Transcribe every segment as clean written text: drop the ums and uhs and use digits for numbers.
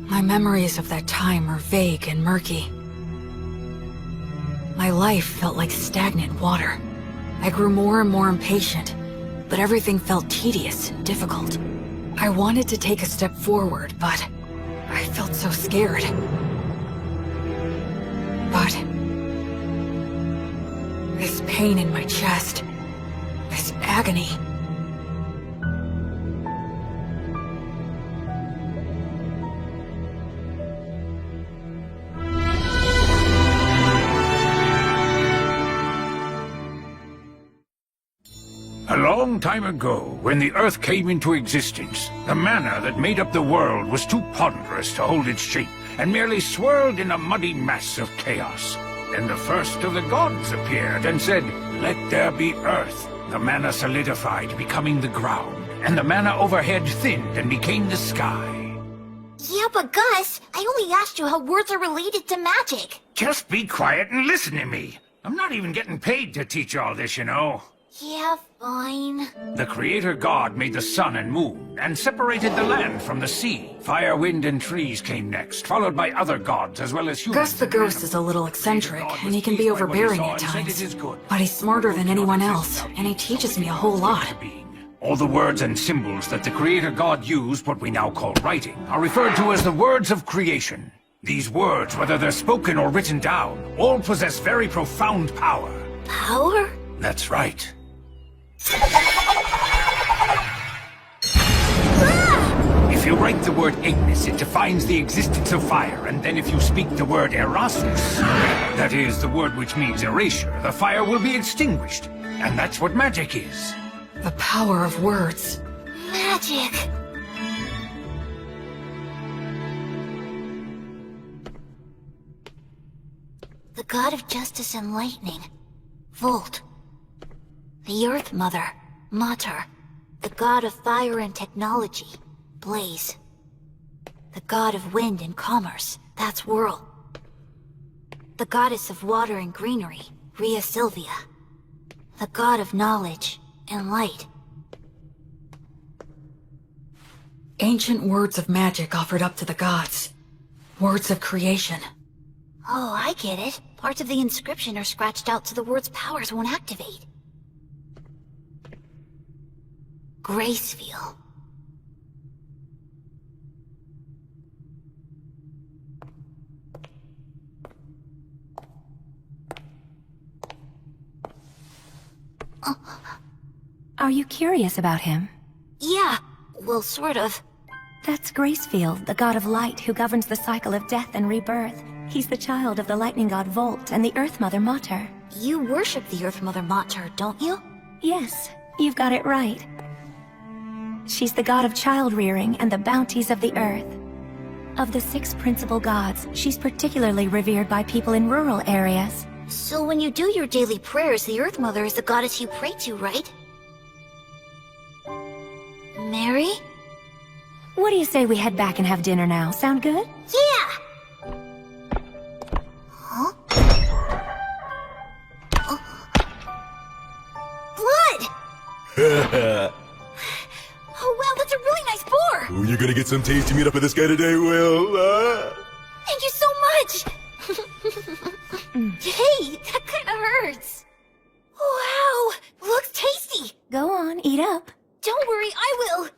My memories of that time are vague and murky. My life felt like stagnant water. I grew more and more impatient, but everything felt tedious and difficult. I wanted to take a step forward, but I felt so scared. But this pain in my chest, this agony. A long time ago, when the Earth came into existence, the mana that made up the world was too ponderous to hold its shape, and merely swirled in a muddy mass of chaos. Then the first of the gods appeared and said, "Let there be Earth." The mana solidified, becoming the ground, and the mana overhead thinned and became the sky. Yeah, but Gus, I only asked you how words are related to magic. Just be quiet and listen to me. I'm not even getting paid to teach all this, you know. Yeah, fine. The creator god made the sun and moon, and separated the land from the sea. Fire, wind, and trees came next, followed by other gods as well as humans. Gus the Ghost is a little eccentric, and he can be overbearing at times. But he's smarter than anyone else, and he teaches me a whole lot. All the words and symbols that the creator god used, what we now call writing, are referred to as the words of creation. These words, whether they're spoken or written down, all possess very profound power. Power? That's right. If you write the word Ignis, it defines the existence of fire, and then if you speak the word Erasmus, that is, the word which means erasure, the fire will be extinguished. And that's what magic is. The power of words. Magic. The god of justice and lightning. Volt. The Earth Mother. Mater. The god of fire and technology. Blaze. The god of wind and commerce. That's Whirl. The goddess of water and greenery. Rhea Sylvia. The god of knowledge and light. Ancient words of magic offered up to the gods. Words of creation. Oh, I get it. Parts of the inscription are scratched out so the word's powers won't activate. Gracefield. Are you curious about him? Yeah, well, sort of. That's Gracefield, the god of light who governs the cycle of death and rebirth. He's the child of the lightning god Volt and the Earth Mother Mater. You worship the Earth Mother Mater, don't you? Yes, you've got it right. She's the god of child-rearing and the bounties of the earth. Of the 6 principal gods, she's particularly revered by people in rural areas. So when you do your daily prayers, the Earth Mother is the goddess you pray to, right? Mary? What do you say we head back and have dinner now? Sound good? Yeah! Huh? Blood! Oh wow, that's a really nice boar! Oh, you're gonna get some tasty meat up with this guy today, Will. Thank you so much! Hey, that kinda hurts. Wow, looks tasty! Go on, eat up. Don't worry, I will!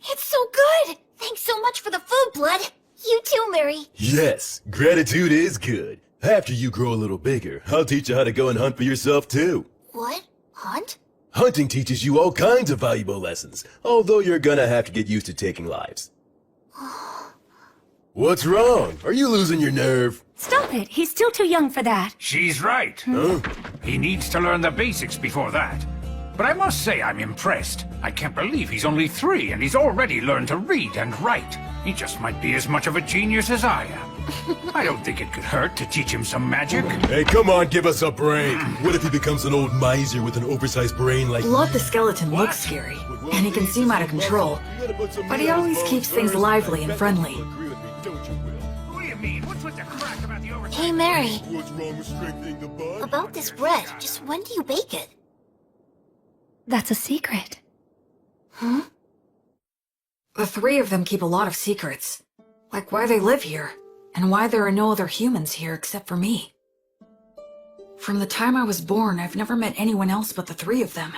It's so good! Thanks so much for the food, Blood! You too, Mary! Yes, gratitude is good. After you grow a little bigger, I'll teach you how to go and hunt for yourself, too. What? Hunt? Hunting teaches you all kinds of valuable lessons, although you're gonna have to get used to taking lives. What's wrong? Are you losing your nerve? Stop it, he's still too young for that. She's right. Huh? He needs to learn the basics before that. But I must say I'm impressed. I can't believe he's only 3 and he's already learned to read and write. He just might be as much of a genius as I am. I don't think it could hurt to teach him some magic. Hey, come on, give us a break. What if he becomes an old miser with an oversized brain like... Blood the skeleton looks scary, and he can seem out of control. But he always keeps things lively and friendly. What do you mean? What's with the crack about the oversight? Hey, Mary. What's wrong with strengthening the bond? About this bread, just when do you bake it? That's a secret. Huh? The three of them keep a lot of secrets. Like why they live here, and why there are no other humans here except for me. From the time I was born, I've never met anyone else but the three of them.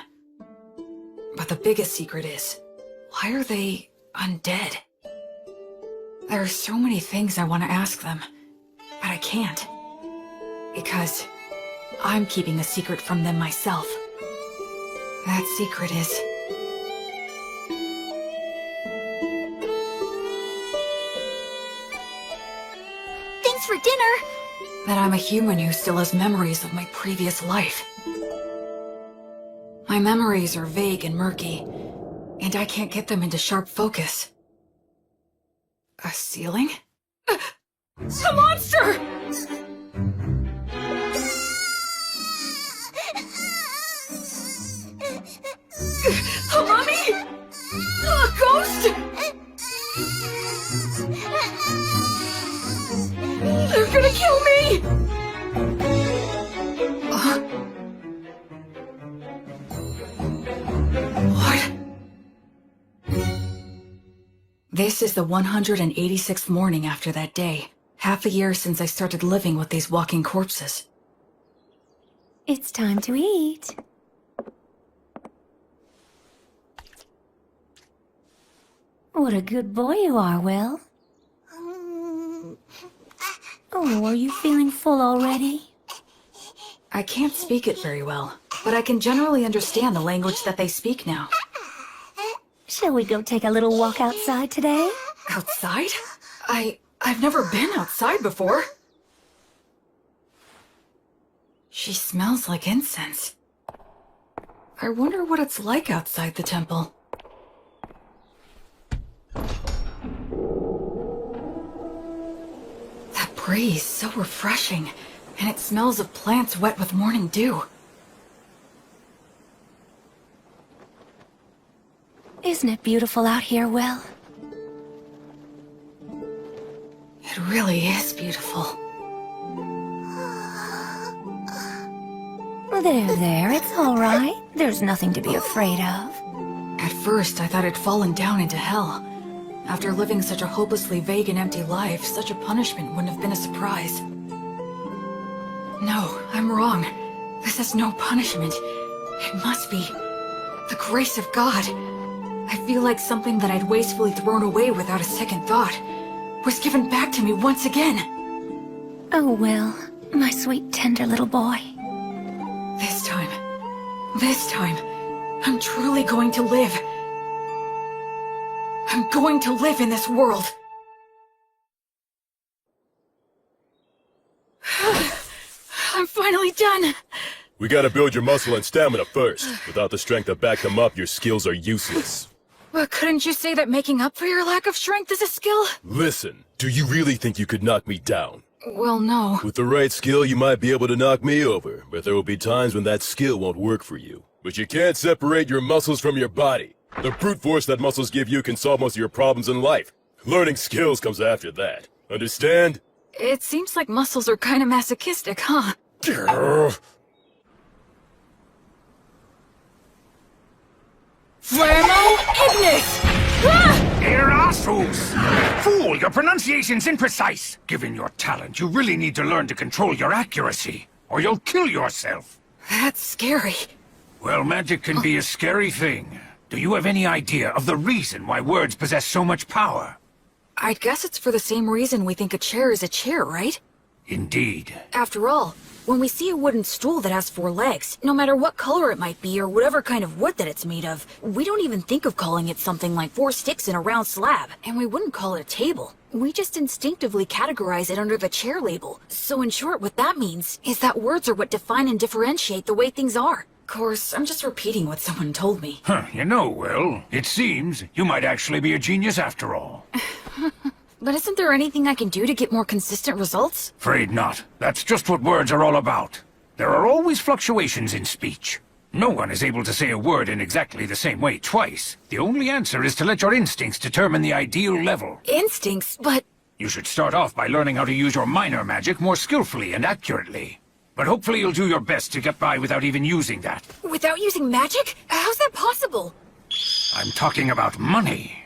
But the biggest secret is, why are they undead? There are so many things I want to ask them, but I can't. Because I'm keeping a secret from them myself. That secret is... Thanks for dinner! that I'm a human who still has memories of my previous life. My memories are vague and murky, and I can't get them into sharp focus. A ceiling? A monster! A mummy? A ghost? They're gonna kill me! What? This is the 186th morning after that day. Half a year since I started living with these walking corpses. It's time to eat. What a good boy you are, Will. Oh, are you feeling full already? I can't speak it very well, but I can generally understand the language that they speak now. Shall we go take a little walk outside today? Outside? I've never been outside before. She smells like incense. I wonder what it's like outside the temple. That breeze, so refreshing, and it smells of plants wet with morning dew. Isn't it beautiful out here, Will? It really is beautiful. There, it's all right. There's nothing to be afraid of. At first, I thought I'd fallen down into hell. After living such a hopelessly vague and empty life, such a punishment wouldn't have been a surprise. No, I'm wrong. This is no punishment. It must be the grace of God. I feel like something that I'd wastefully thrown away without a second thought was given back to me once again. Oh, Will, my sweet, tender little boy. This time, I'm truly going to live. I'm going to live in this world. I'm finally done. We gotta build your muscle and stamina first. Without the strength to back them up, your skills are useless. But couldn't you say that making up for your lack of strength is a skill? Listen, do you really think you could knock me down? Well, no. With the right skill, you might be able to knock me over, but there will be times when that skill won't work for you. But you can't separate your muscles from your body. The brute force that muscles give you can solve most of your problems in life. Learning skills comes after that. Understand? It seems like muscles are kind of masochistic, huh? Flammo Ignis! Erasus! Fool, your pronunciation's imprecise. Given your talent, you really need to learn to control your accuracy, or you'll kill yourself. That's scary. Well, magic can be a scary thing. Do you have any idea of the reason why words possess so much power? I guess it's for the same reason we think a chair is a chair, right? Indeed. After all, when we see a wooden stool that has 4 legs, no matter what color it might be or whatever kind of wood that it's made of, we don't even think of calling it something like 4 sticks in a round slab, and we wouldn't call it a table. We just instinctively categorize it under the chair label. So in short, what that means is that words are what define and differentiate the way things are. Of course, I'm just repeating what someone told me. You know, Will, it seems you might actually be a genius after all. But isn't there anything I can do to get more consistent results? Afraid not. That's just what words are all about. There are always fluctuations in speech. No one is able to say a word in exactly the same way twice. The only answer is to let your instincts determine the ideal level. Instincts, but... You should start off by learning how to use your minor magic more skillfully and accurately. But hopefully you'll do your best to get by without even using that. Without using magic? How's that possible? I'm talking about money.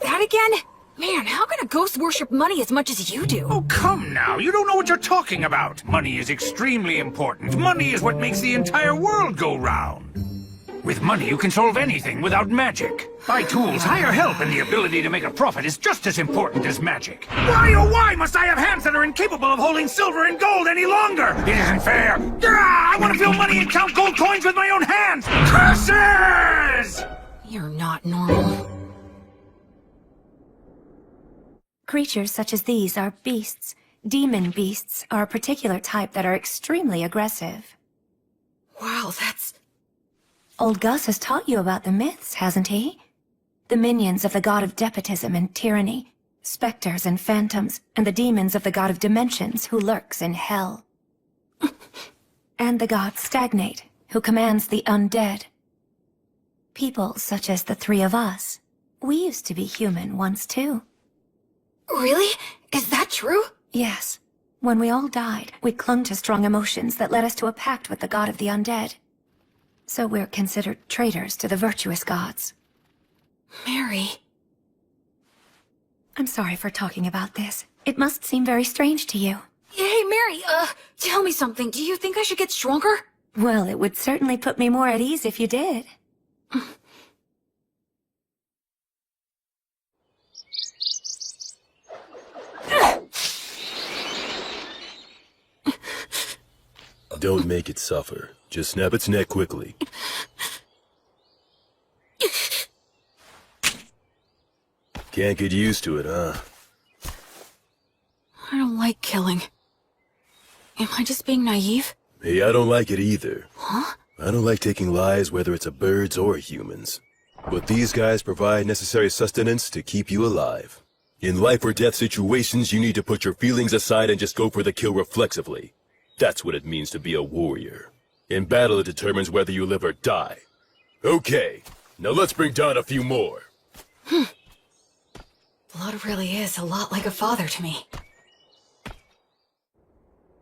that again? Man, how can a ghost worship money as much as you do? Oh, come now. You don't know what you're talking about. Money is extremely important. Money is what makes the entire world go round. With money, you can solve anything without magic. Buy tools, hire help, and the ability to make a profit is just as important as magic. Why, oh why must I have hands that are incapable of holding silver and gold any longer? It isn't fair. I want to feel money and count gold coins with my own hands. Curses! You're not normal. Creatures such as these are beasts. Demon beasts are a particular type that are extremely aggressive. Wow, that's... Old Gus has taught you about the myths, hasn't he? The minions of the god of despotism and tyranny, specters and phantoms, and the demons of the god of dimensions who lurks in hell. And the god Stagnate, who commands the undead. People such as the three of us. We used to be human once too. Really? Is that true? Yes. When we all died, we clung to strong emotions that led us to a pact with the god of the undead. So we're considered traitors to the virtuous gods. Mary... I'm sorry for talking about this. It must seem very strange to you. Hey, Mary, tell me something. Do you think I should get stronger? Well, it would certainly put me more at ease if you did. Don't make it suffer. Just snap its neck quickly. Can't get used to it, huh? I don't like killing. Am I just being naive? Hey, I don't like it either. Huh? I don't like taking lives, whether it's a birds or humans. But these guys provide necessary sustenance to keep you alive. In life or death situations, you need to put your feelings aside and just go for the kill reflexively. That's what it means to be a warrior. In battle, it determines whether you live or die. Okay, now let's bring down a few more. Blood really is a lot like a father to me.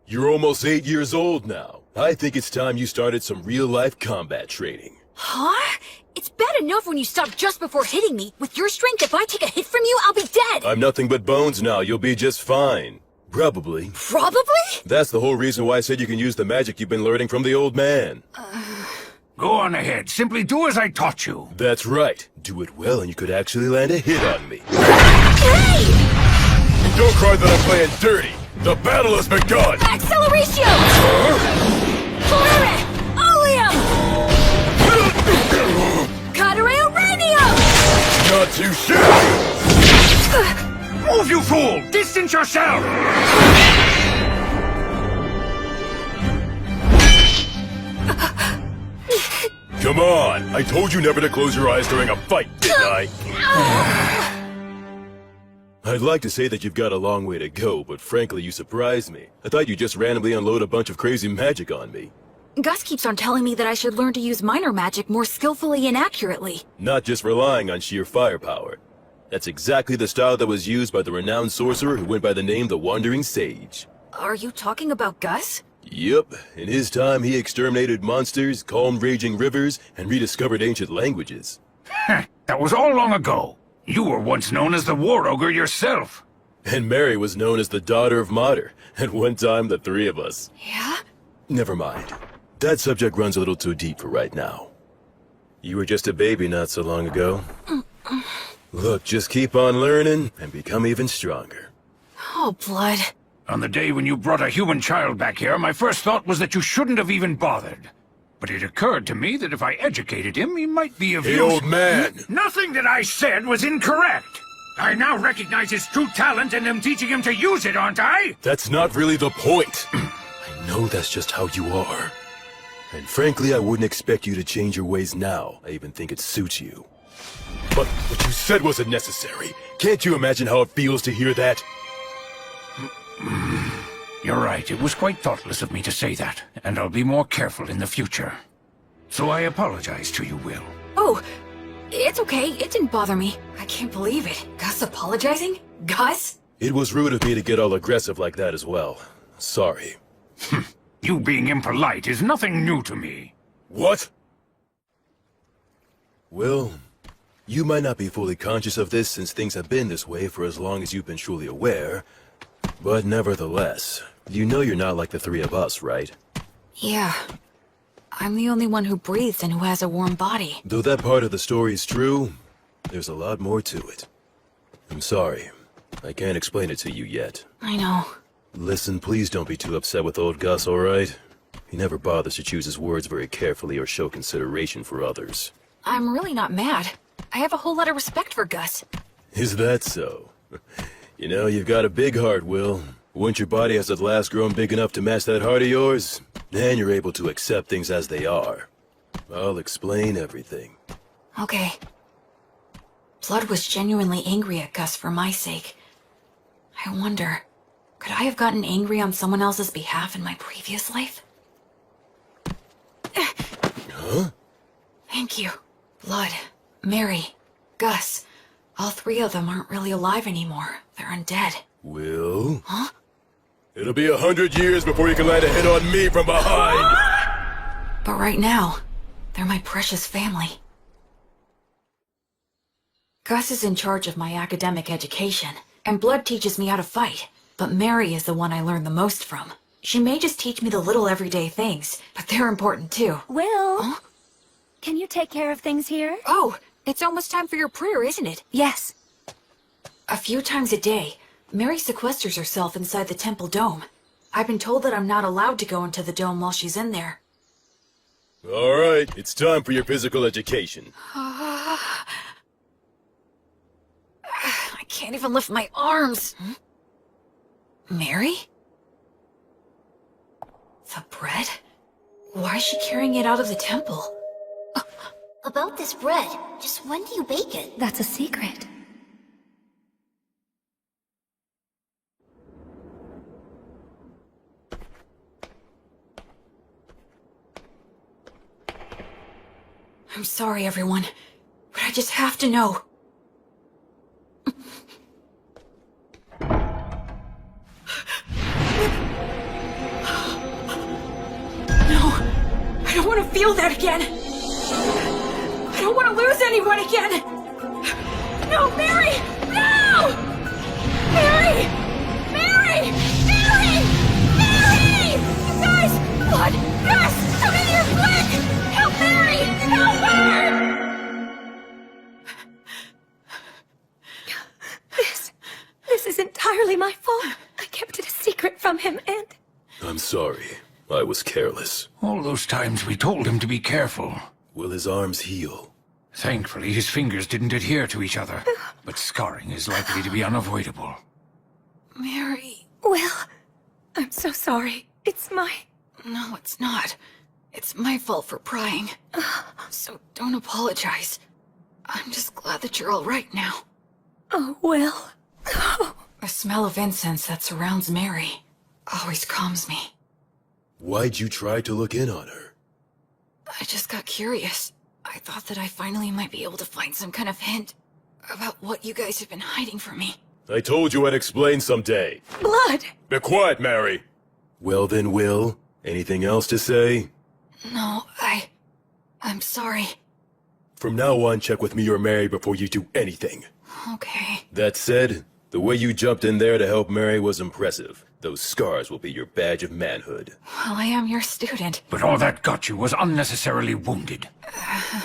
You're almost 8 years old now. I think it's time you started some real-life combat training. Huh? It's bad enough when you stop just before hitting me. With your strength, if I take a hit from you, I'll be dead! I'm nothing but bones now. You'll be just fine. Probably. Probably? That's the whole reason why I said you can use the magic you've been learning from the old man. Go on ahead. Simply do as I taught you. That's right. Do it well and you could actually land a hit on me. Hey! Don't cry that I'm playing dirty. The battle has begun! Acceleratio! Flare! Oleum! Cadere Uranium! Not too shabby! Move, you fool! Distance yourself! Come on! I told you never to close your eyes during a fight, didn't I? I'd like to say that you've got a long way to go, but frankly, you surprised me. I thought you'd just randomly unload a bunch of crazy magic on me. Gus keeps on telling me that I should learn to use minor magic more skillfully and accurately. Not just relying on sheer firepower. That's exactly the style that was used by the renowned sorcerer who went by the name the Wandering Sage. Are you talking about Gus? Yep. In his time, he exterminated monsters, calmed raging rivers, and rediscovered ancient languages. That was all long ago. You were once known as the War Ogre yourself. And Mary was known as the daughter of Mater. At one time, the three of us. Yeah? Never mind. That subject runs a little too deep for right now. You were just a baby not so long ago. Look, just keep on learning and become even stronger. Oh, Blood. On the day when you brought a human child back here, my first thought was that you shouldn't have even bothered. But it occurred to me that if I educated him, he might be of Hey, use. old man! Nothing that I said was incorrect. I now recognize his true talent and am teaching him to use it, aren't I? That's not really the point. I know that's just how you are. And frankly, I wouldn't expect you to change your ways now. I even think it suits you. But what you said wasn't necessary. Can't you imagine how it feels to hear that? You're right, it was quite thoughtless of me to say that, and I'll be more careful in the future. So I apologize to you, Will. Oh, it's okay. It didn't bother me. I can't believe it. Gus apologizing? Gus? It was rude of me to get all aggressive like that as well. Sorry. You being impolite is nothing new to me. What? Well, You might not be fully conscious of this since things have been this way for as long as you've been truly aware, but nevertheless, you know you're not like the three of us, right? Yeah. I'm the only one who breathes and who has a warm body. Though that part of the story is true, there's a lot more to it. I'm sorry. I can't explain it to you yet. I know. Listen, please don't be too upset with old Gus, alright? He never bothers to choose his words very carefully or show consideration for others. I'm really not mad. I have a whole lot of respect for Gus. Is that so? You know, you've got a big heart, Will. Once your body has at last grown big enough to match that heart of yours, then you're able to accept things as they are. I'll explain everything. Okay. Blood was genuinely angry at Gus for my sake. I wonder, could I have gotten angry on someone else's behalf in my previous life? Huh? Thank you. Blood, Mary, Gus. All three of them aren't really alive anymore. They're undead. Will? Huh? It'll be 100 years before you can land a hit on me from behind! But right now, they're my precious family. Gus is in charge of my academic education, and Blood teaches me how to fight. But Mary is the one I learn the most from. She may just teach me the little everyday things, but they're important too. Will? Huh? Can you take care of things here? Oh, it's almost time for your prayer, isn't it? Yes. A few times a day, Mary sequesters herself inside the temple dome. I've been told that I'm not allowed to go into the dome while she's in there. Alright, it's time for your physical education. I can't even lift my arms. Mary? The bread? Why is she carrying it out of the temple? About this bread, just when do you bake it? That's a secret. I'm sorry, everyone, but I just have to know. No, I don't want to feel that again. I don't want to lose anyone again. No, Mary! No! Mary! Mary! Mary! Mary! You guys! Blood! Gus! Come in here quick! Help Mary! Help her! This is entirely my fault. I kept it a secret from him and... I'm sorry. I was careless. All those times we told him to be careful. Will his arms heal? Thankfully, his fingers didn't adhere to each other, but scarring is likely to be unavoidable. Mary... Will, I'm so sorry. It's my... No, it's not. It's my fault for prying. So don't apologize. I'm just glad that you're all right now. Oh, Will. The smell of incense that surrounds Mary always calms me. Why'd you try to look in on her? I just got curious. I thought that I finally might be able to find some kind of hint about what you guys have been hiding from me. I told you I'd explain someday. Blood! Be quiet, Mary! Well then, Will, anything else to say? No, I'm sorry. From now on, check with me or Mary before you do anything. Okay. That said, the way you jumped in there to help Mary was impressive. Those scars will be your badge of manhood. Well, I am your student. But all that got you was unnecessarily wounded.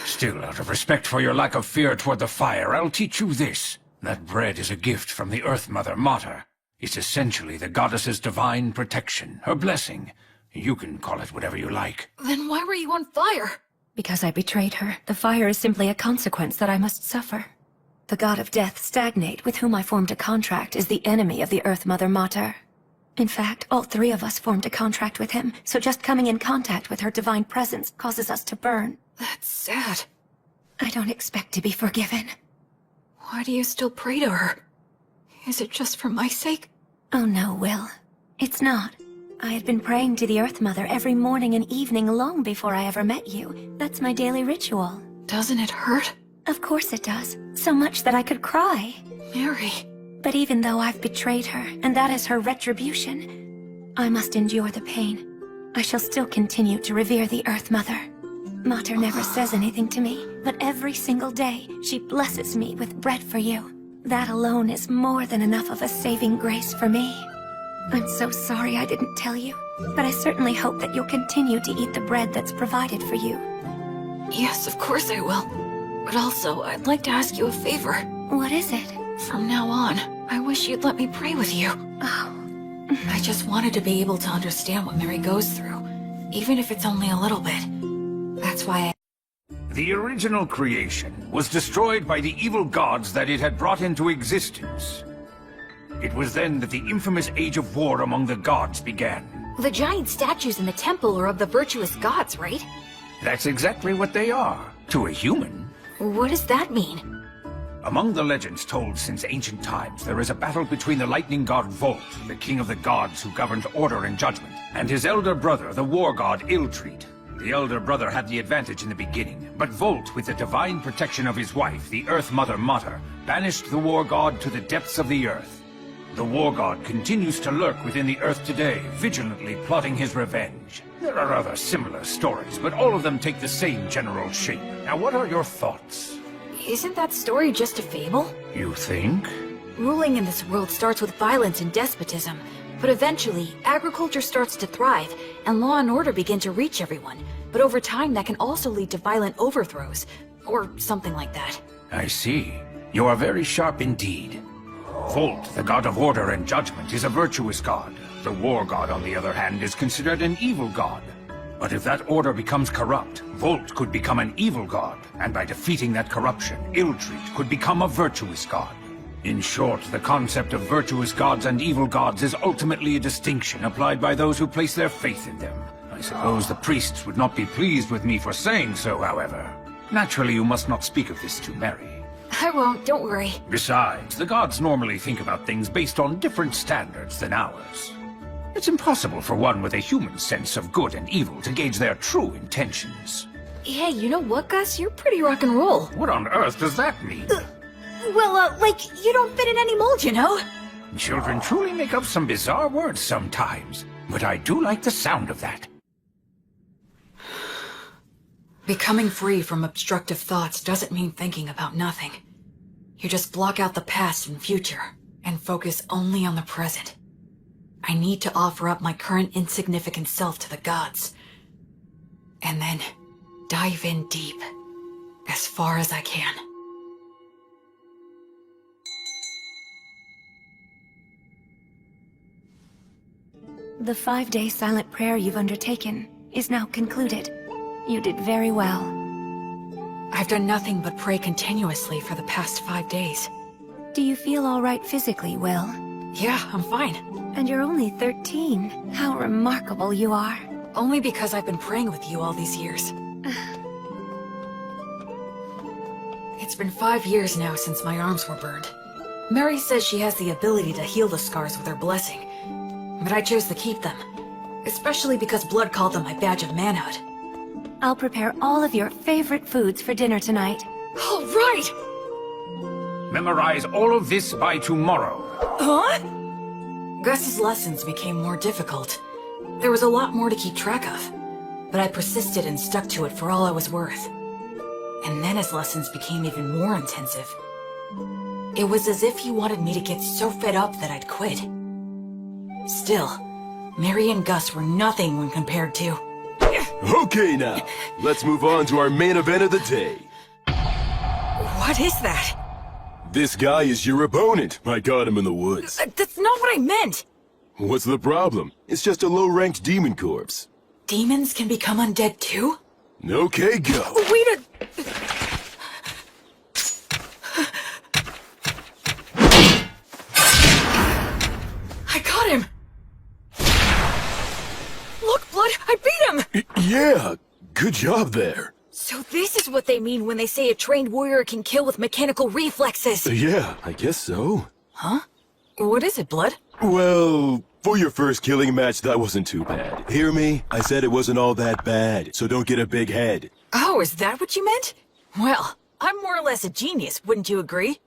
Still, out of respect for your lack of fear toward the fire, I'll teach you this. That bread is a gift from the Earth Mother Mater. It's essentially the goddess's divine protection, her blessing. You can call it whatever you like. Then why were you on fire? Because I betrayed her. The fire is simply a consequence that I must suffer. The god of death, Stagnate, with whom I formed a contract, is the enemy of the Earth Mother Mater. In fact, all three of us formed a contract with him, so just coming in contact with her divine presence causes us to burn. That's sad. I don't expect to be forgiven. Why do you still pray to her? Is it just for my sake? Oh no, Will. It's not. I had been praying to the Earth Mother every morning and evening long before I ever met you. That's my daily ritual. Doesn't it hurt? Of course it does. So much that I could cry. Mary. But even though I've betrayed her, and that is her retribution, I must endure the pain. I shall still continue to revere the Earth Mother. Mater never says anything to me, but every single day, she blesses me with bread for you. That alone is more than enough of a saving grace for me. I'm so sorry I didn't tell you, but I certainly hope that you'll continue to eat the bread that's provided for you. Yes, of course I will. But also, I'd like to ask you a favor. What is it? From now on, I wish you'd let me pray with you. Oh, I just wanted to be able to understand what Mary goes through, even if it's only a little bit. That's why I... The original creation was destroyed by the evil gods that it had brought into existence. It was then that the infamous age of war among the gods began. The giant statues in the temple are of the virtuous gods, right? That's exactly what they are, to a human. What does that mean? Among the legends told since ancient times, there is a battle between the lightning god Volt, the king of the gods who governed order and judgment, and his elder brother, the war god Illtreat. The elder brother had the advantage in the beginning, but Volt, with the divine protection of his wife, the Earth Mother Mater, banished the war god to the depths of the earth. The war god continues to lurk within the earth today, vigilantly plotting his revenge. There are other similar stories, but all of them take the same general shape. Now, what are your thoughts? Isn't that story just a fable? You think? Ruling in this world starts with violence and despotism, but eventually, agriculture starts to thrive, and law and order begin to reach everyone. But over time, that can also lead to violent overthrows, or something like that. I see. You are very sharp indeed. Volt, the god of order and judgment, is a virtuous god. The war god, on the other hand, is considered an evil god. But if that order becomes corrupt, Volt could become an evil god, and by defeating that corruption, Illtreat could become a virtuous god. In short, the concept of virtuous gods and evil gods is ultimately a distinction applied by those who place their faith in them. I suppose the priests would not be pleased with me for saying so, however. Naturally, you must not speak of this to Mary. I won't, don't worry. Besides, the gods normally think about things based on different standards than ours. It's impossible for one with a human sense of good and evil to gauge their true intentions. Hey, you know what, Gus? You're pretty rock and roll. What on earth does that mean? Like, you don't fit in any mold, you know? Children truly make up some bizarre words sometimes, but I do like the sound of that. Becoming free from obstructive thoughts doesn't mean thinking about nothing. You just block out the past and future, and focus only on the present. I need to offer up my current insignificant self to the gods. And then dive in deep, as far as I can. The 5-day silent prayer you've undertaken is now concluded. You did very well. I've done nothing but pray continuously for the past 5 days. Do you feel all right physically, Will? Yeah, I'm fine. And you're only 13. How remarkable you are. Only because I've been praying with you all these years. It's been 5 years now since my arms were burned. Mary says she has the ability to heal the scars with her blessing, but I chose to keep them. Especially because Blood called them my badge of manhood. I'll prepare all of your favorite foods for dinner tonight. All right! Memorize all of this by tomorrow. Huh? Gus's lessons became more difficult. There was a lot more to keep track of, but I persisted and stuck to it for all I was worth. And then his lessons became even more intensive. It was as if he wanted me to get so fed up that I'd quit. Still, Mary and Gus were nothing when compared to... Okay now, let's move on to our main event of the day. What is that? This guy is your opponent. I caught him in the woods. That's not what I meant! What's the problem? It's just a low-ranked demon corpse. Demons can become undead too? Okay, go. Wait a... I got him! Look, Blood, I beat him! Yeah, good job there. So this is what they mean when they say a trained warrior can kill with mechanical reflexes. Yeah, I guess so. Huh? What is it, Blood? Well, for your first killing match, that wasn't too bad. Hear me? I said it wasn't all that bad, so don't get a big head. Oh, is that what you meant? Well, I'm more or less a genius, wouldn't you agree?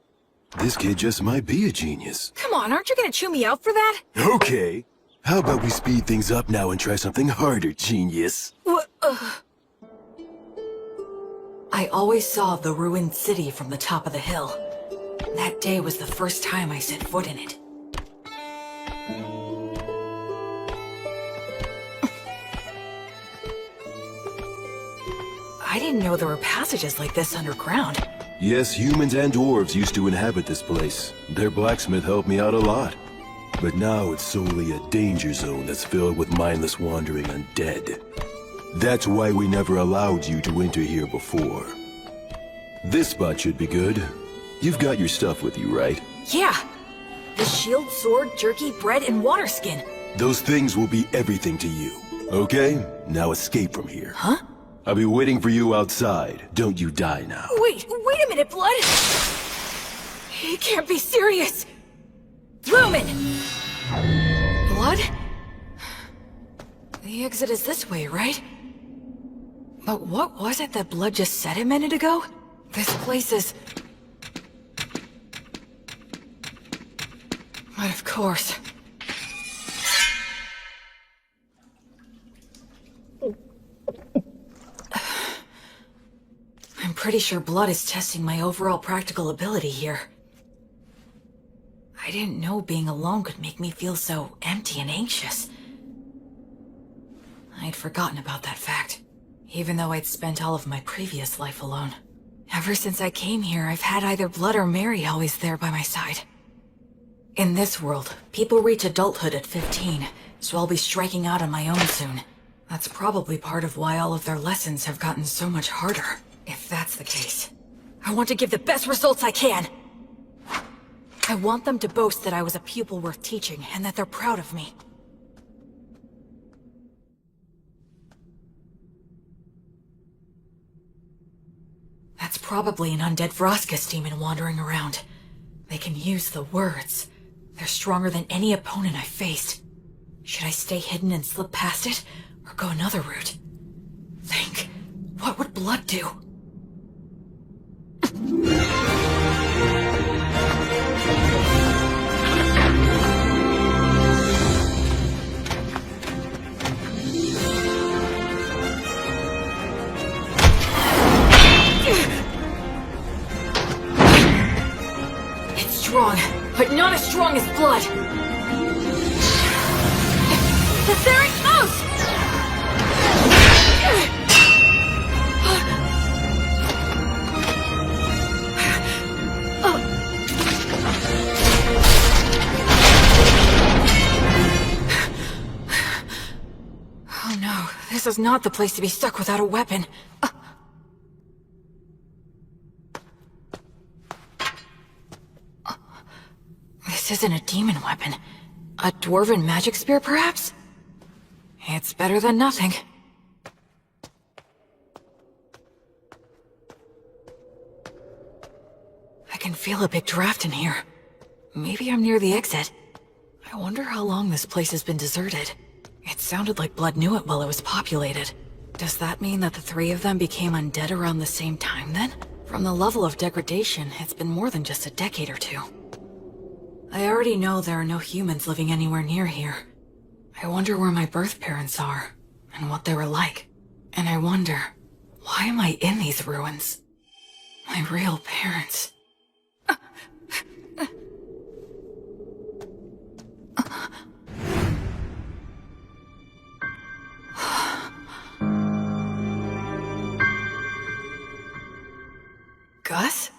This kid just might be a genius. Come on, aren't you gonna chew me out for that? Okay. How about we speed things up now and try something harder, genius? What, I always saw the ruined city from the top of the hill. That day was the first time I set foot in it. I didn't know there were passages like this underground. Yes, humans and dwarves used to inhabit this place. Their blacksmith helped me out a lot. But now it's solely a danger zone that's filled with mindless wandering undead. That's why we never allowed you to enter here before. This spot should be good. You've got your stuff with you, right? Yeah! The shield, sword, jerky, bread, and water skin. Those things will be everything to you. Okay? Now escape from here. Huh? I'll be waiting for you outside. Don't you die now. Wait a minute, Blood! He can't be serious! Lumen! Blood? The exit is this way, right? But what was it that Blood just said a minute ago? This place is... But of course. I'm pretty sure Blood is testing my overall practical ability here. I didn't know being alone could make me feel so empty and anxious. I'd forgotten about that fact, even though I'd spent all of my previous life alone. Ever since I came here, I've had either Blood or Mary always there by my side. In this world, people reach adulthood at 15, so I'll be striking out on my own soon. That's probably part of why all of their lessons have gotten so much harder. If that's the case, I want to give the best results I can. I want them to boast that I was a pupil worth teaching, and that they're proud of me. That's probably an undead Vroskus demon wandering around. They can use the words. They're stronger than any opponent I've faced. Should I stay hidden and slip past it, or go another route? Think, what would Blood do? It's strong, but not as strong as Blood. The Theric Mouse! Oh no, this is not the place to be stuck without a weapon. This isn't a demon weapon. A dwarven magic spear, perhaps? It's better than nothing. I can feel a big draft in here. Maybe I'm near the exit. I wonder how long this place has been deserted. It sounded like Blood knew it while it was populated. Does that mean that the three of them became undead around the same time then? From the level of degradation, it's been more than just a decade or two. I already know there are no humans living anywhere near here. I wonder where my birth parents are, and what they were like. And I wonder, why am I in these ruins? My real parents. Gus?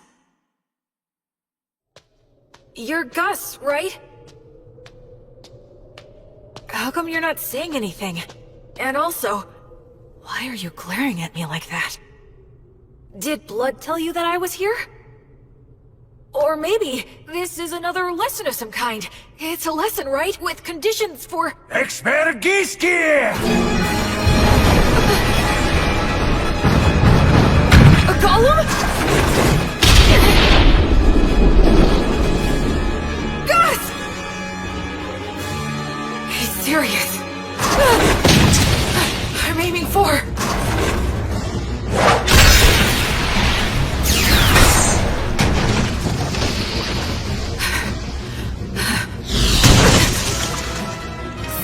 You're Gus, right? How come you're not saying anything? And also, why are you glaring at me like that? Did Blood tell you that I was here? Or maybe this is another lesson of some kind. It's a lesson, right? With conditions for... Expergiski! A golem? Gus! He's serious. I'm aiming for...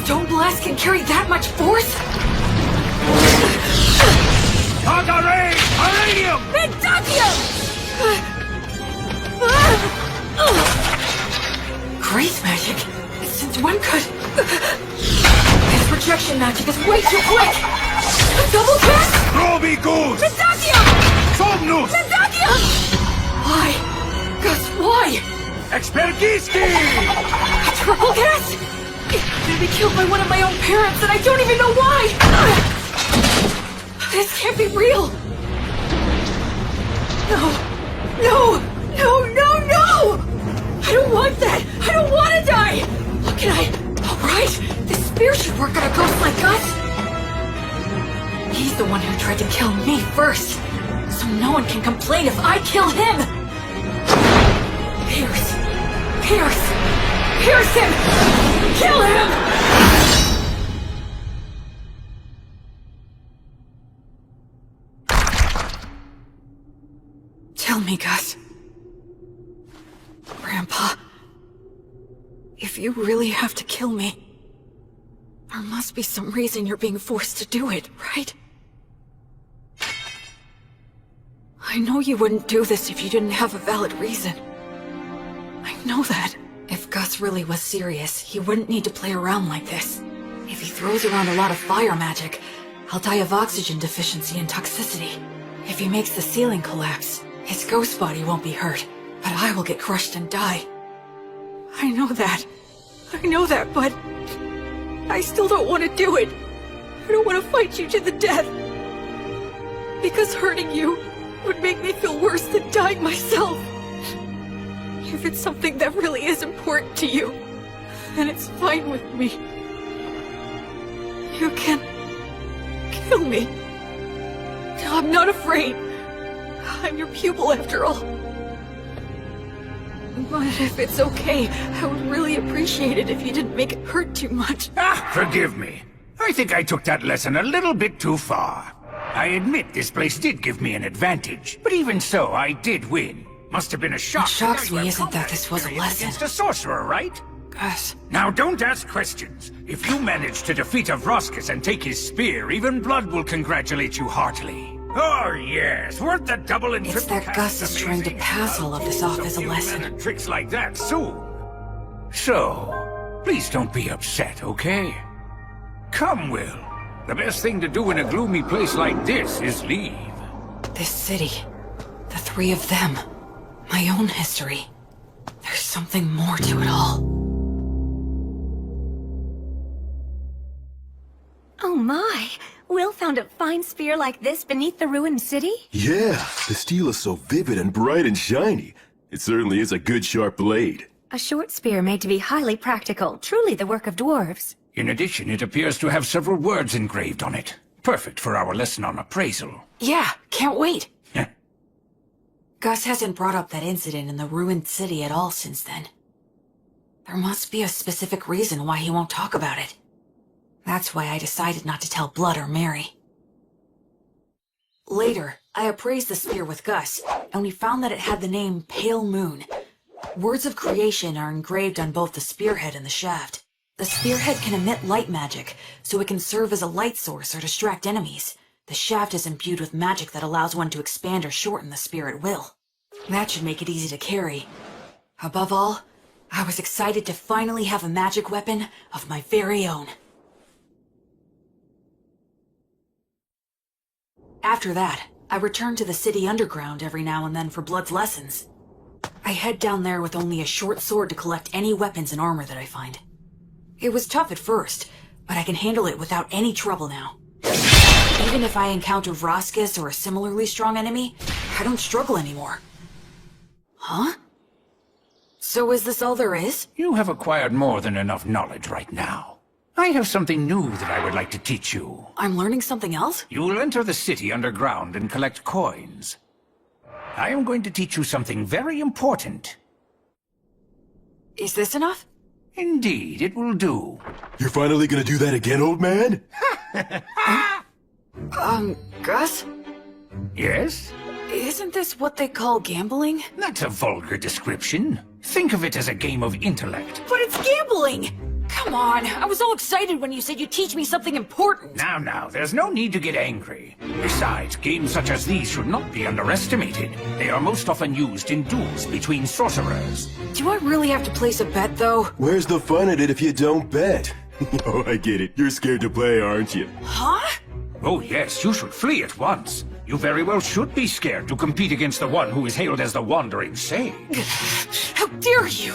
Stone Blast can carry that much force? Targaryen! Palladium! Grace magic? Since when could... His projection magic is way too quick! Double cast? Roby Goose! Somnus! Why? Gus, why? Expertisti! Triple cast? I'm gonna be killed by one of my own parents and I don't even know why! This can't be real! No! I don't want that! I don't want to die! What can I... Alright, this spear should work on a ghost like Gus! He's the one who tried to kill me first, so no one can complain if I kill him! Pierce him! Kill him! Tell me, Gus. Grandpa, if you really have to kill me, there must be some reason you're being forced to do it, right? I know you wouldn't do this if you didn't have a valid reason. I know that. If Gus really was serious, he wouldn't need to play around like this. If he throws around a lot of fire magic, I'll die of oxygen deficiency and toxicity. If he makes the ceiling collapse, his ghost body won't be hurt, but I will get crushed and die. I know that, but I still don't want to do it. I don't want to fight you to the death. Because hurting you would make me feel worse than dying myself. If it's something that really is important to you, then it's fine with me. You can kill me. I'm not afraid. I'm your pupil after all. But if it's okay, I would really appreciate it if you didn't make it hurt too much. Forgive me. I think I took that lesson a little bit too far. I admit this place did give me an advantage, but even so, I did win. Must have been a shock. What shocks me isn't that this was a lesson. Against a sorcerer, right? Gus. Now don't ask questions. If you manage to defeat Avroskis and take his spear, even Blood will congratulate you heartily. Oh yes, weren't the double and It's triple that Gus is trying to pass all of this off as a lesson. And tricks like that soon. So, please don't be upset, okay? Come, Will. The best thing to do in a gloomy place like this is leave. This city, the three of them, my own history. There's something more to it all. Oh my! Will found a fine spear like this beneath the ruined city? Yeah, the steel is so vivid and bright and shiny. It certainly is a good sharp blade. A short spear made to be highly practical, truly the work of dwarves. In addition, it appears to have several words engraved on it. Perfect for our lesson on appraisal. Yeah, can't wait. Gus hasn't brought up that incident in the ruined city at all since then. There must be a specific reason why he won't talk about it. That's why I decided not to tell Blood or Mary. Later, I appraised the spear with Gus, and we found that it had the name Pale Moon. Words of creation are engraved on both the spearhead and the shaft. The spearhead can emit light magic, so it can serve as a light source or distract enemies. The shaft is imbued with magic that allows one to expand or shorten the spear at will. That should make it easy to carry. Above all, I was excited to finally have a magic weapon of my very own. After that, I returned to the city underground every now and then for Blood's lessons. I head down there with only a short sword to collect any weapons and armor that I find. It was tough at first, but I can handle it without any trouble now. Even if I encounter Vroskis or a similarly strong enemy, I don't struggle anymore. Huh? So is this all there is? You have acquired more than enough knowledge right now. I have something new that I would like to teach you. I'm learning something else? You will enter the city underground and collect coins. I am going to teach you something very important. Is this enough? Indeed, it will do. You're finally gonna do that again, old man? Gus? Yes? Isn't this what they call gambling? That's a vulgar description. Think of it as a game of intellect. But it's gambling! Come on, I was all excited when you said you'd teach me something important. Now, there's no need to get angry. Besides, games such as these should not be underestimated. They are most often used in duels between sorcerers. Do I really have to place a bet, though? Where's the fun in it if you don't bet? Oh, I get it. You're scared to play, aren't you? Huh? Oh yes, you should flee at once. You very well should be scared to compete against the one who is hailed as the Wandering Sage. How dare you!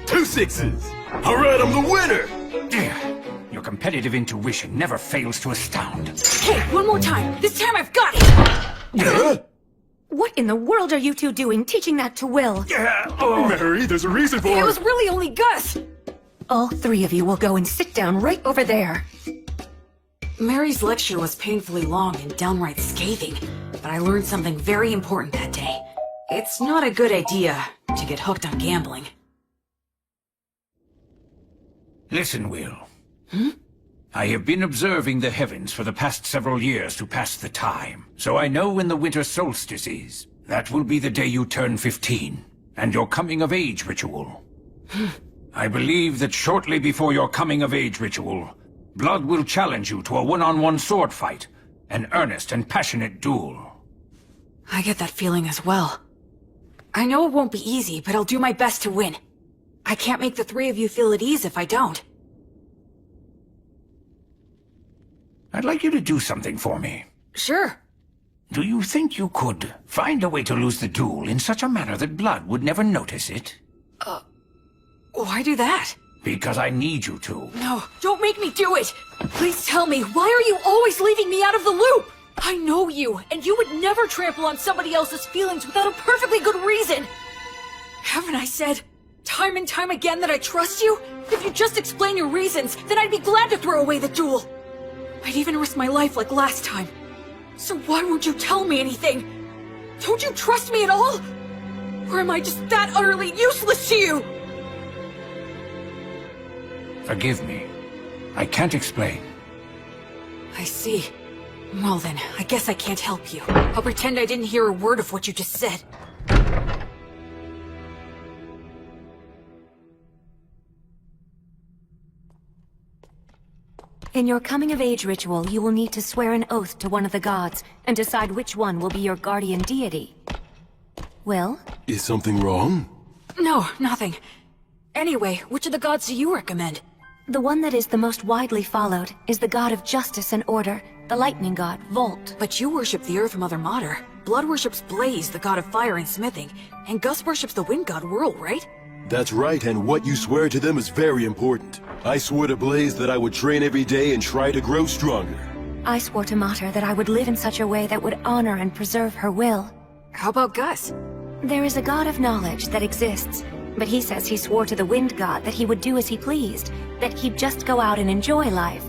2 sixes! Alright, I'm the winner! Your competitive intuition never fails to astound. Hey, one more time! This time I've got it! Huh? What in the world are you two doing, teaching that to Will? Mary, there's a reason for It it! was really only Gus! All 3 of you will go and sit down right over there. Mary's lecture was painfully long and downright scathing, but I learned something very important that day. It's not a good idea to get hooked on gambling. Listen, Will. I have been observing the heavens for the past several years to pass the time, so I know when the winter solstice is. That will be the day you turn 15, and your coming-of-age ritual. I believe that shortly before your coming-of-age ritual, Blood will challenge you to a one-on-one sword fight, an earnest and passionate duel. I get that feeling as well. I know it won't be easy, but I'll do my best to win. I can't make the 3 of you feel at ease if I don't. I'd like you to do something for me. Sure. Do you think you could find a way to lose the duel in such a manner that Blood would never notice it? Why do that? Because I need you to. No, don't make me do it! Please tell me, why are you always leaving me out of the loop? I know you, and you would never trample on somebody else's feelings without a perfectly good reason. Haven't I said, time and time again, that I trust you? If you just explain your reasons, then I'd be glad to throw away the duel. I'd even risk my life like last time. So why won't you tell me anything? Don't you trust me at all? Or am I just that utterly useless to you? Forgive me. I can't explain. I see. Well then, I guess I can't help you. I'll pretend I didn't hear a word of what you just said. In your coming-of-age ritual, you will need to swear an oath to one of the gods, and decide which one will be your guardian deity. Will? Is something wrong? No, nothing. Anyway, which of the gods do you recommend? The one that is the most widely followed is the god of justice and order, the lightning god, Volt. But you worship the Earth Mother Mater. Blood worships Blaze, the god of fire and smithing, and Gus worships the wind god Whirl, right? That's right, and what you swear to them is very important. I swore to Blaze that I would train every day and try to grow stronger. I swore to Mater that I would live in such a way that would honor and preserve her will. How about Gus? There is a god of knowledge that exists, but he says he swore to the wind god that he would do as he pleased, that he'd just go out and enjoy life.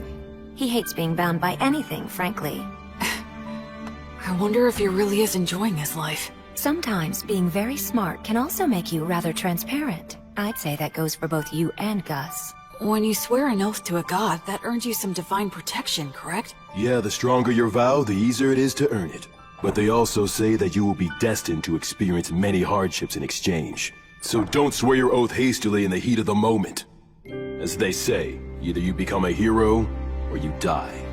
He hates being bound by anything, frankly. I wonder if he really is enjoying his life. Sometimes being very smart can also make you rather transparent. I'd say that goes for both you and Gus. When you swear an oath to a god, that earns you some divine protection, correct? Yeah, the stronger your vow, the easier it is to earn it. But they also say that you will be destined to experience many hardships in exchange. So don't swear your oath hastily in the heat of the moment. As they say, either you become a hero, or you die.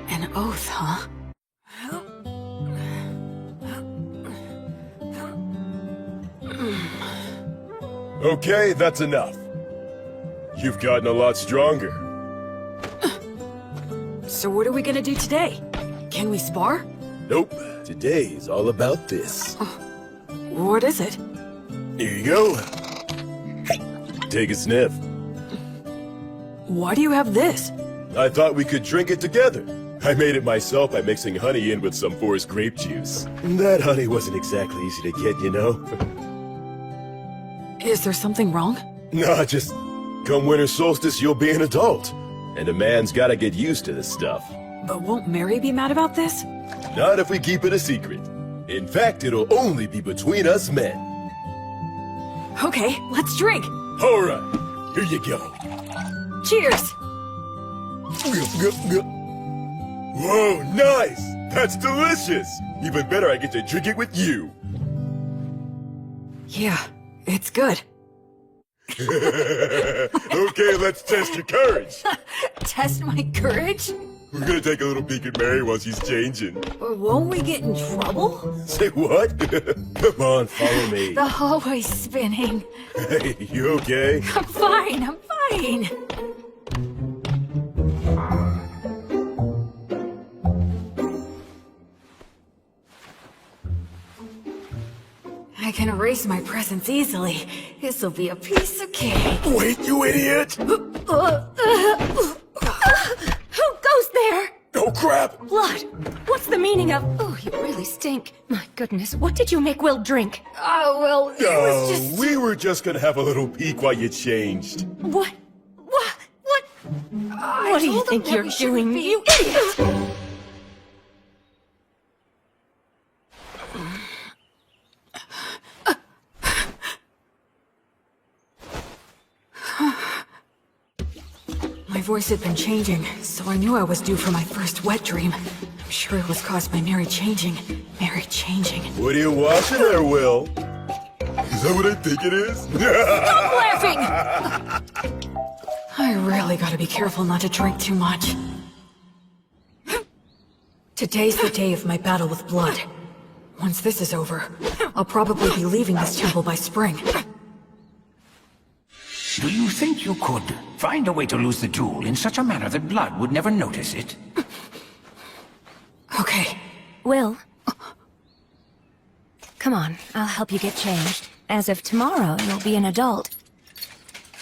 An oath, huh? Okay, that's enough. You've gotten a lot stronger. So what are we gonna do today? Can we spar? Nope, today is all about this. What is it? Here you go. Take a sniff. Why do you have this? I thought we could drink it together. I made it myself by mixing honey in with some forest grape juice. That honey wasn't exactly easy to get, you know? Is there something wrong? Nah, just come winter solstice, you'll be an adult. And a man's gotta get used to this stuff. But won't Mary be mad about this? Not if we keep it a secret. In fact, it'll only be between us men. Okay, let's drink. Alright, here you go. Cheers! Whoa, nice! That's delicious! Even better, I get to drink it with you. Yeah, it's good. Okay, let's test your courage. Test my courage? We're gonna take a little peek at Mary while she's changing. Won't we get in trouble? Say what? Come on, follow me. The hallway's spinning. Hey, you okay? I'm fine, I'm fine. I can erase my presence easily. This'll be a piece of cake. Wait, you idiot! Who goes there? Oh, crap! Blood. What's the meaning of... Oh, you really stink. My goodness, what did you make Will drink? Oh, well, it was just... we were just gonna have a little peek while you changed. What? What do you told him think that you're we shouldn't doing, be- you idiot? My voice had been changing, so I knew I was due for my first wet dream. I'm sure it was caused by Mary changing. Mary changing. What are you watching there, Will? Is that what I think it is? Stop laughing! I really gotta be careful not to drink too much. Today's the day of my battle with blood. Once this is over, I'll probably be leaving this temple by spring. Do you think you could find a way to lose the jewel in such a manner that blood would never notice it? Okay. Will? Come on, I'll help you get changed. As of tomorrow, you'll be an adult.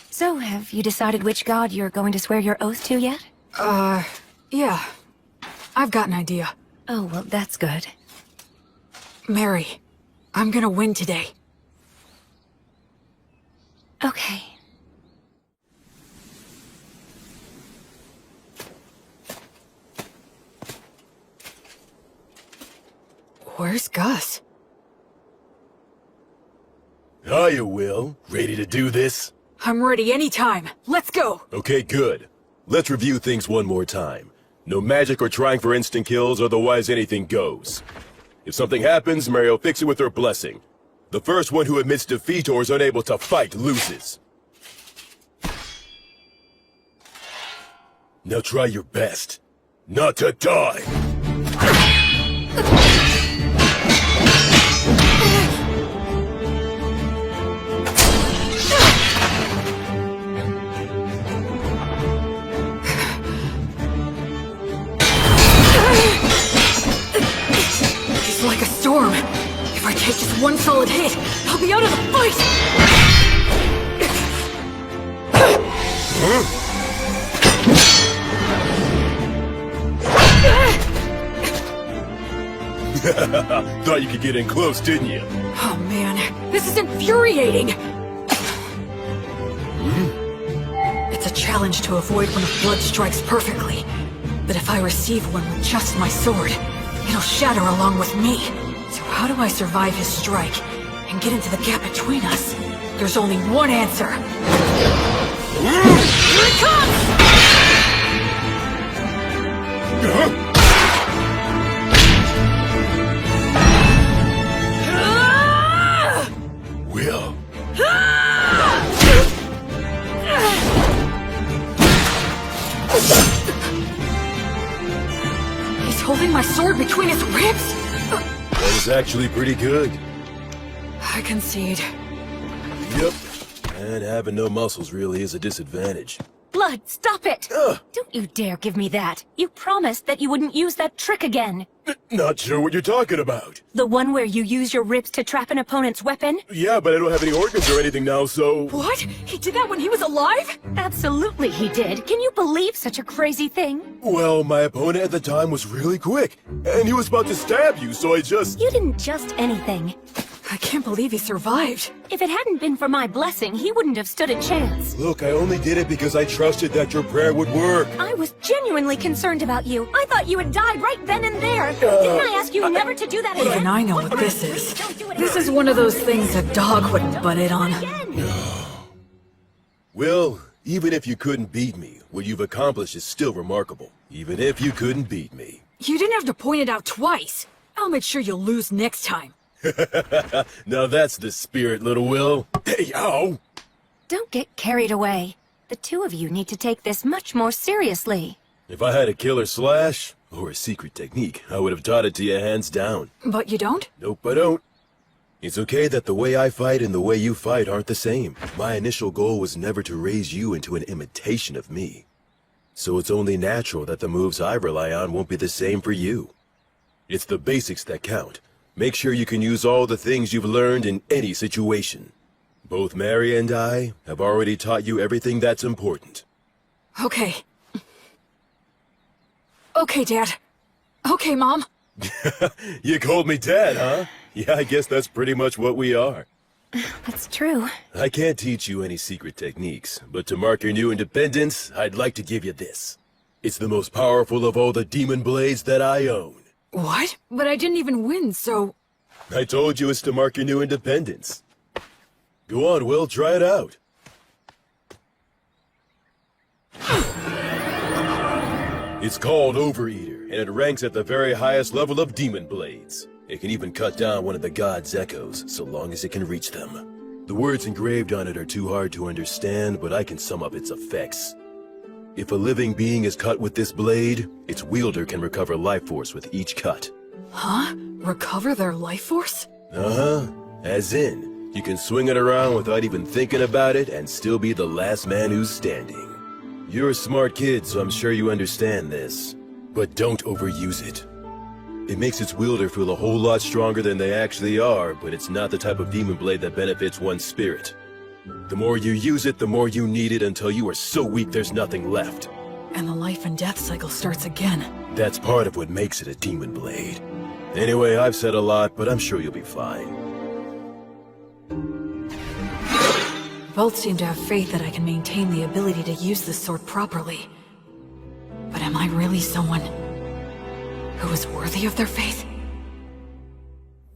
So, have you decided which god you're going to swear your oath to yet? Yeah. I've got an idea. Oh, well, that's good. Mary, I'm gonna win today. Okay. Where's Gus? Hiya, Will. Ready to do this? I'm ready anytime. Let's go! Okay, good. Let's review things one more time. No magic or trying for instant kills, otherwise anything goes. If something happens, Mary will fix it with her blessing. The first one who admits defeat or is unable to fight loses. Now try your best. Not to die! He's like a storm. If I take just one solid hit, I'll be out of the fight! Thought you could get in close, didn't you? Oh man, this is infuriating! It's a challenge to avoid when a blood strikes perfectly. But if I receive one with just my sword, it'll shatter along with me. So how do I survive his strike and get into the gap between us? There's only one answer. Here it comes! Will. He's holding my sword between his ribs? That is actually pretty good. I concede. Yep. And having no muscles really is a disadvantage. Blood, stop it! Ugh. Don't you dare give me that. You promised that you wouldn't use that trick again. Not sure what you're talking about. The one where you use your ribs to trap an opponent's weapon? Yeah, but I don't have any organs or anything now, so... What? He did that when he was alive? Absolutely he did. Can you believe such a crazy thing? Well, my opponent at the time was really quick, and he was about to stab you, so I just... You didn't just anything. I can't believe he survived. If it hadn't been for my blessing, he wouldn't have stood a chance. Look, I only did it because I trusted that your prayer would work. I was genuinely concerned about you. I thought you had died right then and there. Didn't I ask you never to do that again? Even I know what this is. This is one of those things a dog wouldn't butt in on. Well, even if you couldn't beat me, what you've accomplished is still remarkable. Even if you couldn't beat me. You didn't have to point it out twice. I'll make sure you'll lose next time. Now that's the spirit, little Will. Hey, ow! Don't get carried away. The two of you need to take this much more seriously. If I had a killer slash, or a secret technique, I would have taught it to you hands down. But you don't? Nope, I don't. It's okay that the way I fight and the way you fight aren't the same. My initial goal was never to raise you into an imitation of me. So it's only natural that the moves I rely on won't be the same for you. It's the basics that count. Make sure you can use all the things you've learned in any situation. Both Mary and I have already taught you everything that's important. Okay. Okay, Dad. Okay, Mom. You called me Dad, huh? Yeah, I guess that's pretty much what we are. That's true. I can't teach you any secret techniques, but to mark your new independence, I'd like to give you this. It's the most powerful of all the demon blades that I own. What? But I didn't even win, so... I told you it's to mark your new independence. Go on, Will, try it out. It's called Overeater, and it ranks at the very highest level of demon blades. It can even cut down one of the god's echoes, so long as it can reach them. The words engraved on it are too hard to understand, but I can sum up its effects. If a living being is cut with this blade, its wielder can recover life force with each cut. Huh? Recover their life force? Uh-huh. As in, you can swing it around without even thinking about it and still be the last man who's standing. You're a smart kid, so I'm sure you understand this. But don't overuse it. It makes its wielder feel a whole lot stronger than they actually are, but it's not the type of demon blade that benefits one's spirit. The more you use it, the more you need it until you are so weak there's nothing left. And the life and death cycle starts again. That's part of what makes it a demon blade. Anyway, I've said a lot, but I'm sure you'll be fine. Both seem to have faith that I can maintain the ability to use this sword properly. But am I really someone who is worthy of their faith?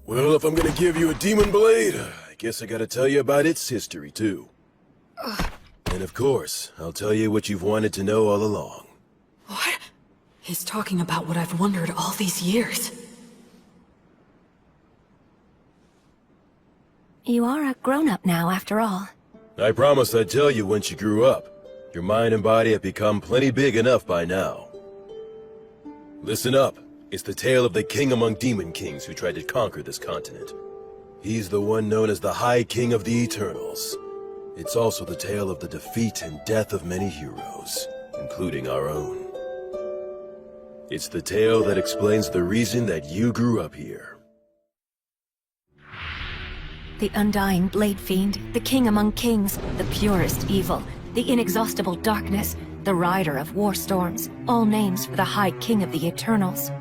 Well, if I'm gonna give you a demon blade, I guess I gotta tell you about its history, too. And of course, I'll tell you what you've wanted to know all along. What? He's talking about what I've wondered all these years. You are a grown-up now, after all. I promised I'd tell you once you grew up. Your mind and body have become plenty big enough by now. Listen up. It's the tale of the king among demon kings who tried to conquer this continent. He's the one known as the High King of the Eternals. It's also the tale of the defeat and death of many heroes, including our own. It's the tale that explains the reason that you grew up here. The undying blade fiend, the king among kings, the purest evil, the inexhaustible darkness, the rider of war storms, all names for the High King of the Eternals.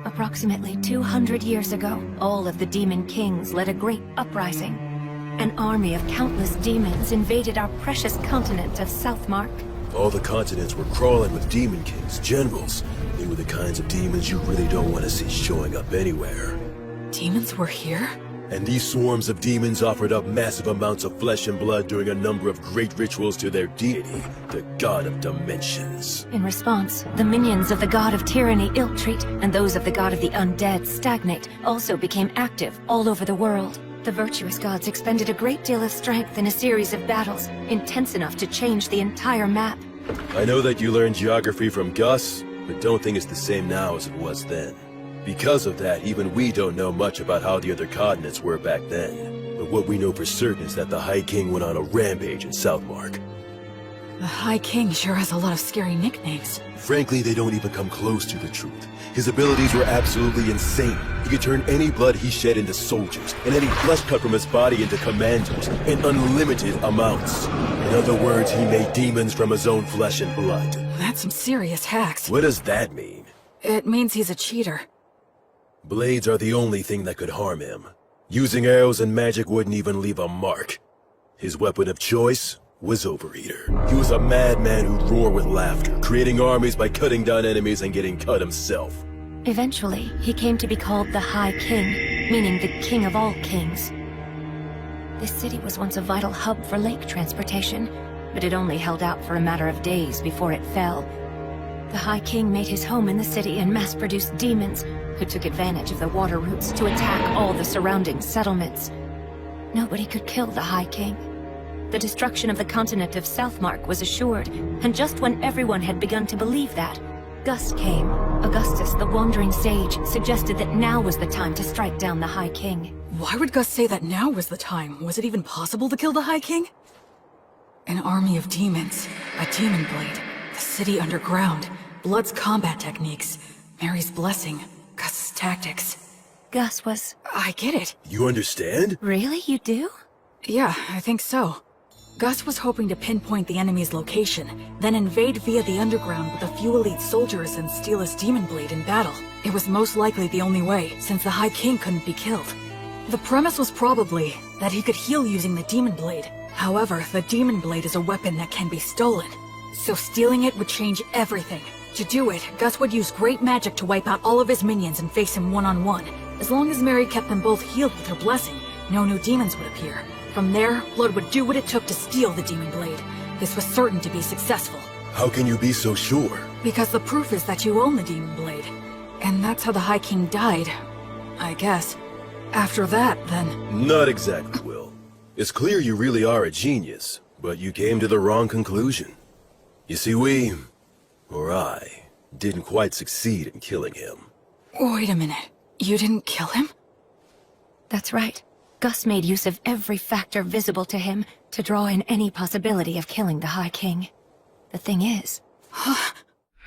Approximately 200 years ago, all of the demon kings led a great uprising. An army of countless demons invaded our precious continent of Southmark. All the continents were crawling with demon kings, generals. They were the kinds of demons you really don't want to see showing up anywhere. Demons were here? And these swarms of demons offered up massive amounts of flesh and blood during a number of great rituals to their deity, the God of Dimensions. In response, the minions of the God of Tyranny ill-treat, and those of the God of the Undead stagnate, also became active all over the world. The virtuous gods expended a great deal of strength in a series of battles, intense enough to change the entire map. I know that you learned geography from Gus, but don't think it's the same now as it was then. Because of that, even we don't know much about how the other continents were back then. But what we know for certain is that the High King went on a rampage in Southmark. The High King sure has a lot of scary nicknames. Frankly, they don't even come close to the truth. His abilities were absolutely insane. He could turn any blood he shed into soldiers, and any flesh cut from his body into commandos, in unlimited amounts. In other words, he made demons from his own flesh and blood. That's some serious hacks. What does that mean? It means he's a cheater. Blades are the only thing that could harm him. Using arrows and magic wouldn't even leave a mark. His weapon of choice was Overeater. He was a madman who'd roar with laughter, creating armies by cutting down enemies and getting cut himself. Eventually, he came to be called the High King, meaning the king of all kings. This city was once a vital hub for lake transportation, but it only held out for a matter of days before it fell. The High King made his home in the city and mass-produced demons, who took advantage of the water routes to attack all the surrounding settlements. Nobody could kill the High King. the destruction of the continent of Southmark was assured, and just when everyone had begun to believe that, Gus came. Augustus, the wandering sage, suggested that now was the time to strike down the High King. Why would Gus say that now was the time? Was it even possible to kill the High King? An army of demons, a demon blade, the city underground, Blood's combat techniques, Mary's blessing, Gus's tactics. Gus was... I get it. You understand? Really? You do? Yeah, I think so. Gus was hoping to pinpoint the enemy's location, then invade via the underground with a few elite soldiers and steal his demon blade in battle. It was most likely the only way, since the High King couldn't be killed. The premise was probably that he could heal using the demon blade. However, the demon blade is a weapon that can be stolen, so stealing it would change everything. To do it, Gus would use great magic to wipe out all of his minions and face him one-on-one. As long as Mary kept them both healed with her blessing, no new demons would appear. From there, Blood would do what it took to steal the demon blade. This was certain to be successful. How can you be so sure? Because the proof is that you own the demon blade. And that's how the High King died, I guess. After that, then... Not exactly, Will. It's clear you really are a genius, but you came to the wrong conclusion. You see, I, didn't quite succeed in killing him. Wait a minute. You didn't kill him? That's right. Gus made use of every factor visible to him to draw in any possibility of killing the High King. The thing is,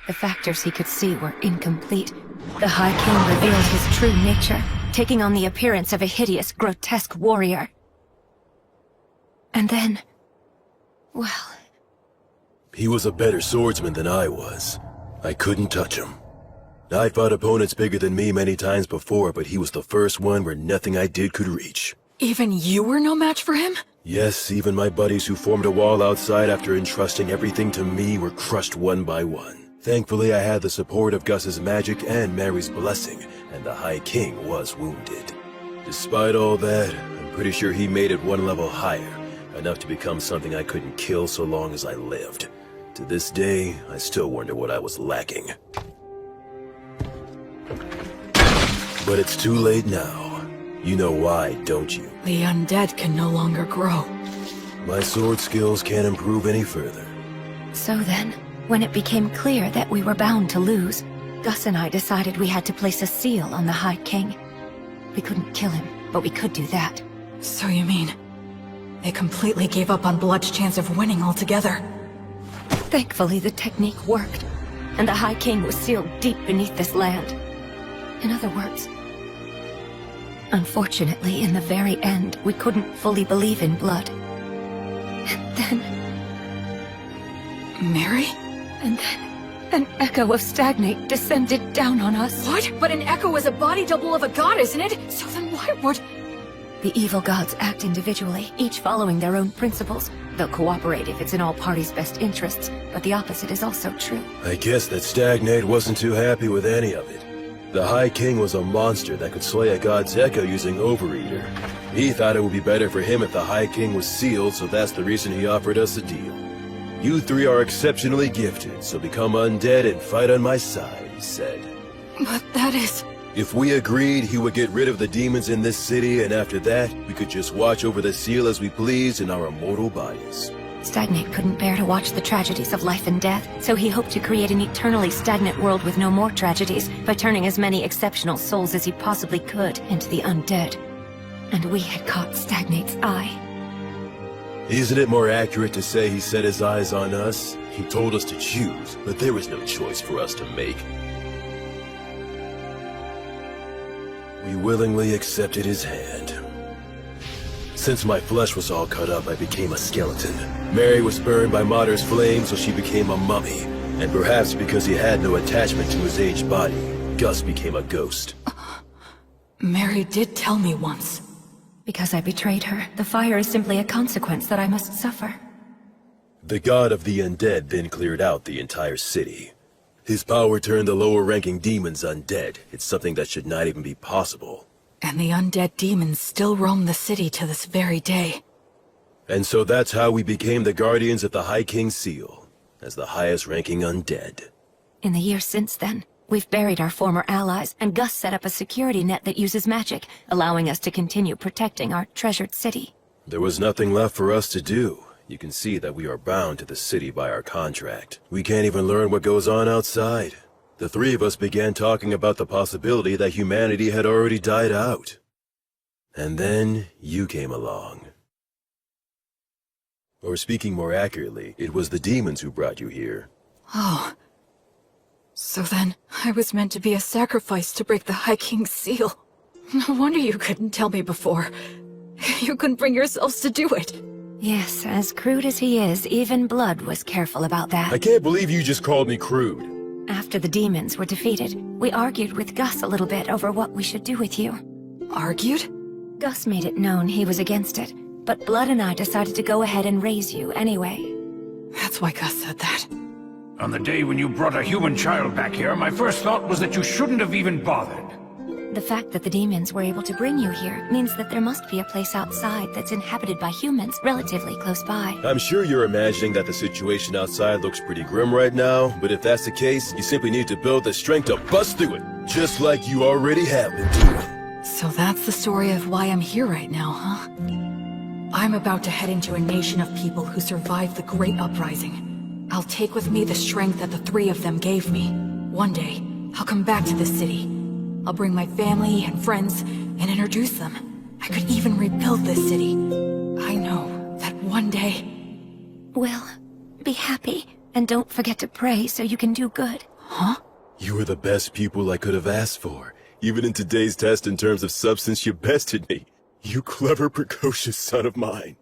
the factors he could see were incomplete. The High King revealed his true nature, taking on the appearance of a hideous, grotesque warrior. And then... well... He was a better swordsman than I was. I couldn't touch him. I fought opponents bigger than me many times before, but he was the first one where nothing I did could reach. Even you were no match for him? Yes, even my buddies who formed a wall outside after entrusting everything to me were crushed one by one. Thankfully, I had the support of Gus's magic and Mary's blessing, and the High King was wounded. Despite all that, I'm pretty sure he made it one level higher, enough to become something I couldn't kill so long as I lived. To this day, I still wonder what I was lacking. But it's too late now. You know why, don't you? The undead can no longer grow. My sword skills can't improve any further. So then, when it became clear that we were bound to lose, Gus and I decided we had to place a seal on the High King. We couldn't kill him, but we could do that. So you mean... they completely gave up on Blood's chance of winning altogether? Thankfully, the technique worked, and the High King was sealed deep beneath this land. In other words... unfortunately, in the very end, we couldn't fully believe in Blood. And then... Mary? And then... an echo of Stagnate descended down on us. What? But an echo is a body double of a god, isn't it? So then why would... The evil gods act individually, each following their own principles. They'll cooperate if it's in all parties' best interests, but the opposite is also true. I guess that Stagnate wasn't too happy with any of it. The High King was a monster that could slay a god's echo using Overeater. He thought it would be better for him if the High King was sealed, so that's the reason he offered us a deal. You three are exceptionally gifted, so become undead and fight on my side, he said. But that is... If we agreed, he would get rid of the demons in this city, and after that, we could just watch over the seal as we pleased in our immortal bodies. Stagnate couldn't bear to watch the tragedies of life and death, so he hoped to create an eternally stagnant world with no more tragedies by turning as many exceptional souls as he possibly could into the undead. And we had caught Stagnate's eye. Isn't it more accurate to say he set his eyes on us? He told us to choose, but there was no choice for us to make. We willingly accepted his hand. Since my flesh was all cut up, I became a skeleton. Mary was burned by Matter's flame, so she became a mummy. And perhaps because he had no attachment to his aged body, Gus became a ghost. Mary did tell me once. Because I betrayed her, the fire is simply a consequence that I must suffer. The god of the undead then cleared out the entire city. His power turned the lower-ranking demons undead. It's something that should not even be possible. And the undead demons still roam the city to this very day. And so that's how we became the Guardians of the High King's Seal, as the highest-ranking undead. In the years since then, we've buried our former allies, and Gus set up a security net that uses magic, allowing us to continue protecting our treasured city. There was nothing left for us to do. You can see that we are bound to the city by our contract. We can't even learn what goes on outside. The three of us began talking about the possibility that humanity had already died out. And then you came along. Or speaking more accurately, it was the demons who brought you here. Oh. So then, I was meant to be a sacrifice to break the High King's seal. No wonder you couldn't tell me before. You couldn't bring yourselves to do it. Yes, as crude as he is, even Blood was careful about that. I can't believe you just called me crude. After the demons were defeated, we argued with Gus a little bit over what we should do with you. Argued? Gus made it known he was against it, but Blood and I decided to go ahead and raise you anyway. That's why Gus said that. On the day when you brought a human child back here, my first thought was that you shouldn't have even bothered. The fact that the demons were able to bring you here means that there must be a place outside that's inhabited by humans relatively close by. I'm sure you're imagining that the situation outside looks pretty grim right now, but if that's the case, you simply need to build the strength to bust through it, just like you already have been doing. So that's the story of why I'm here right now, huh? I'm about to head into a nation of people who survived the Great Uprising. I'll take with me the strength that the three of them gave me. One day, I'll come back to this city. I'll bring my family and friends and introduce them. I could even rebuild this city. I know that one day... Well, be happy, and don't forget to pray so you can do good. Huh? You are the best people I could have asked for. Even in today's test in terms of substance, you bested me. You clever, precocious son of mine.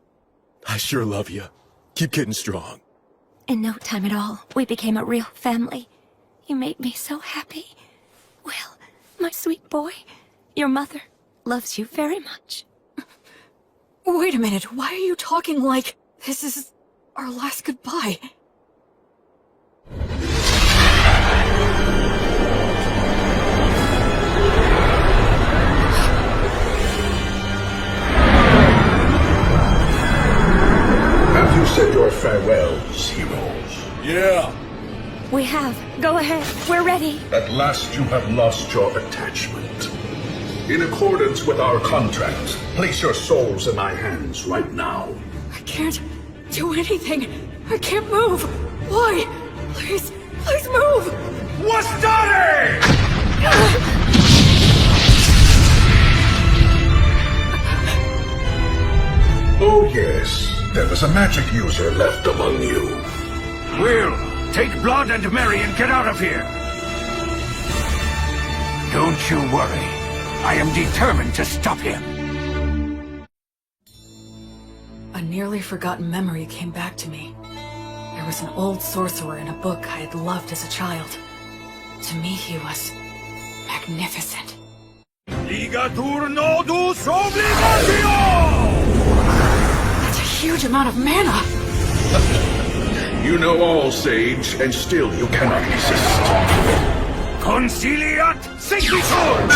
I sure love you. Keep getting strong. In no time at all, we became a real family. You made me so happy. Well, my sweet boy, your mother loves you very much. Wait a minute, why are you talking like this is our last goodbye? Have you said your farewells, heroes? Yeah. We have. Go ahead. We're ready. At last you have lost your attachment. In accordance with our contract, place your souls in my hands right now. I can't do anything. I can't move. Why? Please, please move. What's that? Oh yes, there was a magic user left among you. Will, take Blood and Mary and get out of here. Don't you worry. I am determined to stop him. A nearly forgotten memory came back to me. There was an old sorcerer in a book I had loved as a child. To me, he was magnificent. Ligatur nodus obligatio! That's a huge amount of mana! You know all, Sage, and still you cannot resist. Conciliat sequitur!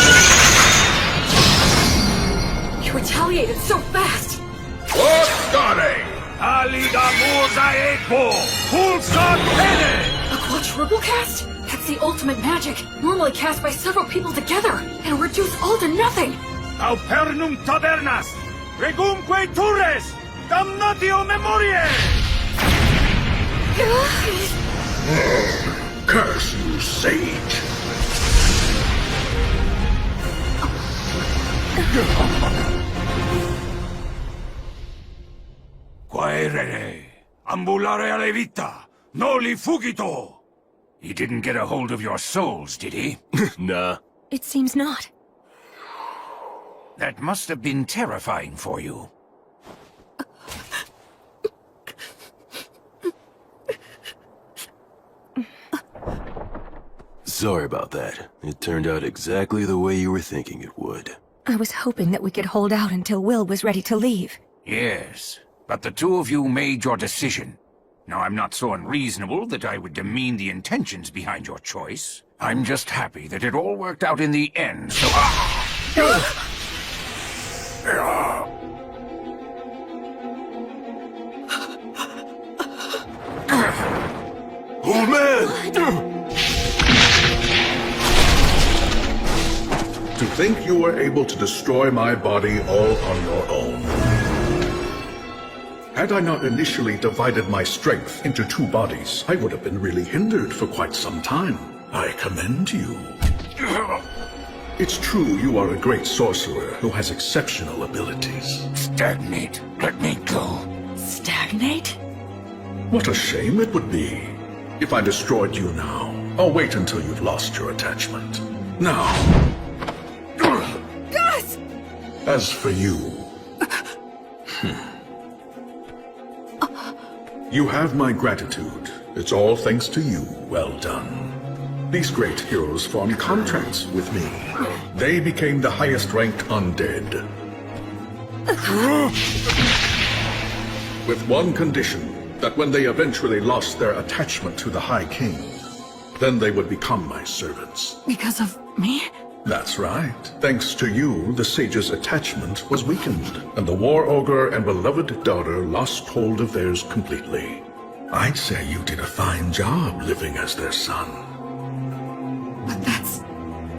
You retaliated so fast! Ostare! Alida mosaico! Pulsat pene! A quadruple cast? That's the ultimate magic, normally cast by several people together, and reduce all to nothing! Aupernum tabernas! Regumque turres! Damnatio memoriae! Curse you, Sage! Quaerere, ambulare alle vita, noli fugito! He didn't get a hold of your souls, did he? Nah. It seems not. That must have been terrifying for you. Sorry about that. It turned out exactly the way you were thinking it would. I was hoping that we could hold out until Will was ready to leave. Yes, but the two of you made your decision. Now, I'm not so unreasonable that I would demean the intentions behind your choice. I'm just happy that it all worked out in the end, so... Oh, man! To think you were able to destroy my body all on your own. Had I not initially divided my strength into two bodies, I would have been really hindered for quite some time. I commend you. It's true you are a great sorcerer who has exceptional abilities. Stagnate. Let me go. Stagnate? What a shame it would be if I destroyed you now. I'll wait until you've lost your attachment. Now, Gus! as for you... You have my gratitude. It's all thanks to you. Well done. These great heroes formed contracts with me. They became the highest-ranked undead. With one condition, that when they eventually lost their attachment to the High King, then they would become my servants. Because of me? That's right. Thanks to you, the sage's attachment was weakened, and the war ogre and beloved daughter lost hold of theirs completely. I'd say you did a fine job living as their son. But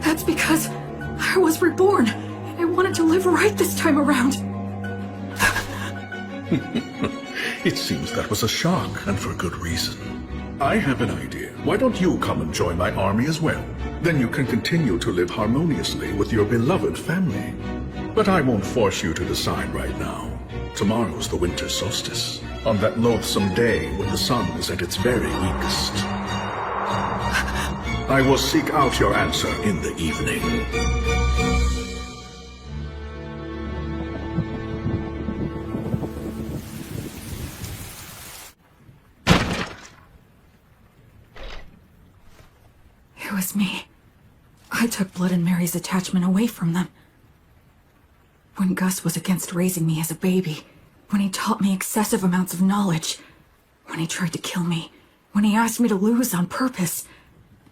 that's because I was reborn, and I wanted to live right this time around. It seems that was a shock, and for good reason. I have an idea. Why don't you come and join my army as well? Then you can continue to live harmoniously with your beloved family. But I won't force you to decide right now. Tomorrow's the winter solstice, on that loathsome day when the sun is at its very weakest. I will seek out your answer in the evening. It was me. I took Blood and Mary's attachment away from them. When Gus was against raising me as a baby, when he taught me excessive amounts of knowledge, when he tried to kill me, when he asked me to lose on purpose,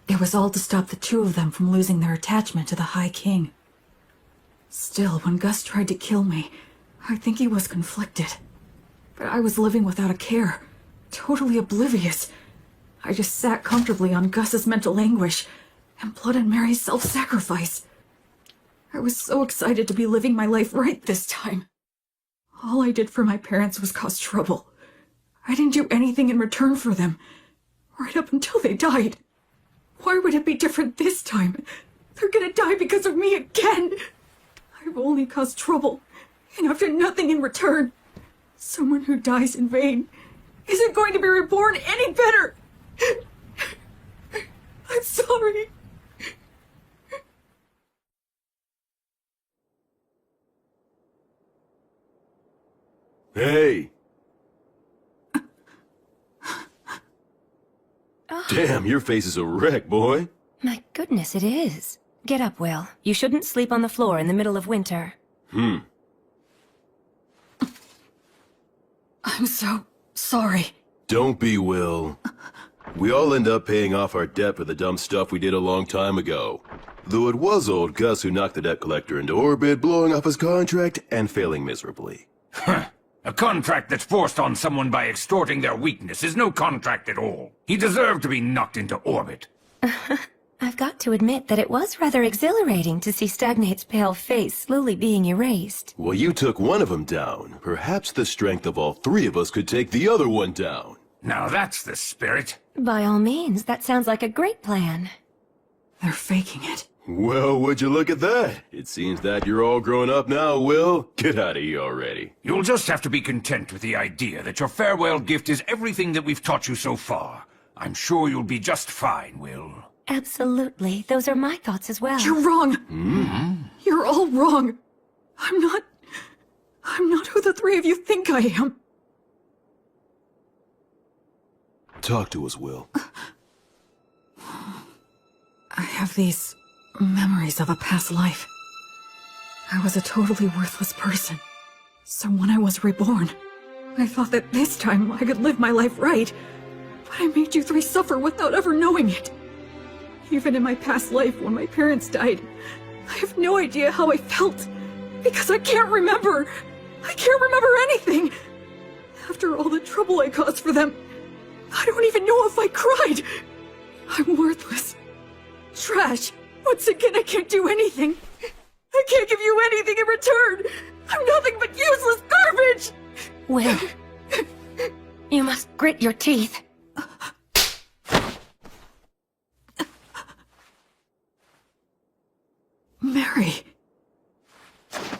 it was all to stop the two of them from losing their attachment to the High King. Still, when Gus tried to kill me, I think he was conflicted. But I was living without a care, totally oblivious. I just sat comfortably on Gus's mental anguish and Blood and Mary's self-sacrifice. I was so excited to be living my life right this time. All I did for my parents was cause trouble. I didn't do anything in return for them, right up until they died. Why would it be different this time? They're gonna die because of me again. I've only caused trouble, and I've done nothing in return. Someone who dies in vain isn't going to be reborn any better. I'm sorry. Hey! Damn, your face is a wreck, boy. My goodness, it is. Get up, Will. You shouldn't sleep on the floor in the middle of winter. I'm so sorry. Don't be, Will. We all end up paying off our debt for the dumb stuff we did a long time ago. Though it was old Gus who knocked the debt collector into orbit, blowing off his contract and failing miserably. Huh. A contract that's forced on someone by extorting their weakness is no contract at all. He deserved to be knocked into orbit. I've got to admit that it was rather exhilarating to see Stagnate's pale face slowly being erased. Well, you took one of them down. Perhaps the strength of all three of us could take the other one down. Now that's the spirit. By all means, that sounds like a great plan. They're faking it. Well, would you look at that? It seems that you're all grown up now, Will. Get out of here already. You'll just have to be content with the idea that your farewell gift is everything that we've taught you so far. I'm sure you'll be just fine, Will. Absolutely. Those are my thoughts as well. You're wrong. You're all wrong. I'm not who the three of you think I am. Talk to us, Will. I have these memories of a past life. I was a totally worthless person. So when I was reborn, I thought that this time I could live my life right. But I made you three suffer without ever knowing it. Even in my past life when my parents died, I have no idea how I felt. Because I can't remember. I can't remember anything. After all the trouble I caused for them, I don't even know if I cried. I'm worthless. Trash. Once again, I can't do anything. I can't give you anything in return. I'm nothing but useless garbage. Will, You must grit your teeth. Mary.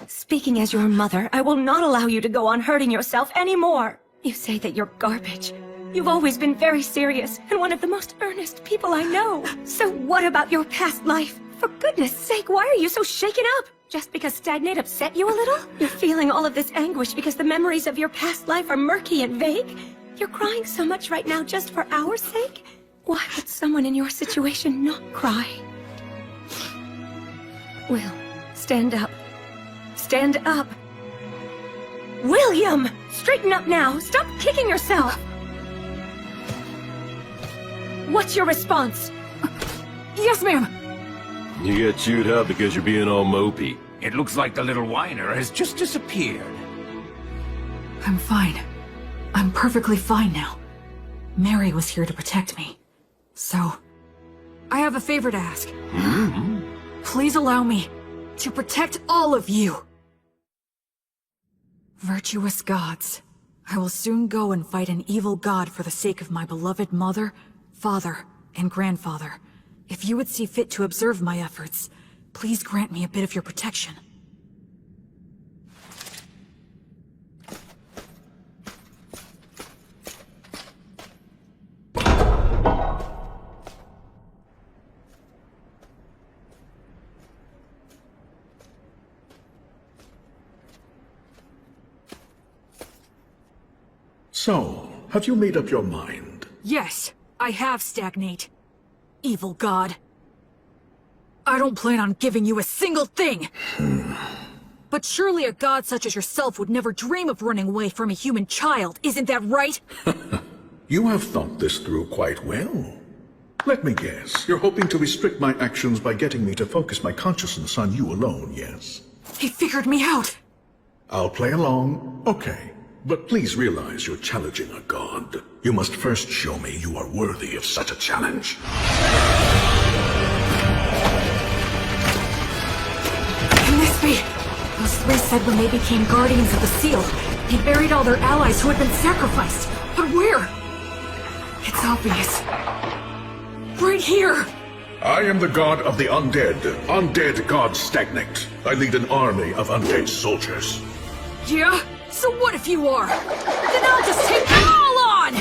Speaking as your mother, I will not allow you to go on hurting yourself anymore. You say that you're garbage. You've always been very serious and one of the most earnest people I know. So what about your past life? For goodness sake, why are you so shaken up? Just because Stagnate upset you a little? You're feeling all of this anguish because the memories of your past life are murky and vague? You're crying so much right now just for our sake? Why would someone in your situation not cry? Will, stand up. Stand up. William! Straighten up now! Stop kicking yourself! What's your response? Yes, ma'am. You get chewed up because you're being all mopey. It looks like the little whiner has just disappeared. I'm fine. I'm perfectly fine now. Mary was here to protect me. So, I have a favor to ask. Please allow me to protect all of you. Virtuous gods, I will soon go and fight an evil god for the sake of my beloved mother, father, and grandfather. If you would see fit to observe my efforts, please grant me a bit of your protection. So, have you made up your mind? Yes, I have, Stagnate. Evil god. I don't plan on giving you a single thing! But surely a god such as yourself would never dream of running away from a human child, isn't that right? You have thought this through quite well. Let me guess, you're hoping to restrict my actions by getting me to focus my consciousness on you alone, yes? He figured me out! I'll play along, okay. But please realize you're challenging a god. You must first show me you are worthy of such a challenge. Can this be? Those three said when they became guardians of the seal, they buried all their allies who had been sacrificed. But where? It's obvious. Right here! I am the god of the undead. Undead god Stagnate. I lead an army of undead soldiers. Yeah? So what if you are? Then I'll just take them all on!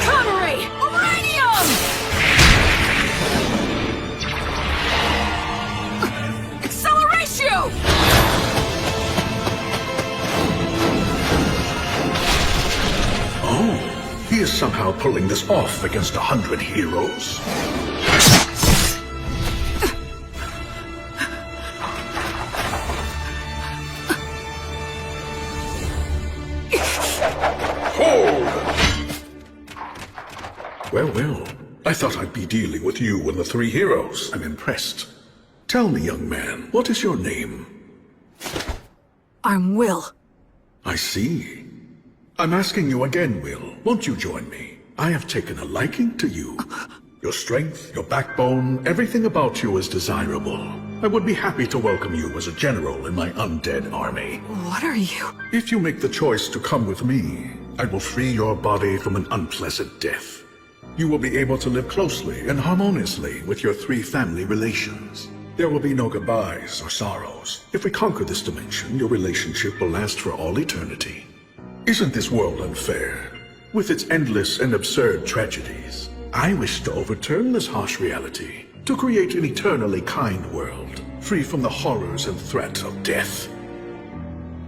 Counter-Ray! Uranium! Acceleratio! Oh, he is somehow pulling this off against 100 heroes. Well, I thought I'd be dealing with you and the three heroes. I'm impressed. Tell me, young man, what is your name? I'm Will. I see. I'm asking you again, Will. Won't you join me? I have taken a liking to you. Your strength, your backbone, everything about you is desirable. I would be happy to welcome you as a general in my undead army. What are you? If you make the choice to come with me, I will free your body from an unpleasant death. You will be able to live closely and harmoniously with your three family relations. There will be no goodbyes or sorrows. If we conquer this dimension, your relationship will last for all eternity. Isn't this world unfair? With its endless and absurd tragedies, I wish to overturn this harsh reality, to create an eternally kind world, free from the horrors and threat of death.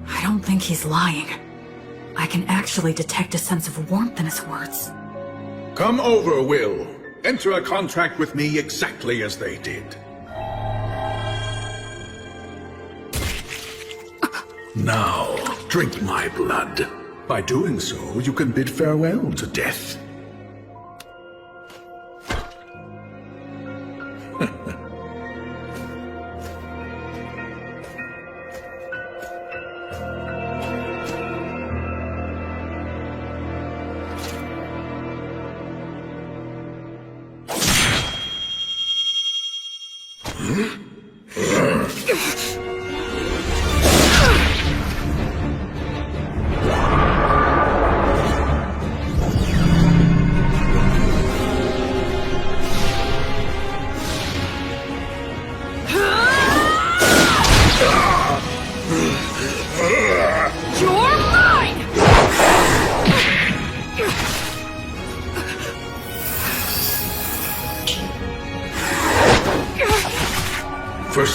I don't think he's lying. I can actually detect a sense of warmth in his words. Come over, Will. Enter a contract with me exactly as they did. Now, drink my blood. By doing so, you can bid farewell to death.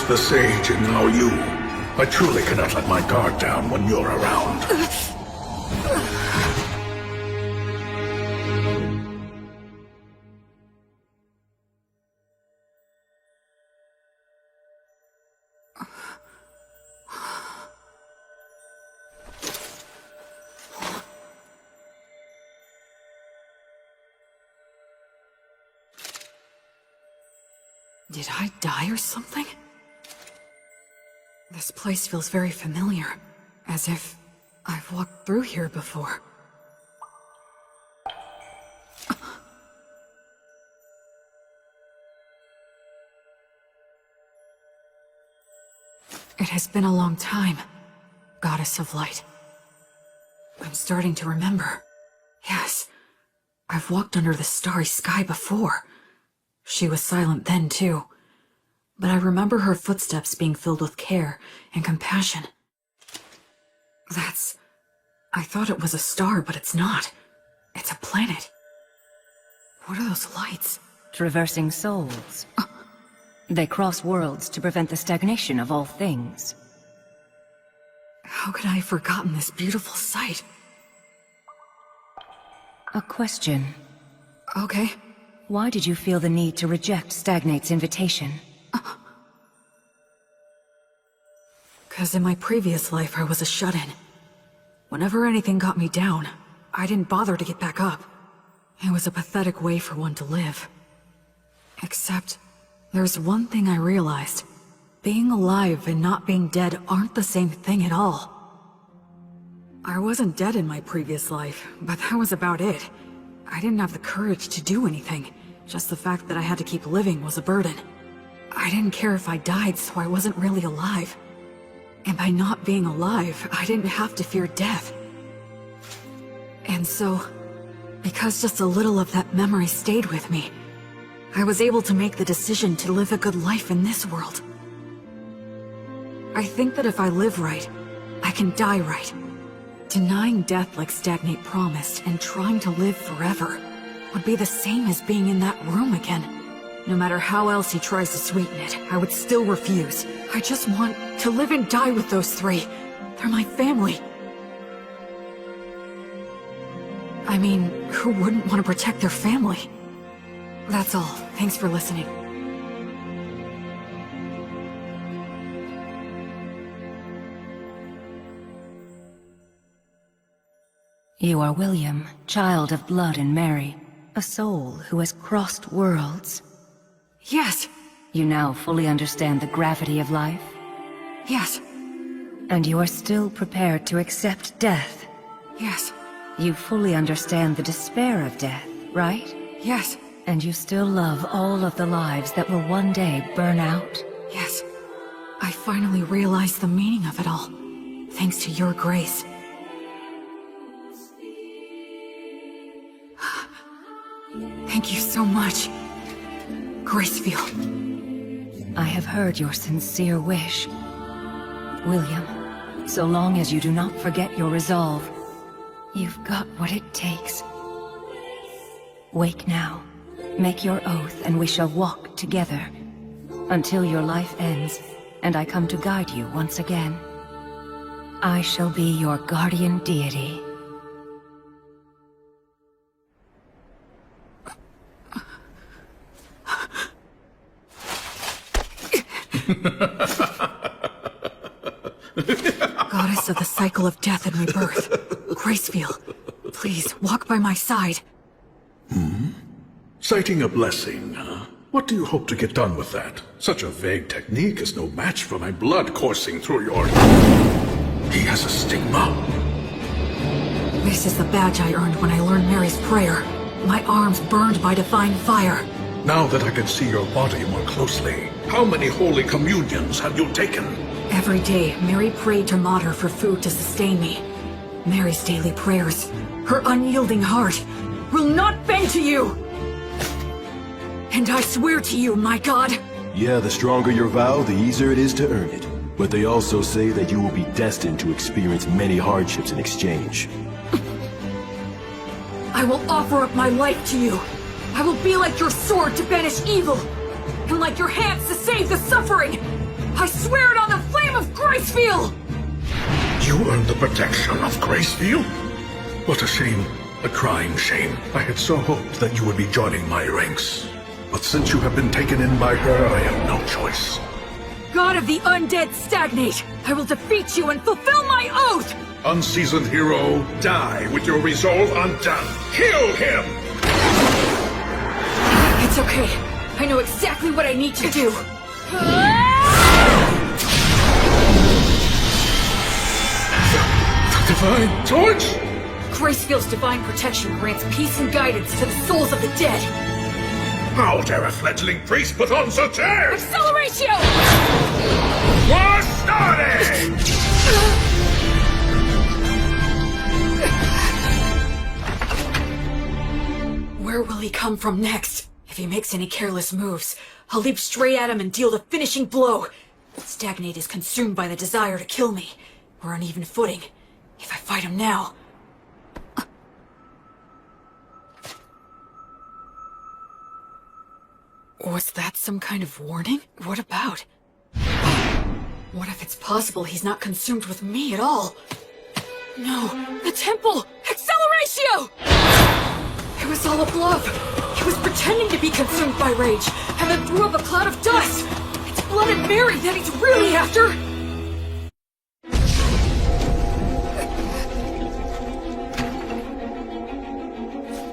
First the sage and now you. I truly cannot let my guard down when you're around. Did I die or something? This place feels very familiar, as if I've walked through here before. It has been a long time, Goddess of Light. I'm starting to remember. Yes, I've walked under the starry sky before. She was silent then, too. But I remember her footsteps being filled with care and compassion. I thought it was a star, but it's not. It's a planet. What are those lights? Traversing souls. They cross worlds to prevent the stagnation of all things. How could I have forgotten this beautiful sight? A question. Okay. Why did you feel the need to reject Stagnate's invitation? 'Cause in my previous life I was a shut-in. Whenever anything got me down, I didn't bother to get back up. It was a pathetic way for one to live. Except, there's one thing I realized. Being alive and not being dead aren't the same thing at all. I wasn't dead in my previous life, but that was about it. I didn't have the courage to do anything. Just the fact that I had to keep living was a burden. I didn't care if I died, so I wasn't really alive. And by not being alive, I didn't have to fear death. And so, because just a little of that memory stayed with me, I was able to make the decision to live a good life in this world. I think that if I live right, I can die right. Denying death like Stagnate promised and trying to live forever would be the same as being in that room again. No matter how else he tries to sweeten it, I would still refuse. I just want to live and die with those three. They're my family. I mean, who wouldn't want to protect their family? That's all. Thanks for listening. You are William, child of blood and Mary, a soul who has crossed worlds. Yes! You now fully understand the gravity of life, Yes! and you are still prepared to accept death. Yes! You fully understand the despair of death, right? Yes! And you still love all of the lives that will one day burn out. Yes. I finally realized the meaning of it all. Thanks to your grace. Thank you so much, Gracefield. I have heard your sincere wish. William, so long as you do not forget your resolve, you've got what it takes. Wake now. Make your oath, and we shall walk together. Until your life ends, and I come to guide you once again. I shall be your guardian deity. Goddess of the cycle of death and rebirth, Gracefield, please walk by my side. Citing a blessing, huh? What do you hope to get done with that? Such a vague technique is no match for my blood coursing through your... He has a stigma. This is the badge I earned when I learned Mary's prayer. My arms burned by divine fire. Now that I can see your body more closely, how many holy communions have you taken? Every day, Mary prayed to Mater for food to sustain me. Mary's daily prayers, her unyielding heart, will not bend to you! And I swear to you, my god... Yeah, the stronger your vow, the easier it is to earn it. But they also say that you will be destined to experience many hardships in exchange. I will offer up my life to you. I will be like your sword to banish evil, and like your hands to save the suffering. I swear it on the flame of Gracefield! You earned the protection of Gracefield? What a shame. A crying shame. I had so hoped that you would be joining my ranks. But since you have been taken in by her, I have no choice. God of the undead stagnate! I will defeat you and fulfill my oath! Unseasoned hero, die with your resolve undone. Kill him! It's okay. I know exactly what I need to do. The divine torch? Gracefield's divine protection grants peace and guidance to the souls of the dead. How dare a fledgling priest put on such airs? Acceleratio! War started! Where will he come from next? If he makes any careless moves, I'll leap straight at him and deal the finishing blow. Stagnate is consumed by the desire to kill me. We're on even footing. If I fight him now... Was that some kind of warning? What about? What if it's possible he's not consumed with me at all? No, the temple! Acceleratio! It was all a bluff. He was pretending to be consumed by rage, and then threw up a cloud of dust. It's Blood and Mary that he's really after!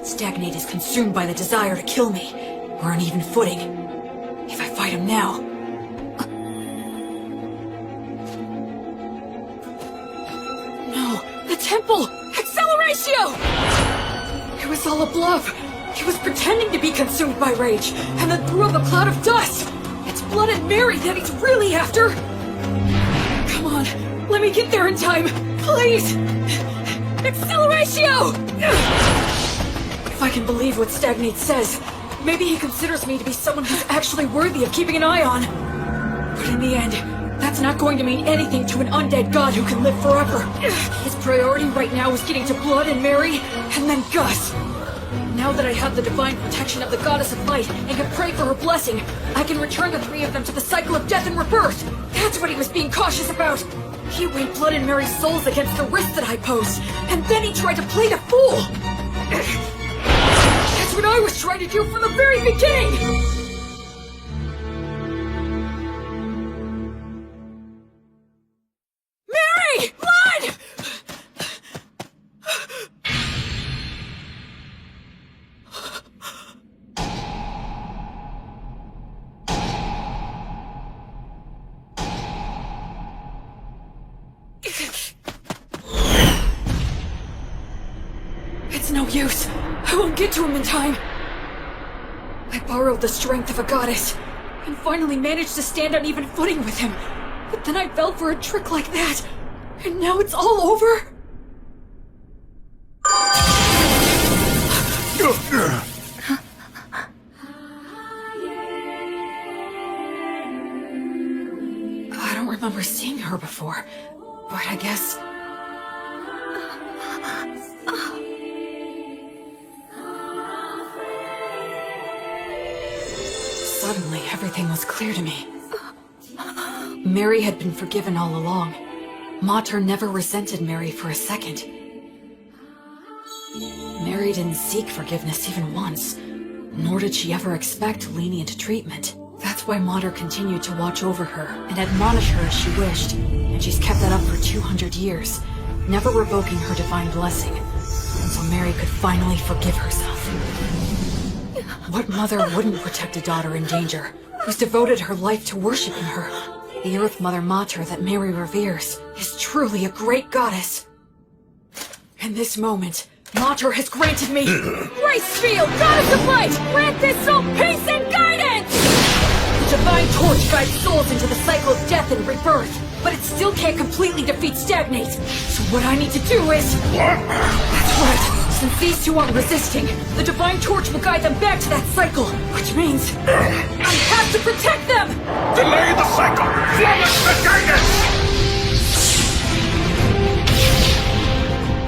Stagnate is consumed by the desire to kill me. We're on even footing. If I fight him now... No, the temple! Acceleratio! It was all a bluff. He was pretending to be consumed by rage, and then threw up a cloud of dust. It's Blood and Mary that he's really after. Come on, let me get there in time, please! Acceleratio! If I can believe what Stagnate says, maybe he considers me to be someone who's actually worthy of keeping an eye on. But in the end, that's not going to mean anything to an undead god who can live forever. His priority right now is getting to Blood and Mary, and then Gus. Now that I have the divine protection of the Goddess of Light and can pray for her blessing, I can return the three of them to the cycle of death and rebirth. That's what he was being cautious about. He weighed Blood and Mary's souls against the risk that I posed, and then he tried to play the fool. That's what I was trying to do from the very beginning! Mary! Blood! It's no use. I won't get to him in time. I borrowed the strength of a goddess, and finally managed to stand on even footing with him. But then I fell for a trick like that, and now it's all over? I don't remember seeing her before, but I guess... Suddenly, everything was clear to me. Mary had been forgiven all along. Mater never resented Mary for a second. Mary didn't seek forgiveness even once, nor did she ever expect lenient treatment. That's why Mater continued to watch over her and admonish her as she wished, and she's kept that up for 200 years, never revoking her divine blessing, so Mary could finally forgive herself. What mother wouldn't protect a daughter in danger, who's devoted her life to worshiping her? The Earth Mother Mater that Mary reveres is truly a great goddess. In this moment, Mater has granted me Gracefield, Goddess of Light! Grant this soul peace and guidance! The divine torch guides souls into the cycle of death and rebirth, but it still can't completely defeat Stagnate. So what I need to do is... That's right. Since these two aren't resisting, the divine torch will guide them back to that cycle, which means I have to protect them! Delay the cycle! Flawless the guidance!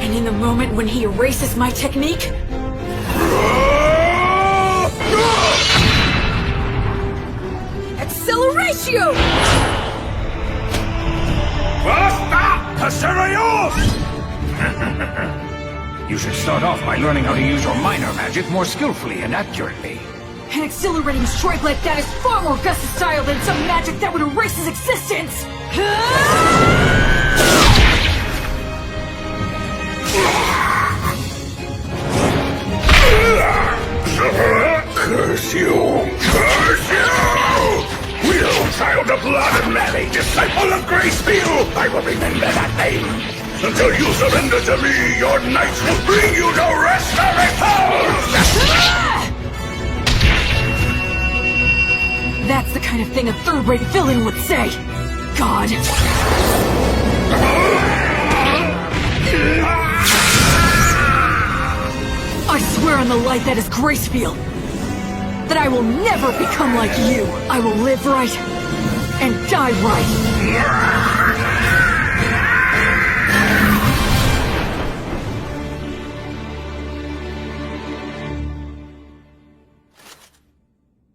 And in the moment when he erases my technique... Acceleratio! Haserayo! You should start off by learning how to use your minor magic more skillfully and accurately. An exhilarating strike like that is far more Gus's style than some magic that would erase his existence! Curse you! Curse you! Will, child of blood and Mary, disciple of Gracefield! I will remember that name! Until you surrender to me, your knights will bring you to rest or repose! That's the kind of thing a third-rate villain would say! God! I swear on the light that is Gracefield, that I will never become like you! I will live right, and die right!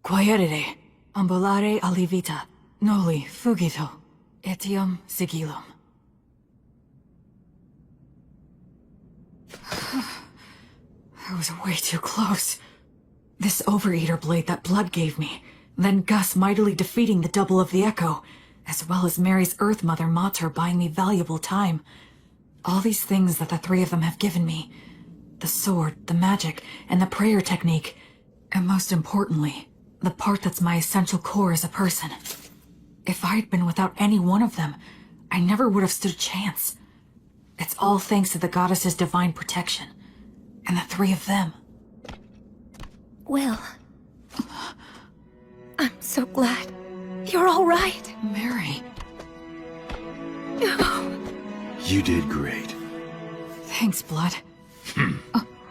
Quaerere, ambulare alivita, noli fugito, etiam sigillum. I was way too close. This Overeater blade that Blood gave me, then Gus mightily defeating the double of the Echo, as well as Mary's Earth Mother Mater buying me valuable time. All these things that the three of them have given me. The sword, the magic, and the prayer technique. And most importantly, the part that's my essential core as a person. If I'd been without any one of them, I never would have stood a chance. It's all thanks to the goddess's divine protection. And the three of them. Will. I'm so glad. You're all right. Mary. You did great. Thanks, Blood.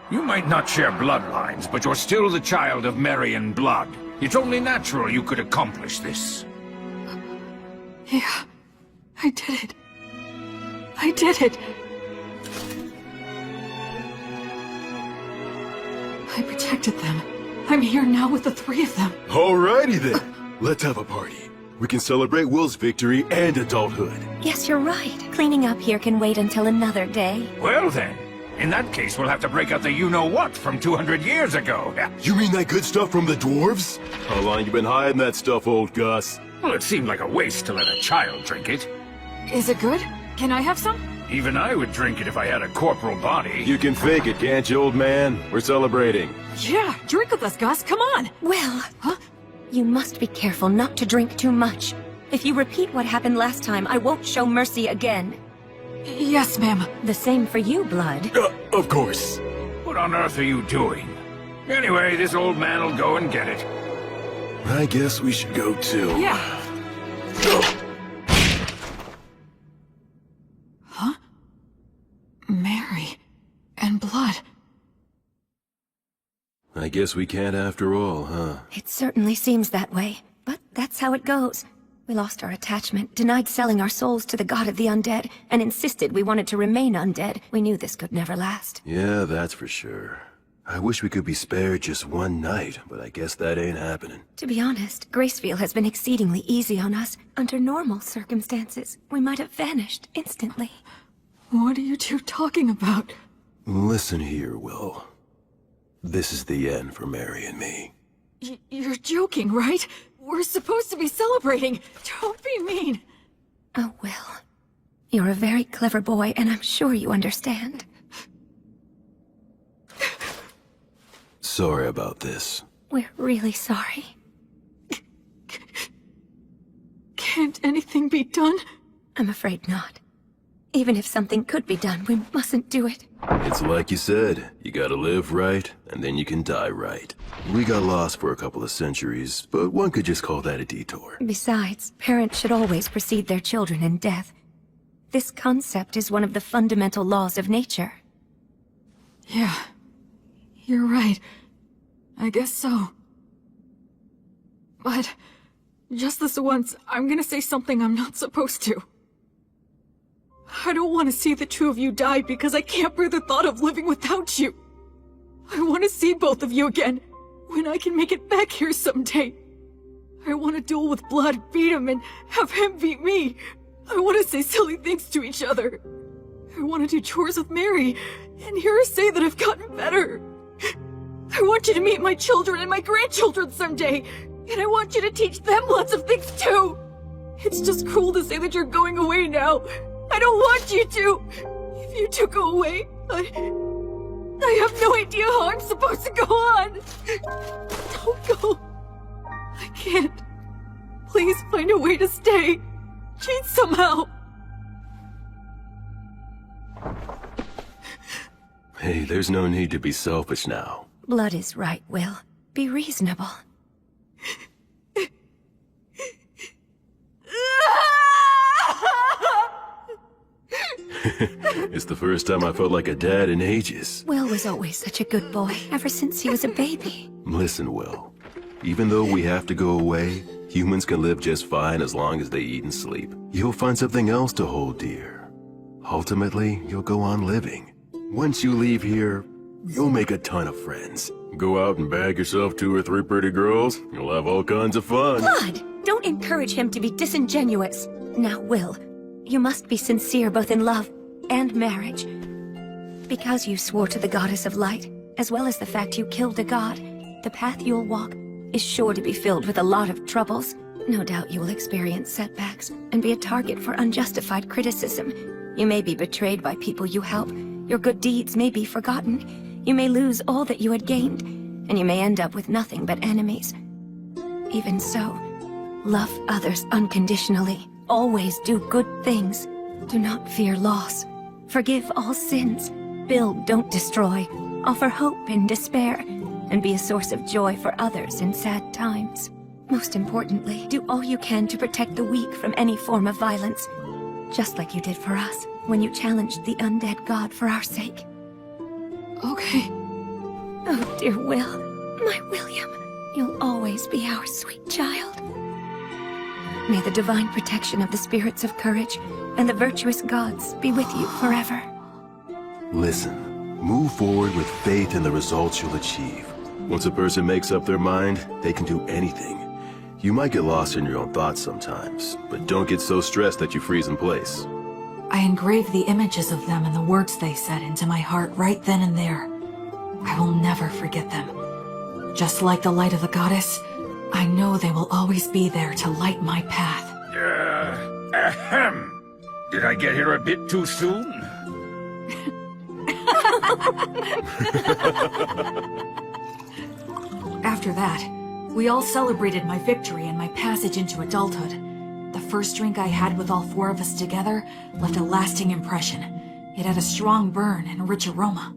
You might not share bloodlines, but you're still the child of Mary and Blood. It's only natural you could accomplish this. Yeah, I did it. I did it. I protected them. I'm here now with the three of them. Alrighty then. Let's have a party. We can celebrate Will's victory and adulthood. Yes, you're right. Cleaning up here can wait until another day. Well then, in that case we'll have to break out the you-know-what from 200 years ago. You mean that good stuff from the dwarves? How long you been hiding that stuff, old Gus? Well, it seemed like a waste to let a child drink it. Is it good? Can I have some? Even I would drink it if I had a corporal body. You can fake it, can't you, old man? We're celebrating. Yeah, drink with us, Gus. Come on. Will. Huh? You must be careful not to drink too much. If you repeat what happened last time, I won't show mercy again. Yes, ma'am. The same for you, Blood. Of course. What on earth are you doing? Anyway, this old man will go and get it. I guess we should go too. Yeah. Huh? Mary and Blood. I guess we can't after all, huh? It certainly seems that way, but that's how it goes. We lost our attachment, denied selling our souls to the god of the undead, and insisted we wanted to remain undead. We knew this could never last. Yeah, that's for sure. I wish we could be spared just one night, but I guess that ain't happening. To be honest, Gracefield has been exceedingly easy on us. Under normal circumstances, we might have vanished instantly. What are you two talking about? Listen here, Will. This is the end for Mary and me. You're joking, right? We're supposed to be celebrating. Don't be mean. Oh, Will. You're a very clever boy, and I'm sure you understand. Sorry about this. We're really sorry. Can't anything be done? I'm afraid not. Even if something could be done, we mustn't do it. It's like you said, you gotta live right, and then you can die right. We got lost for a couple of centuries, but one could just call that a detour. Besides, parents should always precede their children in death. This concept is one of the fundamental laws of nature. Yeah. You're right. I guess so. But just this once, I'm gonna say something I'm not supposed to. I don't want to see the two of you die because I can't bear the thought of living without you. I want to see both of you again, when I can make it back here someday. I want to duel with Blood, beat him, and have him beat me. I want to say silly things to each other. I want to do chores with Mary, and hear her say that I've gotten better. I want you to meet my children and my grandchildren someday, and I want you to teach them lots of things too. It's just cruel to say that you're going away now. I don't want you to. If you two go away, I have no idea how I'm supposed to go on. Don't go. I can't. Please find a way to stay. Cheat somehow. Hey, there's no need to be selfish now. Blood is right, Will. Be reasonable. It's the first time I felt like a dad in ages. Will was always such a good boy, ever since he was a baby. Listen, Will. Even though we have to go away, humans can live just fine as long as they eat and sleep. You'll find something else to hold dear. Ultimately, you'll go on living. Once you leave here, you'll make a ton of friends. Go out and bag yourself 2 or 3 pretty girls. You'll have all kinds of fun. Blood! Don't encourage him to be disingenuous. Now, Will, you must be sincere both in love and marriage. Because you swore to the goddess of light, as well as the fact you killed a god, the path you'll walk is sure to be filled with a lot of troubles. No doubt you will experience setbacks and be a target for unjustified criticism. You may be betrayed by people you help. Your good deeds may be forgotten. You may lose all that you had gained, and you may end up with nothing but enemies. Even so, love others unconditionally. Always do good things. Do not fear loss. Forgive all sins. Build, don't destroy. Offer hope in despair, and be a source of joy for others in sad times. Most importantly, do all you can to protect the weak from any form of violence, just like you did for us when you challenged the undead god for our sake. Okay. Oh, dear Will, my William, you'll always be our sweet child. May the divine protection of the spirits of courage and the virtuous gods be with you forever. Listen, move forward with faith in the results you'll achieve. Once a person makes up their mind, they can do anything. You might get lost in your own thoughts sometimes, but don't get so stressed that you freeze in place. I engraved the images of them and the words they said into my heart right then and there. I will never forget them. Just like the light of the goddess, I know they will always be there to light my path. Ahem. Did I get here a bit too soon? After that, we all celebrated my victory and my passage into adulthood. The first drink I had with all 4 of us together left a lasting impression. It had a strong burn and a rich aroma.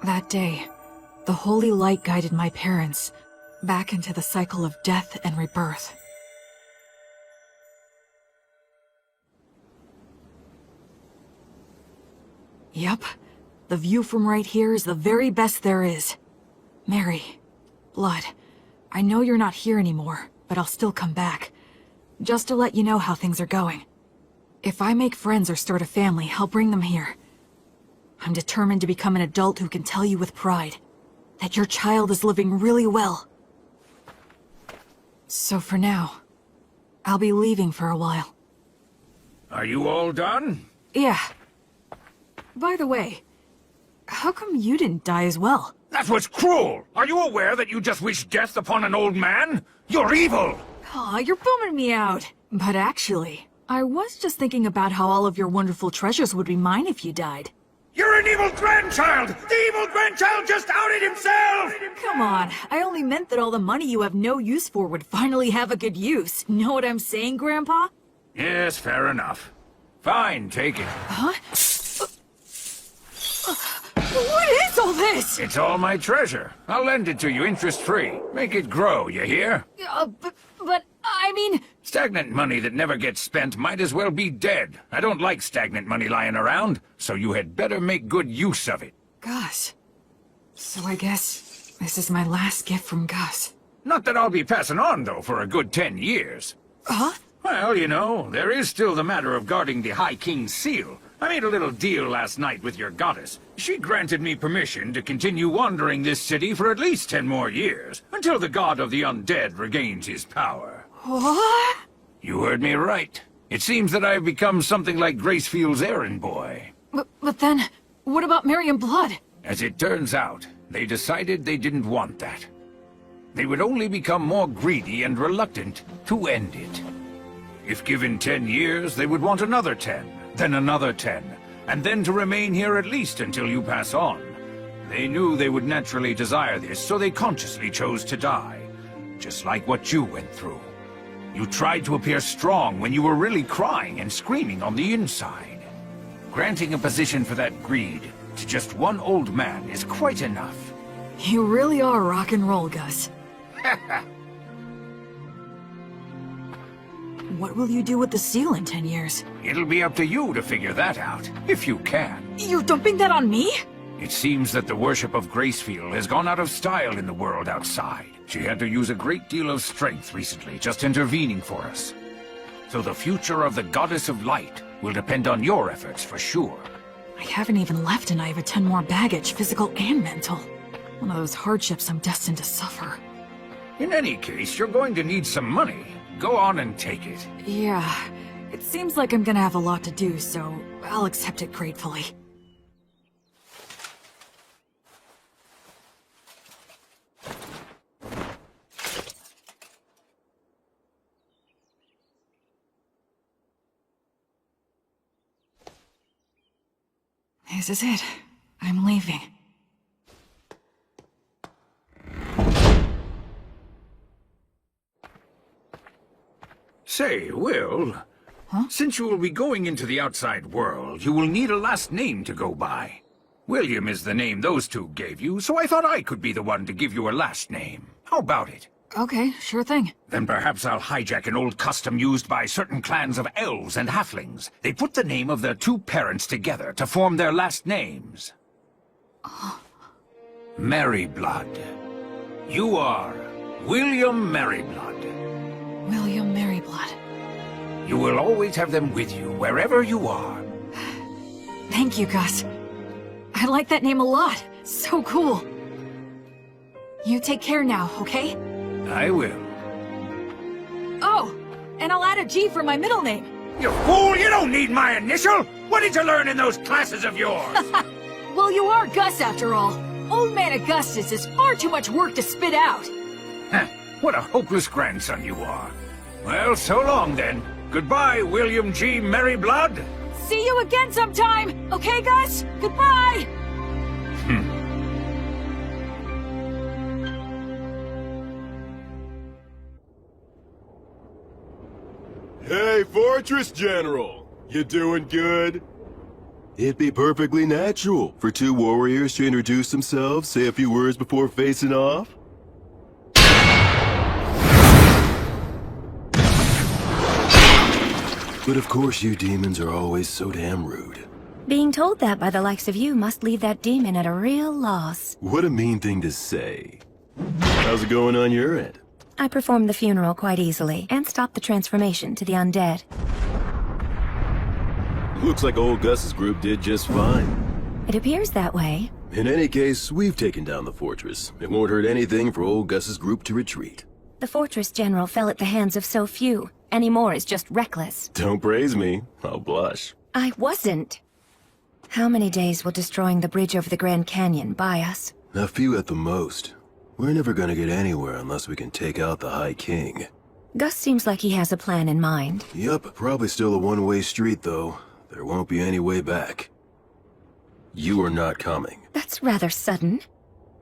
That day, the holy light guided my parents back into the cycle of death and rebirth. Yep, the view from right here is the very best there is. Mary, Blood, I know you're not here anymore, but I'll still come back. Just to let you know how things are going. If I make friends or start a family, I'll bring them here. I'm determined to become an adult who can tell you with pride that your child is living really well. So for now, I'll be leaving for a while. Are you all done? Yeah. By the way, how come you didn't die as well? That was cruel! Are you aware that you just wished death upon an old man? You're evil! Aw, you're bumming me out. But actually, I was just thinking about how all of your wonderful treasures would be mine if you died. You're an evil grandchild! The evil grandchild just outed himself! Come on, I only meant that all the money you have no use for would finally have a good use. Know what I'm saying, Grandpa? Yes, fair enough. Fine, take it. Huh? What is all this? It's all my treasure. I'll lend it to you interest-free. Make it grow, you hear? But I mean... Stagnant money that never gets spent might as well be dead. I don't like stagnant money lying around, so you had better make good use of it. Gus. So I guess this is my last gift from Gus. Not that I'll be passing on, though, for a good 10 years. Huh? Well, you know, there is still the matter of guarding the High King's seal. I made a little deal last night with your goddess. She granted me permission to continue wandering this city for at least 10 more years, until the god of the undead regains his power. What? You heard me right. It seems that I've become something like Gracefield's errand boy. But then, what about Miriam Blood? As it turns out, they decided they didn't want that. They would only become more greedy and reluctant to end it. If given 10 years, they would want another 10, then another 10, and then to remain here at least until you pass on. They knew they would naturally desire this, so they consciously chose to die. Just like what you went through. You tried to appear strong when you were really crying and screaming on the inside. Granting a position for that greed to just one old man is quite enough. You really are rock and roll, Gus. What will you do with the seal in 10 years? It'll be up to you to figure that out, if you can. You're dumping that on me? It seems that the worship of Gracefield has gone out of style in the world outside. She had to use a great deal of strength recently, just intervening for us. So the future of the Goddess of Light will depend on your efforts for sure. I haven't even left and I have a 10 more baggage, physical and mental. One of those hardships I'm destined to suffer. In any case, you're going to need some money. Go on and take it. Yeah, it seems like I'm gonna have a lot to do, so I'll accept it gratefully. This is it. I'm leaving. Say, Will, since you will be going into the outside world, you will need a last name to go by. William is the name those two gave you, so I thought I could be the one to give you a last name. How about it? Okay, sure thing. Then perhaps I'll hijack an old custom used by certain clans of elves and halflings. They put the name of their two parents together to form their last names. Merryblood. You are William Merryblood. William Merryblood. You will always have them with you, wherever you are. Thank you, Gus. I like that name a lot. So cool. You take care now, okay? I will. Oh, and I'll add a G for my middle name. You fool! You don't need my initial! What did you learn in those classes of yours? Well, you are Gus after all. Old Man Augustus is far too much work to spit out. What a hopeless grandson you are. Well, so long then. Goodbye, William G. Merryblood. See you again sometime, okay, Gus? Goodbye! Hey, Fortress General! You doing good? It'd be perfectly natural for two warriors to introduce themselves, say a few words before facing off. But of course you demons are always so damn rude. Being told that by the likes of you must leave that demon at a real loss. What a mean thing to say. How's it going on your end? I performed the funeral quite easily, and stopped the transformation to the undead. Looks like old Gus's group did just fine. It appears that way. In any case, we've taken down the fortress. It won't hurt anything for old Gus's group to retreat. The Fortress General fell at the hands of so few. Any more is just reckless. Don't praise me. I'll blush. I wasn't. How many days will destroying the bridge over the Grand Canyon buy us? A few at the most. We're never gonna get anywhere unless we can take out the High King. Gus seems like he has a plan in mind. Yup, probably still a one-way street, though. There won't be any way back. You are not coming. That's rather sudden.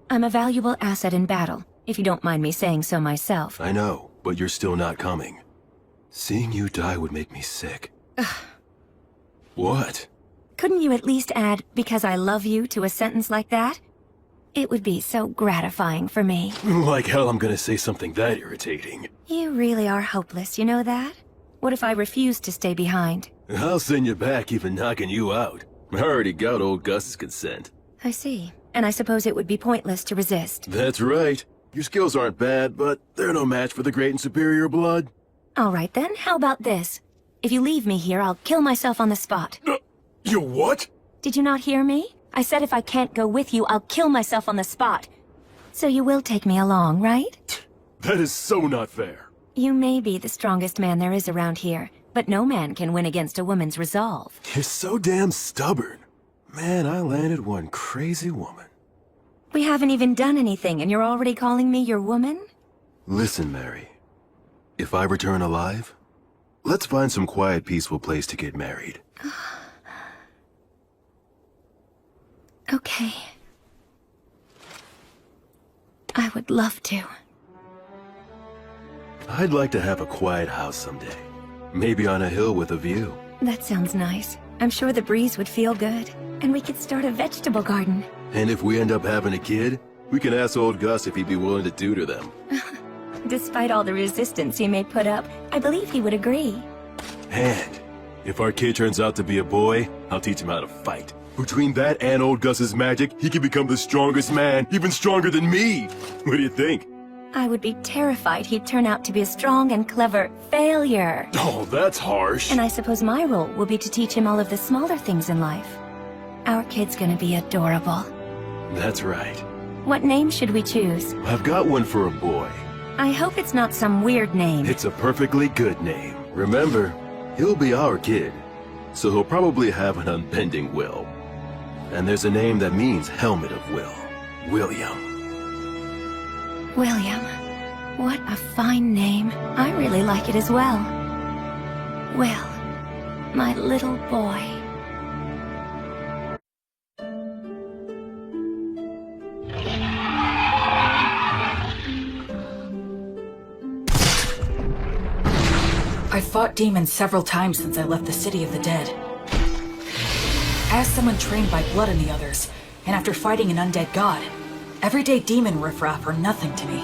I'm a valuable asset in battle, if you don't mind me saying so myself. I know, but you're still not coming. Seeing you die would make me sick. What? Couldn't you at least add, "because I love you," to a sentence like that? It would be so gratifying for me. Like hell I'm gonna say something that irritating. You really are hopeless, you know that? What if I refuse to stay behind? I'll send you back even knocking you out. I already got old Gus's consent. I see. And I suppose it would be pointless to resist. That's right. Your skills aren't bad, but they're no match for the great and superior blood. All right then, how about this? If you leave me here, I'll kill myself on the spot. You what? Did you not hear me? I said if I can't go with you, I'll kill myself on the spot. So you will take me along, right? That is so not fair. You may be the strongest man there is around here, but no man can win against a woman's resolve. You're so damn stubborn. Man, I landed one crazy woman. We haven't even done anything, and you're already calling me your woman? Listen, Mary. If I return alive, let's find some quiet, peaceful place to get married. Okay. I would love to. I'd like to have a quiet house someday. Maybe on a hill with a view. That sounds nice. I'm sure the breeze would feel good. And we could start a vegetable garden. And if we end up having a kid, we can ask old Gus if he'd be willing to tutor them. Despite all the resistance he may put up, I believe he would agree. And if our kid turns out to be a boy, I'll teach him how to fight. Between that and old Gus's magic, he can become the strongest man, even stronger than me. What do you think? I would be terrified he'd turn out to be a strong and clever failure. Oh, that's harsh. And I suppose my role will be to teach him all of the smaller things in life. Our kid's gonna be adorable. That's right. What name should we choose? I've got one for a boy. I hope it's not some weird name. It's a perfectly good name. Remember, he'll be our kid, so he'll probably have an unbending will. And there's a name that means Helmet of Will. William. William. What a fine name. I really like it as well. Will, my little boy. I've fought demons several times since I left the City of the Dead. As someone trained by Blood and the others, and after fighting an undead god, everyday demon riffraff are nothing to me.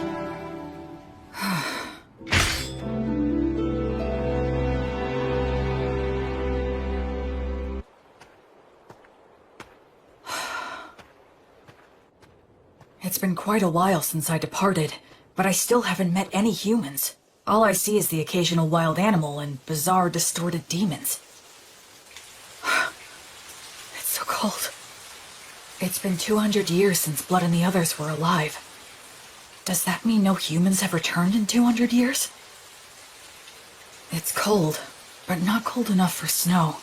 It's been quite a while since I departed, but I still haven't met any humans. All I see is the occasional wild animal and bizarre, distorted demons. It's so cold. It's been 200 years since Blood and the others were alive. Does that mean no humans have returned in 200 years? It's cold, but not cold enough for snow.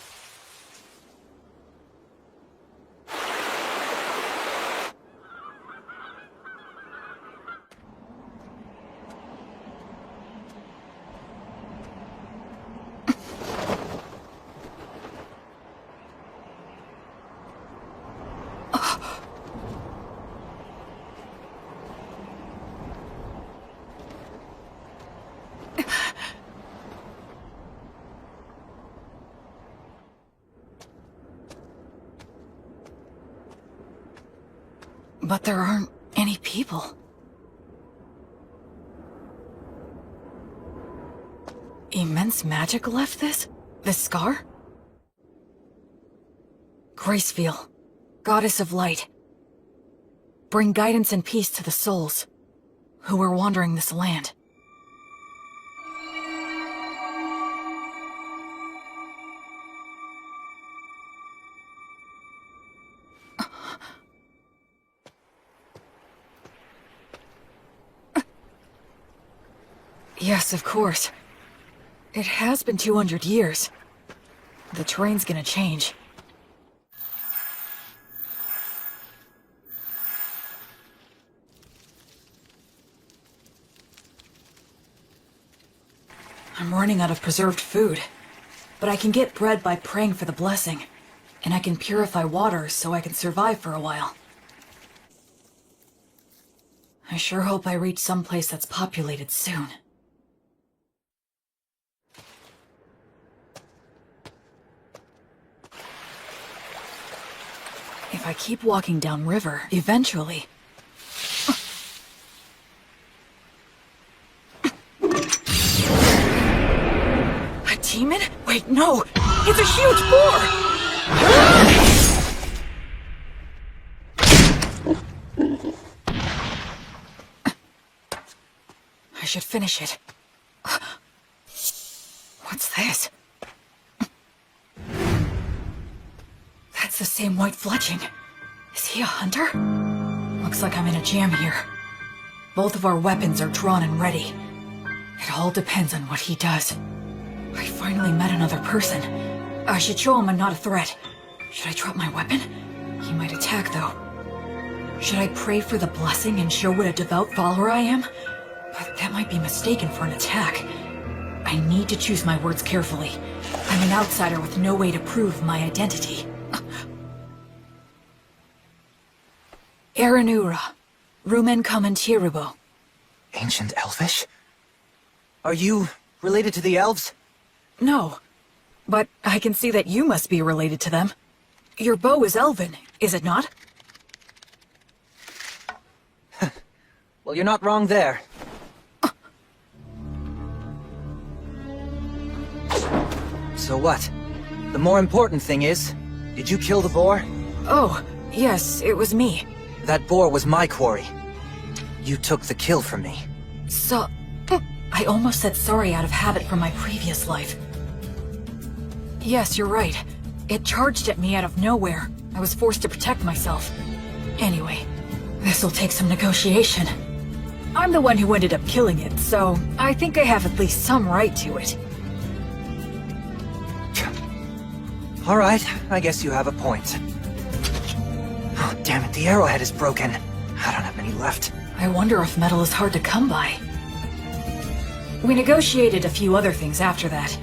But there aren't any people. Immense magic left this? This scar? Gracefiel, goddess of light. Bring guidance and peace to the souls who are wandering this land. Yes, of course. It has been 200 years. The terrain's gonna change. I'm running out of preserved food, but I can get bread by praying for the blessing, and I can purify water so I can survive for a while. I sure hope I reach someplace that's populated soon. If I keep walking downriver, eventually... A demon? Wait, no! It's a huge boar! should finish it. What's this? That's the same white fletching. Is he a hunter? Looks like I'm in a jam here. Both of our weapons are drawn and ready. It all depends on what he does. I finally met another person. I should show him I'm not a threat. Should I drop my weapon? He might attack, though. Should I pray for the blessing and show what a devout follower I am? But that might be mistaken for an attack. I need to choose my words carefully. I'm an outsider with no way to prove my identity. Aranura, Rumen Comentirubo. Ancient Elvish? Are you related to the elves? No, but I can see that you must be related to them. Your bow is elven, is it not? Well, you're not wrong there. So what? The more important thing is, did you kill the boar? Oh, yes, it was me. That boar was my quarry. You took the kill from me. So... I almost said sorry out of habit from my previous life. Yes, you're right. It charged at me out of nowhere. I was forced to protect myself. Anyway, this'll take some negotiation. I'm the one who ended up killing it, so I think I have at least some right to it. All right, I guess you have a point. Oh, damn it, the arrowhead is broken. I don't have any left. I wonder if metal is hard to come by. We negotiated a few other things after that.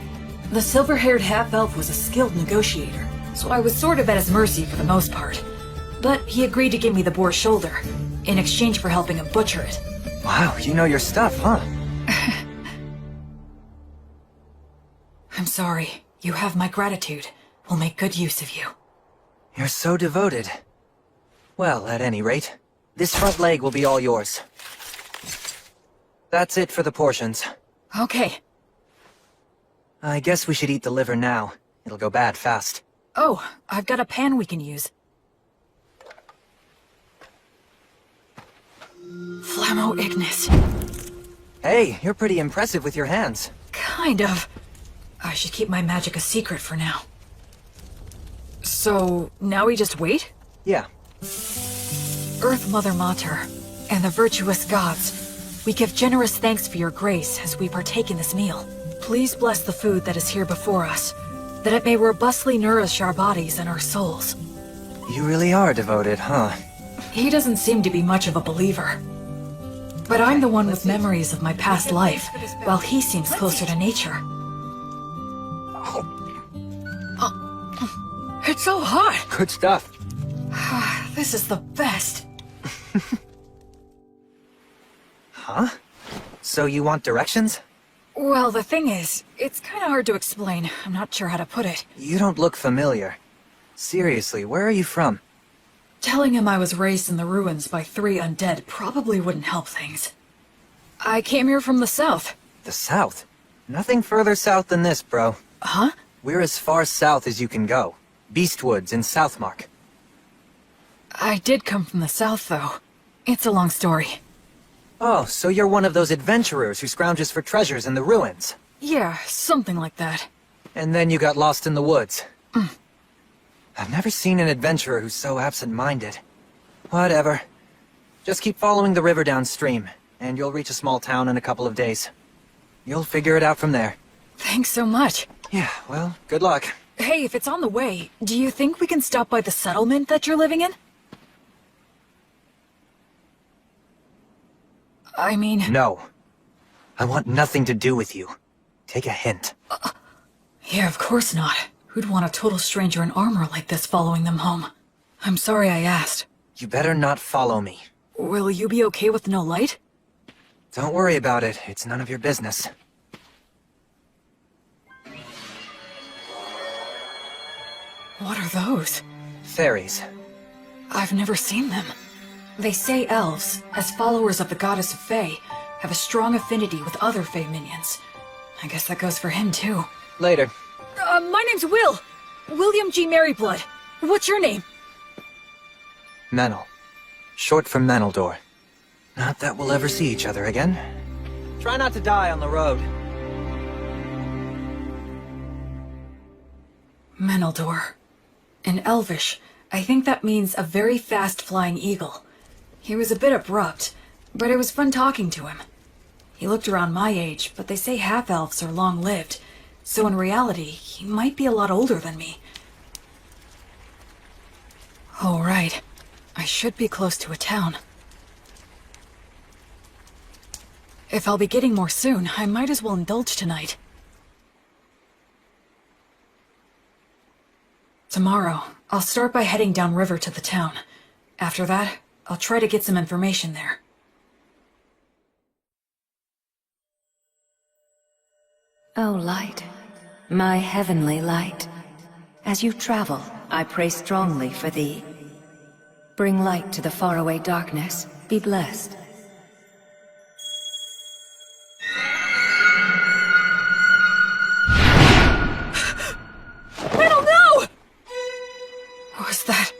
The silver-haired half-elf was a skilled negotiator, so I was sort of at his mercy for the most part. But he agreed to give me the boar's shoulder, in exchange for helping him butcher it. Wow, you know your stuff, huh? I'm sorry. You have my gratitude. We'll make good use of you. You're so devoted. Well, at any rate, this front leg will be all yours. That's it for the portions. Okay. I guess we should eat the liver now. It'll go bad fast. Oh, I've got a pan we can use. Flammo Ignis. Hey, you're pretty impressive with your hands. Kind of. I should keep my magic a secret for now. So, now we just wait? Yeah. Earth Mother Mater, and the virtuous gods, we give generous thanks for your grace as we partake in this meal. Please bless the food that is here before us, that it may robustly nourish our bodies and our souls. You really are devoted, huh? He doesn't seem to be much of a believer. But I'm the one with memories of my past life, while he seems closer to nature. It's so hot! Good stuff. This is the best. Huh? So you want directions? Well, the thing is, it's kinda hard to explain. I'm not sure how to put it. You don't look familiar. Seriously, where are you from? Telling him I was raised in the ruins by 3 undead probably wouldn't help things. I came here from the south. The south? Nothing further south than this, bro. Huh? We're as far south as you can go. Beastwoods in Southmark. I did come from the south, though. It's a long story. Oh, so you're one of those adventurers who scrounges for treasures in the ruins. Yeah, something like that. And then you got lost in the woods. I've never seen an adventurer who's so absent-minded. Whatever. Just keep following the river downstream, and you'll reach a small town in a couple of days. You'll figure it out from there. Thanks so much. Yeah, well, good luck. Hey, if it's on the way, do you think we can stop by the settlement that you're living in? I mean... No. I want nothing to do with you. Take a hint. Yeah, of course not. Who'd want a total stranger in armor like this following them home? I'm sorry I asked. You better not follow me. Will you be okay with no light? Don't worry about it. It's none of your business. What are those? Fairies. I've never seen them. They say elves, as followers of the goddess of Fae, have a strong affinity with other Fae minions. I guess that goes for him, too. Later. My name's Will. William G. Merryblood. What's your name? Menel. Short for Meneldor. Not that we'll ever see each other again. Try not to die on the road. Menaldor. In Elvish, I think that means a very fast-flying eagle. He was a bit abrupt, but it was fun talking to him. He looked around my age, but they say half-elves are long-lived, so in reality, he might be a lot older than me. Oh, right. I should be close to a town. If I'll be getting more soon, I might as well indulge tonight. Tomorrow, I'll start by heading downriver to the town. After that, I'll try to get some information there. O light, my heavenly light. As you travel, I pray strongly for thee. Bring light to the faraway darkness. Be blessed. Riddle, no! Was that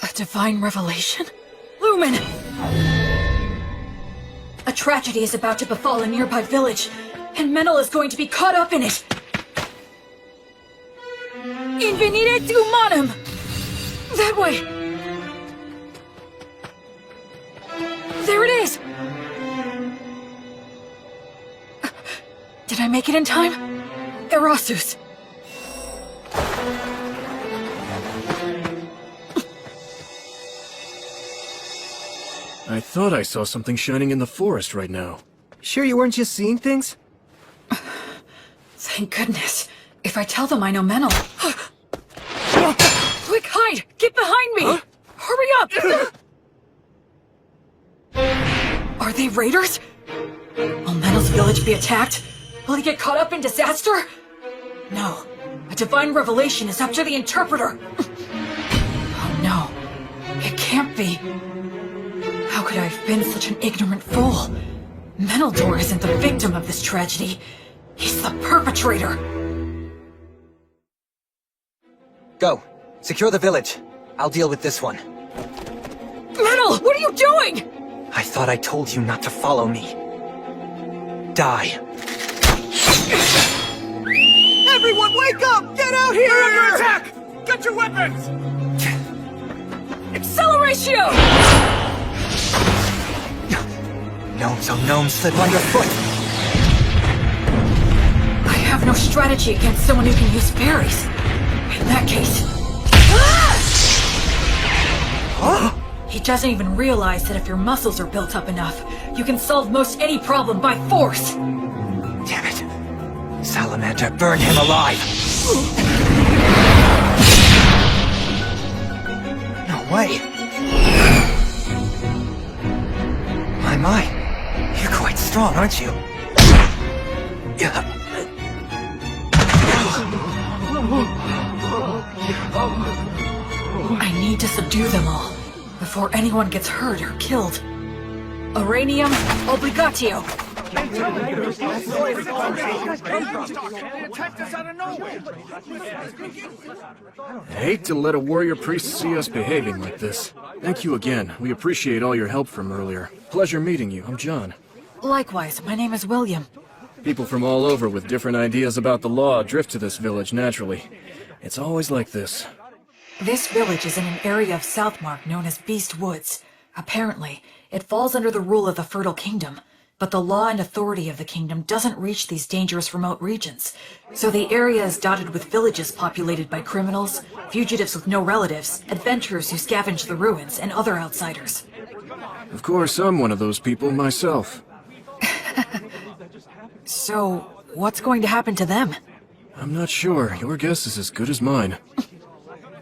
a divine revelation? Lumen! A tragedy is about to befall a nearby village, and Menel is going to be caught up in it. Invenire humanum! That way! There it is! Did I make it in time? Erasus. I thought I saw something shining in the forest right now. Sure you weren't just seeing things? Thank goodness. If I tell them I know Menel... Quick, hide! Get behind me! Hurry up! Are they raiders? Will Menel's village be attacked? Will he get caught up in disaster? No. A divine revelation is up to the interpreter. Oh no. It can't be. How could I have been such an ignorant fool? Menaldor isn't the victim of this tragedy. He's the perpetrator. Go. Secure the village. I'll deal with this one. Menel, what are you doing? I thought I told you not to follow me. Die. Everyone wake up! Get out here! They're under attack! Get your weapons! Acceleratio! Gnomes on gnomes slip underfoot. I have no strategy against someone who can use berries. In that case... He doesn't even realize that if your muscles are built up enough, you can solve most any problem by force. Damn it. Salamander, burn him alive. No way. My. You're quite strong, aren't you? I need to subdue them all, before anyone gets hurt or killed. Uranium obligatio. I hate to let a warrior priest see us behaving like this. Thank you again. We appreciate all your help from earlier. Pleasure meeting you. I'm John. Likewise, my name is William. People from all over with different ideas about the law drift to this village naturally. It's always like this. This village is in an area of Southmark known as Beast Woods. Apparently, it falls under the rule of the Fertile Kingdom, but the law and authority of the kingdom doesn't reach these dangerous remote regions. So the area is dotted with villages populated by criminals, fugitives with no relatives, adventurers who scavenge the ruins, and other outsiders. Of course, I'm one of those people myself. So, what's going to happen to them? I'm not sure. Your guess is as good as mine.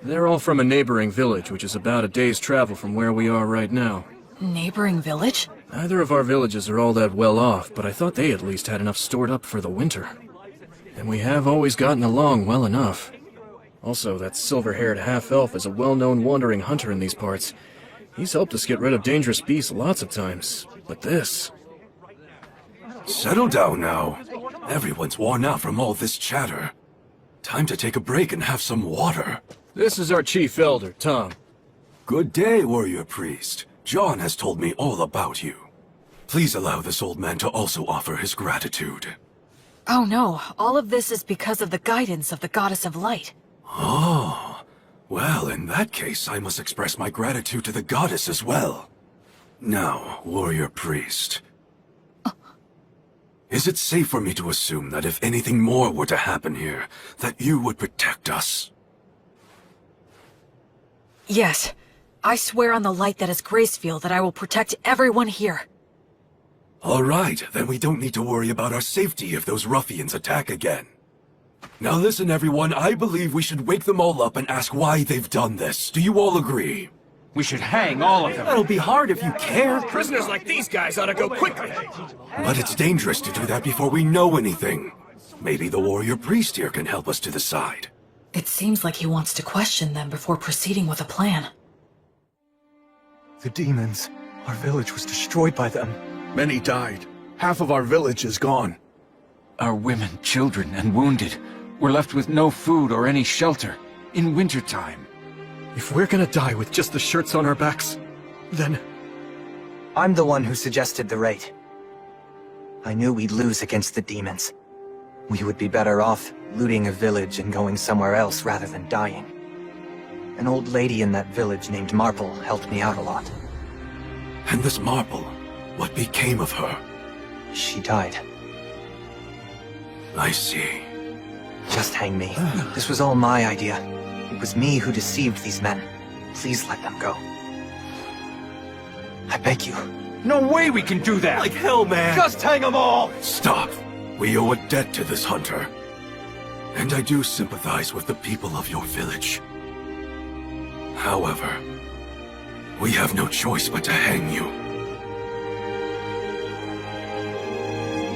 They're all from a neighboring village, which is about a day's travel from where we are right now. Neighboring village? Neither of our villages are all that well off, but I thought they at least had enough stored up for the winter. And we have always gotten along well enough. Also, that silver-haired half-elf is a well-known wandering hunter in these parts. He's helped us get rid of dangerous beasts lots of times, but this... Settle down now. Everyone's worn out from all this chatter. Time to take a break and have some water. This is our chief elder, Tom. Good day, warrior priest. John has told me all about you. Please allow this old man to also offer his gratitude. Oh no, all of this is because of the guidance of the Goddess of Light. Oh, well, in that case, I must express my gratitude to the goddess as well. Now, warrior priest. Is it safe for me to assume that if anything more were to happen here, that you would protect us? Yes. I swear on the light that is Gracefield that I will protect everyone here. All right, then we don't need to worry about our safety if those ruffians attack again. Now listen, everyone, I believe we should wake them all up and ask why they've done this. Do you all agree? We should hang all of them. That'll be hard if you care. Prisoners like these guys ought to go quickly. But it's dangerous to do that before we know anything. Maybe the warrior priest here can help us to decide. It seems like he wants to question them before proceeding with a plan. The demons. Our village was destroyed by them. Many died. Half of our village is gone. Our women, children, and wounded were left with no food or any shelter in wintertime. If we're gonna die with just the shirts on our backs, then... I'm the one who suggested the raid. I knew we'd lose against the demons. We would be better off looting a village and going somewhere else rather than dying. An old lady in that village named Marple helped me out a lot. And this Marple, what became of her? She died. I see. Just hang me. This was all my idea. It was me who deceived these men. Please let them go. I beg you. No way we can do that! Like hell, man! Just hang them all! Stop! We owe a debt to this hunter. And I do sympathize with the people of your village. However, we have no choice but to hang you.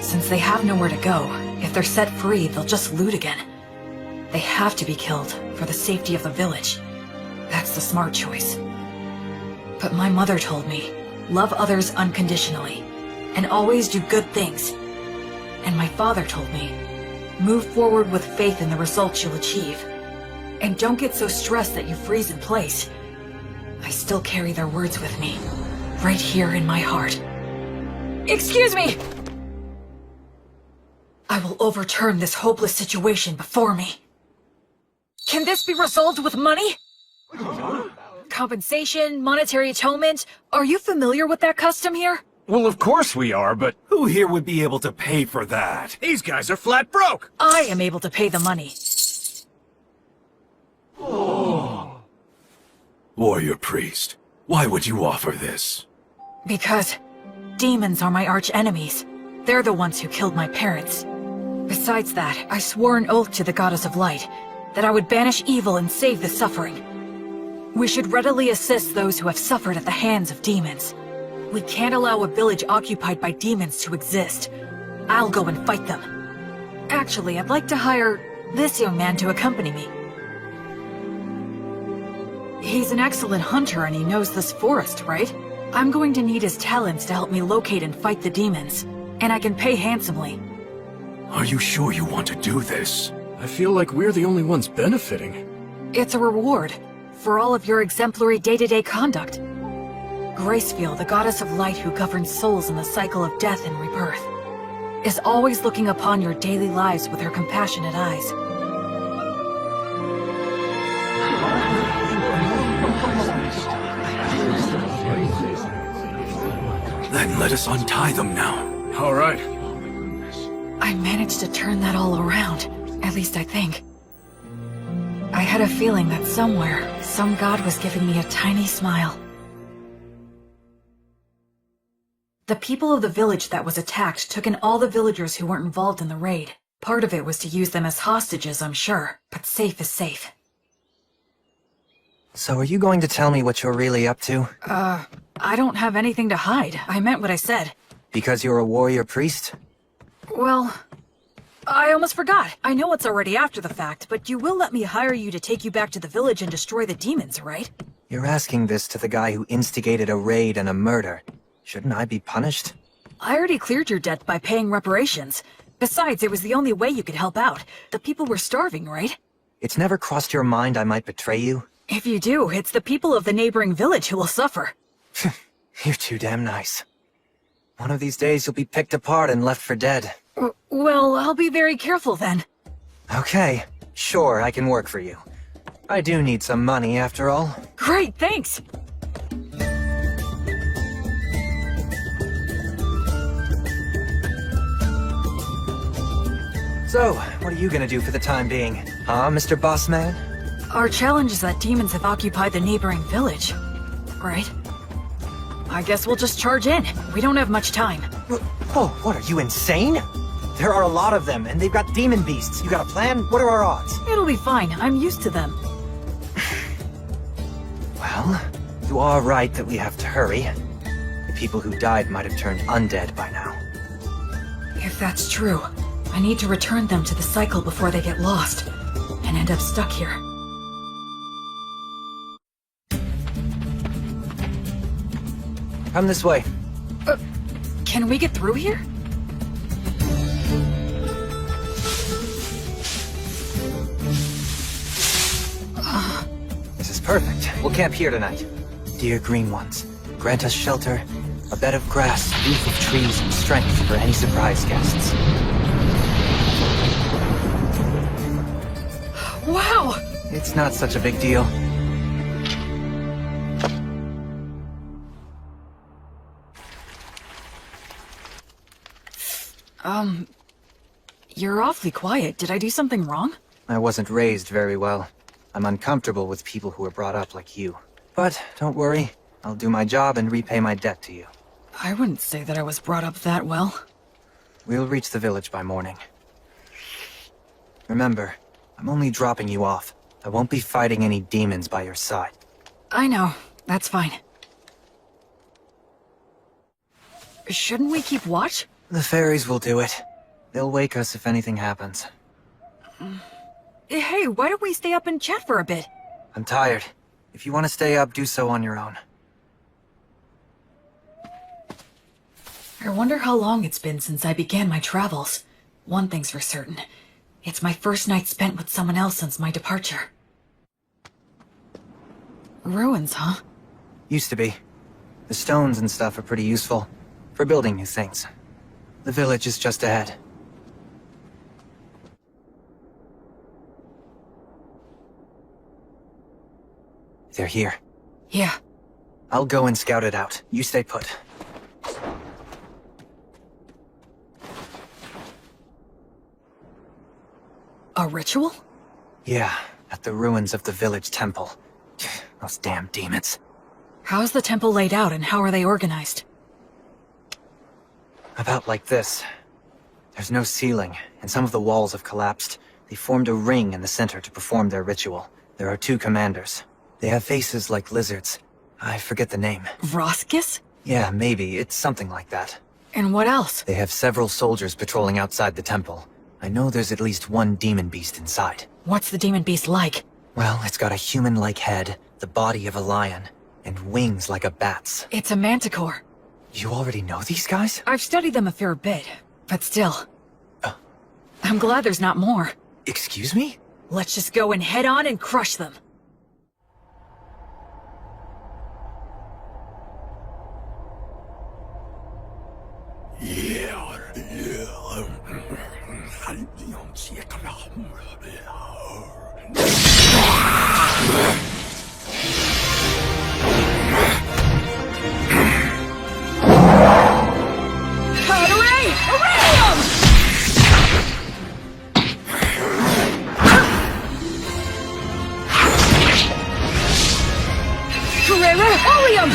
Since they have nowhere to go, if they're set free, they'll just loot again. They have to be killed for the safety of the village. That's the smart choice. But my mother told me, love others unconditionally, and always do good things. And my father told me, move forward with faith in the results you'll achieve. And don't get so stressed that you freeze in place. I still carry their words with me, right here in my heart. Excuse me! I will overturn this hopeless situation before me. Can this be resolved with money? Compensation, monetary atonement? Are you familiar with that custom here? Well, of course we are, but Who here would be able to pay for that? These guys are flat broke. I am able to pay the money. Warrior priest, why would you offer this? Because demons are my arch enemies. They're the ones who killed my parents. Besides that, I swore an oath to the Goddess of Light that I would banish evil and save the suffering. We should readily assist those who have suffered at the hands of demons. We can't allow a village occupied by demons to exist. I'll go and fight them. Actually, I'd like to hire this young man to accompany me. He's an excellent hunter and he knows this forest, right? I'm going to need his talents to help me locate and fight the demons. And I can pay handsomely. Are you sure you want to do this? I feel like we're the only ones benefiting. It's a reward for all of your exemplary day-to-day conduct. Gracefield, the goddess of light who governs souls in the cycle of death and rebirth, is always looking upon your daily lives with her compassionate eyes. Then let us untie them now. All right. I managed to turn that all around, at least I think. I had a feeling that somewhere, some god was giving me a tiny smile. The people of the village that was attacked took in all the villagers who weren't involved in the raid. Part of it was to use them as hostages, I'm sure, but safe is safe. So are you going to tell me what you're really up to? I don't have anything to hide. I meant what I said. Because you're a warrior priest? Well, I almost forgot. I know it's already after the fact, but you will let me hire you to take you back to the village and destroy the demons, right? You're asking this to the guy who instigated a raid and a murder. Shouldn't I be punished? I already cleared your debt by paying reparations. Besides, it was the only way you could help out. The people were starving, right? It's never crossed your mind I might betray you? If you do, it's the people of the neighboring village who will suffer. You're too damn nice. One of these days you'll be picked apart and left for dead. Well, I'll be very careful then. Okay, sure, I can work for you. I do need some money, after all. Great, thanks! So, what are you gonna do for the time being? Huh, Mr. Bossman? Our challenge is that demons have occupied the neighboring village, right? I guess we'll just charge in. We don't have much time. Oh, what, are you insane? There are a lot of them, and they've got demon beasts. You got a plan? What are our odds? It'll be fine. I'm used to them. Well, you are right that we have to hurry. The people who died might have turned undead by now. If that's true, I need to return them to the cycle before they get lost and end up stuck here. Come this way. Can we get through here? This is perfect. We'll camp here tonight. Dear Green Ones, grant us shelter, a bed of grass, roof of trees, and strength for any surprise guests. Wow! It's not such a big deal. You're awfully quiet. Did I do something wrong? I wasn't raised very well. I'm uncomfortable with people who were brought up like you. But don't worry, I'll do my job and repay my debt to you. I wouldn't say that I was brought up that well. We'll reach the village by morning. Remember, I'm only dropping you off. I won't be fighting any demons by your side. I know. That's fine. Shouldn't we keep watch? The fairies will do it. They'll wake us if anything happens. Hey, why don't we stay up and chat for a bit? I'm tired. If you want to stay up, do so on your own. I wonder how long it's been since I began my travels. One thing's for certain. It's my first night spent with someone else since my departure. Ruins, huh? Used to be. The stones and stuff are pretty useful for building new things. The village is just ahead. They're here. Yeah. I'll go and scout it out. You stay put. A ritual? Yeah, at the ruins of the village temple. Those damn demons. How's the temple laid out and how are they organized? About like this. There's no ceiling, and some of the walls have collapsed. They formed a ring in the center to perform their ritual. There are 2 commanders. They have faces like lizards. I forget the name. Vroskis? Yeah, maybe. It's something like that. And what else? They have several soldiers patrolling outside the temple. I know there's at least 1 demon beast inside. What's the demon beast like? Well, it's got a human-like head, the body of a lion, and wings like a bat's. It's a manticore. You already know these guys? I've studied them a fair bit, but still. I'm glad there's not more. Excuse me? Let's just go and head on and crush them. Oleum!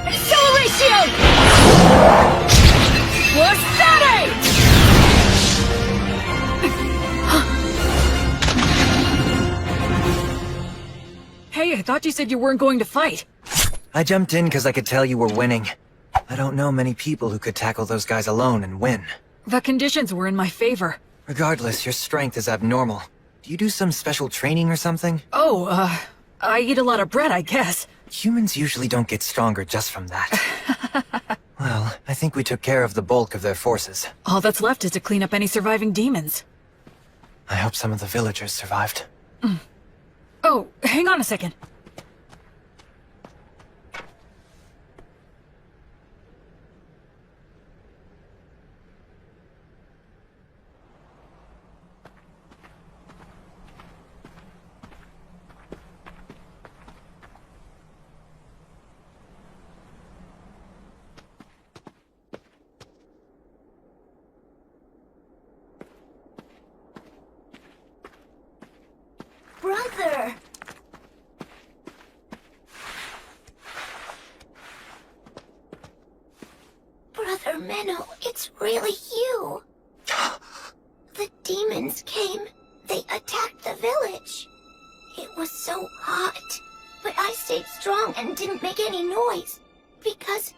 Acceleration! Wastate! Hey, I thought you said you weren't going to fight. I jumped in because I could tell you were winning. I don't know many people who could tackle those guys alone and win. The conditions were in my favor. Regardless, your strength is abnormal. Do you do some special training or something? Oh, I eat a lot of bread, I guess. Humans usually don't get stronger just from that. Well, I think we took care of the bulk of their forces. All that's left is to clean up any surviving demons. I hope some of the villagers survived. Oh, hang on a second. Mother! Brother Menno, it's really you. The demons came. They attacked the village. It was so hot, but I stayed strong and didn't make any noise because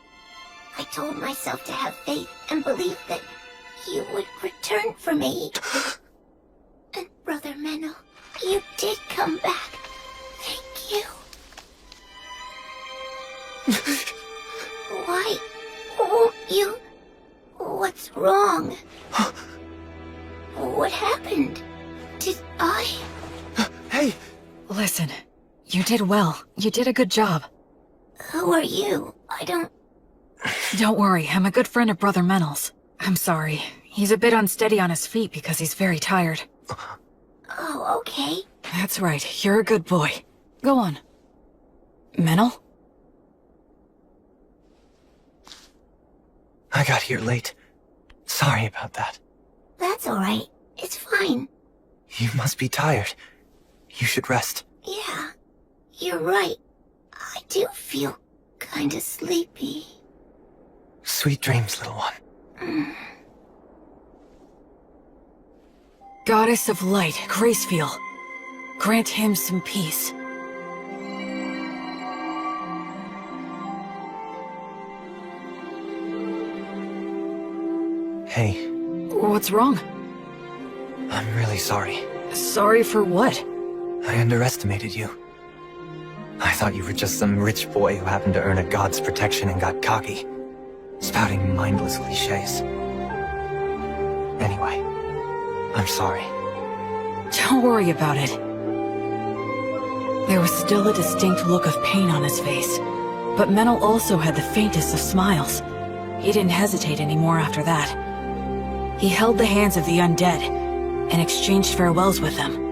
I told myself to have faith and believe that you would return for me. And Brother Menno, you did come back. Thank you. Why won't you? What's wrong? What happened? Did I? Hey! Listen, you did well. You did a good job. Who are you? I don't... Don't worry, I'm a good friend of Brother Menel's. I'm sorry. He's a bit unsteady on his feet because he's very tired. Oh, okay. That's right, you're a good boy. Go on. Menel? I got here late. Sorry about that. That's alright. It's fine. You must be tired. You should rest. Yeah, you're right. I do feel kinda sleepy. Sweet dreams, little one. Goddess of Light, Gracefeel. Grant him some peace. Hey, What's wrong? I'm really sorry. Sorry for what? I underestimated you. I thought you were just some rich boy who happened to earn a god's protection and got cocky, spouting mindless cliches. Anyway, I'm sorry. Don't worry about it. There was still a distinct look of pain on his face, but Menel also had the faintest of smiles. He didn't hesitate anymore after that. He held the hands of the undead and exchanged farewells with them.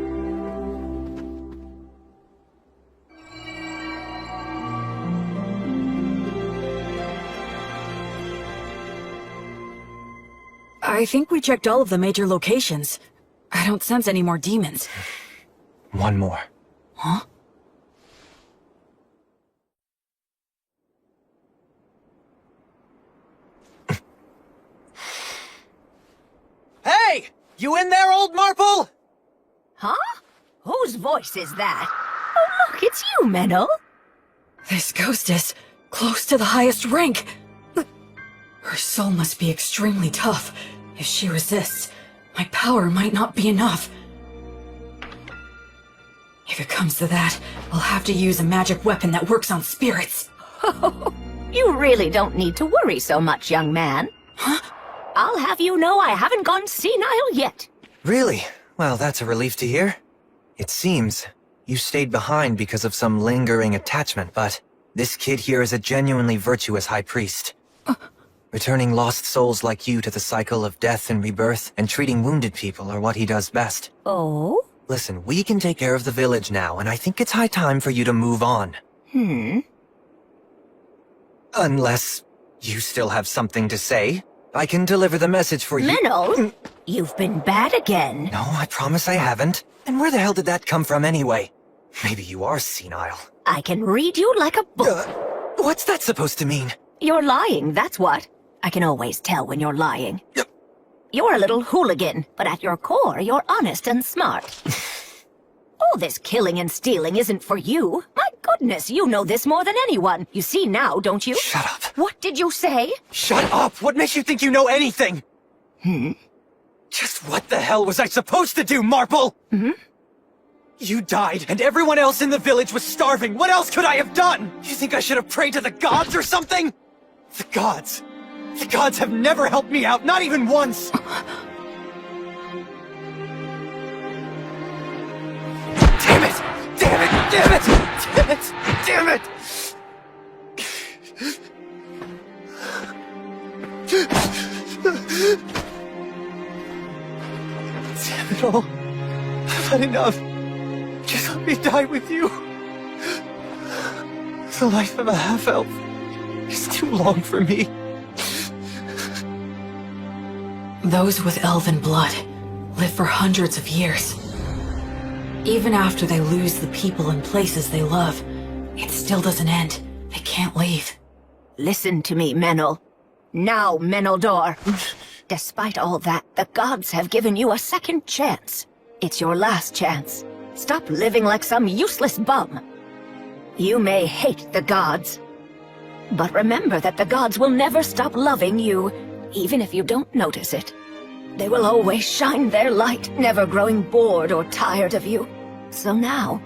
I think we checked all of the major locations. I don't sense any more demons. One more. Huh? Hey! You in there, old Marple? Huh? Whose voice is that? Oh, look, it's you, Menno. This ghost is close to the highest rank. Her soul must be extremely tough. If she resists, my power might not be enough. If it comes to that, I'll have to use a magic weapon that works on spirits. You really don't need to worry so much, young man. Huh? I'll have you know I haven't gone senile yet. Really? Well, that's a relief to hear. It seems you stayed behind because of some lingering attachment, but this kid here is a genuinely virtuous high priest. Returning lost souls like you to the cycle of death and rebirth and treating wounded people are what he does best. Oh? Listen, we can take care of the village now, and I think it's high time for you to move on. Unless you still have something to say. I can deliver the message for you. Menno, you've been bad again. No, I promise I haven't. And where the hell did that come from anyway? Maybe you are senile. I can read you like a book. What's that supposed to mean? You're lying, that's what. I can always tell when you're lying. You're a little hooligan, but at your core, you're honest and smart. All this killing and stealing isn't for you. My goodness, you know this more than anyone. You see now, don't you? Shut up. What did you say? Shut up! What makes you think you know anything? Just what the hell was I supposed to do, Marple? You died, and everyone else in the village was starving. What else could I have done? You think I should have prayed to the gods or something? The gods have never helped me out, not even once! Damn it! Damn it! Damn it! Damn it! Damn it! Damn it all. I've had enough. Just let me die with you. The life of a half-elf is too long for me. Those with elven blood live for hundreds of years. Even after they lose the people and places they love, it still doesn't end. They can't leave. Listen to me, Menel. Now, Meneldor. Despite all that, the gods have given you a second chance. It's your last chance. Stop living like some useless bum. You may hate the gods, but remember that the gods will never stop loving you, even if you don't notice it. They will always shine their light, never growing bored or tired of you. So now,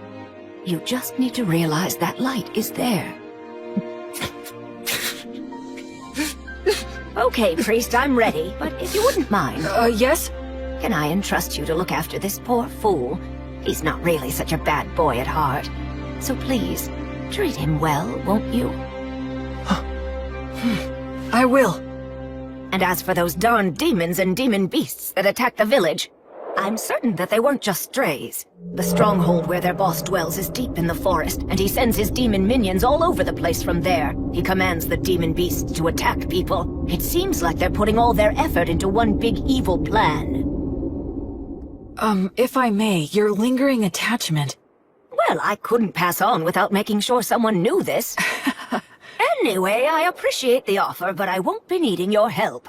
you just need to realize that light is there. Okay, priest, I'm ready, but if you wouldn't mind... Yes? Can I entrust you to look after this poor fool? He's not really such a bad boy at heart. So please, treat him well, won't you? I will. And as for those darn demons and demon beasts that attacked the village, I'm certain that they weren't just strays. The stronghold where their boss dwells is deep in the forest, and he sends his demon minions all over the place from there. He commands the demon beasts to attack people. It seems like they're putting all their effort into one big evil plan. If I may, your lingering attachment... Well, I couldn't pass on without making sure someone knew this. Anyway, I appreciate the offer, but I won't be needing your help.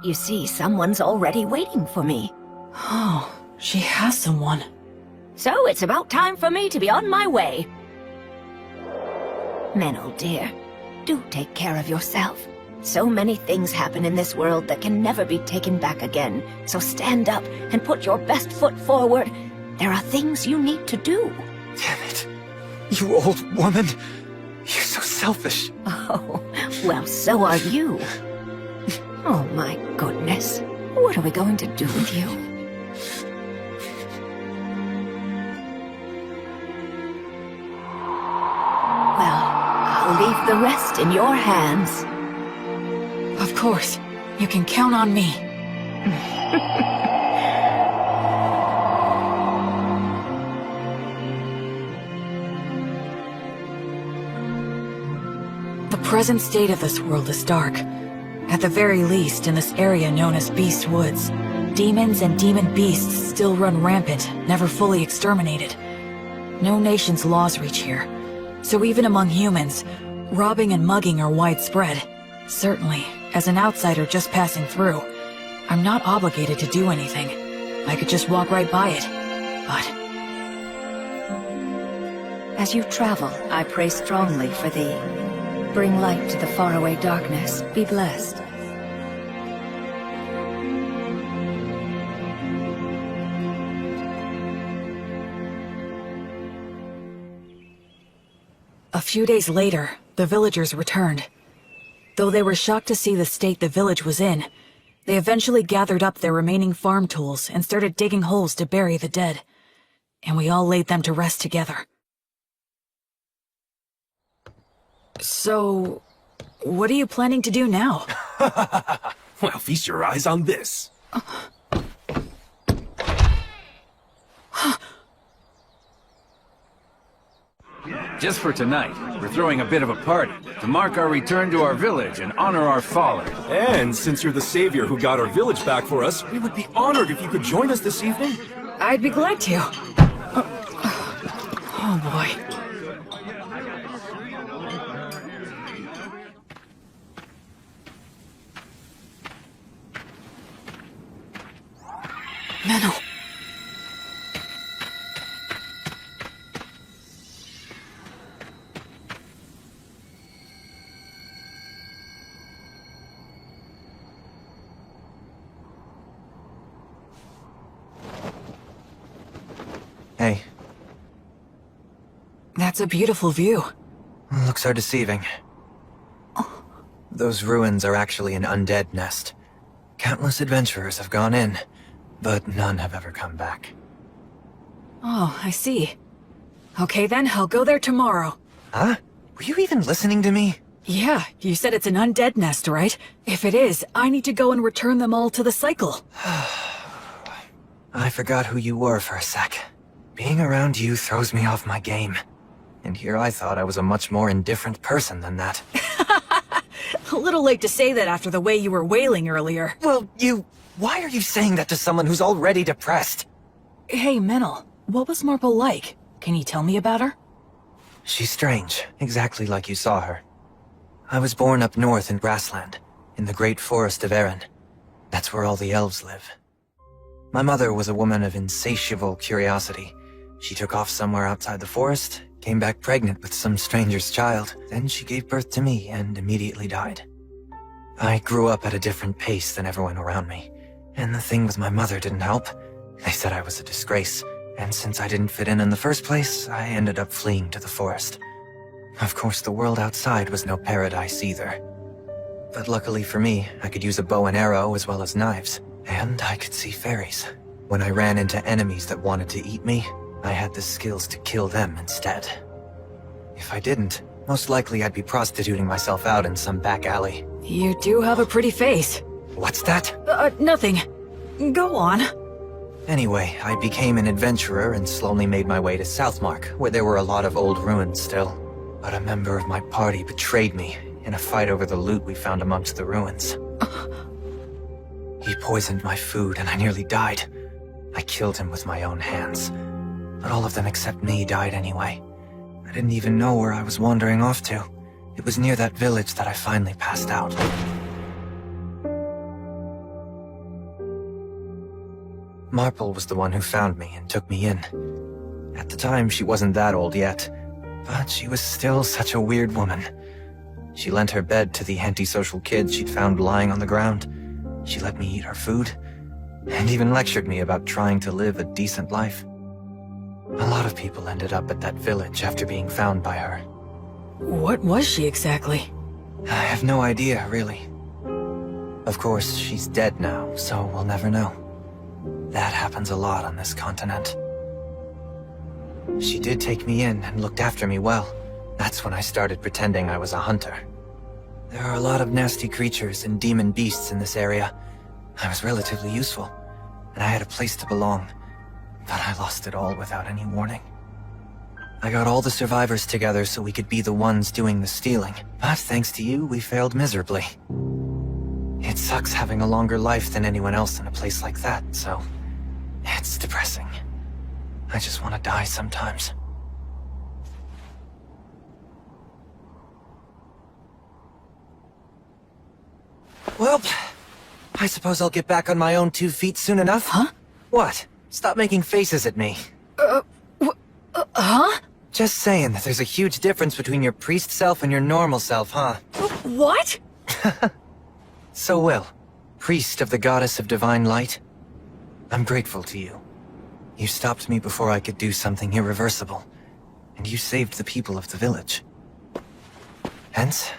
You see, someone's already waiting for me. Oh, she has someone. So it's about time for me to be on my way. Menel, dear, do take care of yourself. So many things happen in this world that can never be taken back again. So stand up and put your best foot forward. There are things you need to do. Damn it. You old woman. You're so selfish. Oh, well, so are you. Oh my goodness. What are we going to do with you? Well, I'll leave the rest in your hands. Of course. You can count on me. The present state of this world is dark. At the very least, in this area known as Beast Woods, demons and demon beasts still run rampant, never fully exterminated. No nation's laws reach here. So even among humans, robbing and mugging are widespread. Certainly, as an outsider just passing through, I'm not obligated to do anything. I could just walk right by it. But... As you travel, I pray strongly for thee. Bring light to the faraway darkness. Be blessed. A few days later, the villagers returned. Though they were shocked to see the state the village was in, they eventually gathered up their remaining farm tools and started digging holes to bury the dead. And we all laid them to rest together. So, what are you planning to do now? Well, feast your eyes on this. Just for tonight, we're throwing a bit of a party to mark our return to our village and honor our fallen. And since you're the savior who got our village back for us, we would be honored if you could join us this evening. I'd be glad to. Oh boy. Menel. Hey. That's a beautiful view. Looks are deceiving. Those ruins are actually an undead nest. Countless adventurers have gone in, but none have ever come back. Oh, I see. Okay then, I'll go there tomorrow. Huh? Were you even listening to me? Yeah, you said it's an undead nest, right? If it is, I need to go and return them all to the cycle. I forgot who you were for a sec. Being around you throws me off my game. And here I thought I was a much more indifferent person than that. A little late to say that after the way you were wailing earlier. Well, why are you saying that to someone who's already depressed? Hey, Menel. What was Marple like? Can you tell me about her? She's strange, exactly like you saw her. I was born up north in Grassland, in the great forest of Erin. That's where all the elves live. My mother was a woman of insatiable curiosity. She took off somewhere outside the forest, came back pregnant with some stranger's child, then she gave birth to me and immediately died. I grew up at a different pace than everyone around me, and the thing with my mother didn't help. They said I was a disgrace, and since I didn't fit in the first place, I ended up fleeing to the forest. Of course, the world outside was no paradise either. But luckily for me, I could use a bow and arrow as well as knives, and I could see fairies. When I ran into enemies that wanted to eat me, I had the skills to kill them instead. If I didn't, most likely I'd be prostituting myself out in some back alley. You do have a pretty face. What's that? Nothing. Go on. Anyway, I became an adventurer and slowly made my way to Southmark, where there were a lot of old ruins still. But a member of my party betrayed me in a fight over the loot we found amongst the ruins. He poisoned my food and I nearly died. I killed him with my own hands. But all of them except me died anyway. I didn't even know where I was wandering off to. It was near that village that I finally passed out. Marple was the one who found me and took me in. At the time, she wasn't that old yet, but she was still such a weird woman. She lent her bed to the antisocial kids she'd found lying on the ground. She let me eat her food, and even lectured me about trying to live a decent life. A lot of people ended up at that village after being found by her. What was she exactly? I have no idea, really. Of course, she's dead now, so we'll never know. That happens a lot on this continent. She did take me in and looked after me well. That's when I started pretending I was a hunter. There are a lot of nasty creatures and demon beasts in this area. I was relatively useful, and I had a place to belong. But I lost it all without any warning. I got all the survivors together so we could be the ones doing the stealing. But thanks to you, we failed miserably. It sucks having a longer life than anyone else in a place like that, so it's depressing. I just want to die sometimes. Well, I suppose I'll get back on my own 2 feet soon enough. Huh? What? Stop making faces at me. Huh? Just saying that there's a huge difference between your priest self and your normal self, huh? What? So Will, priest of the goddess of divine light, I'm grateful to you. You stopped me before I could do something irreversible, and you saved the people of the village. Hence,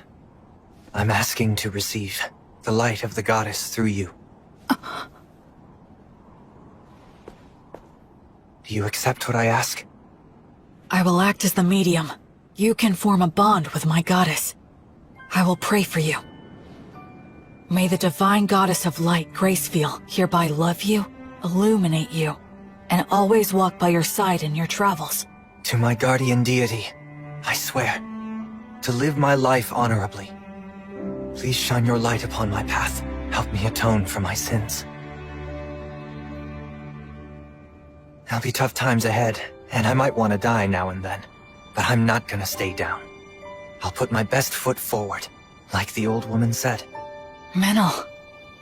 I'm asking to receive the light of the goddess through you. Do you accept what I ask? I will act as the medium. You can form a bond with my goddess. I will pray for you. May the divine goddess of light, Gracefield, hereby love you, illuminate you, and always walk by your side in your travels. To my guardian deity, I swear to live my life honorably. Please shine your light upon my path. Help me atone for my sins. There'll be tough times ahead, and I might want to die now and then. But I'm not gonna stay down. I'll put my best foot forward, like the old woman said. Menel,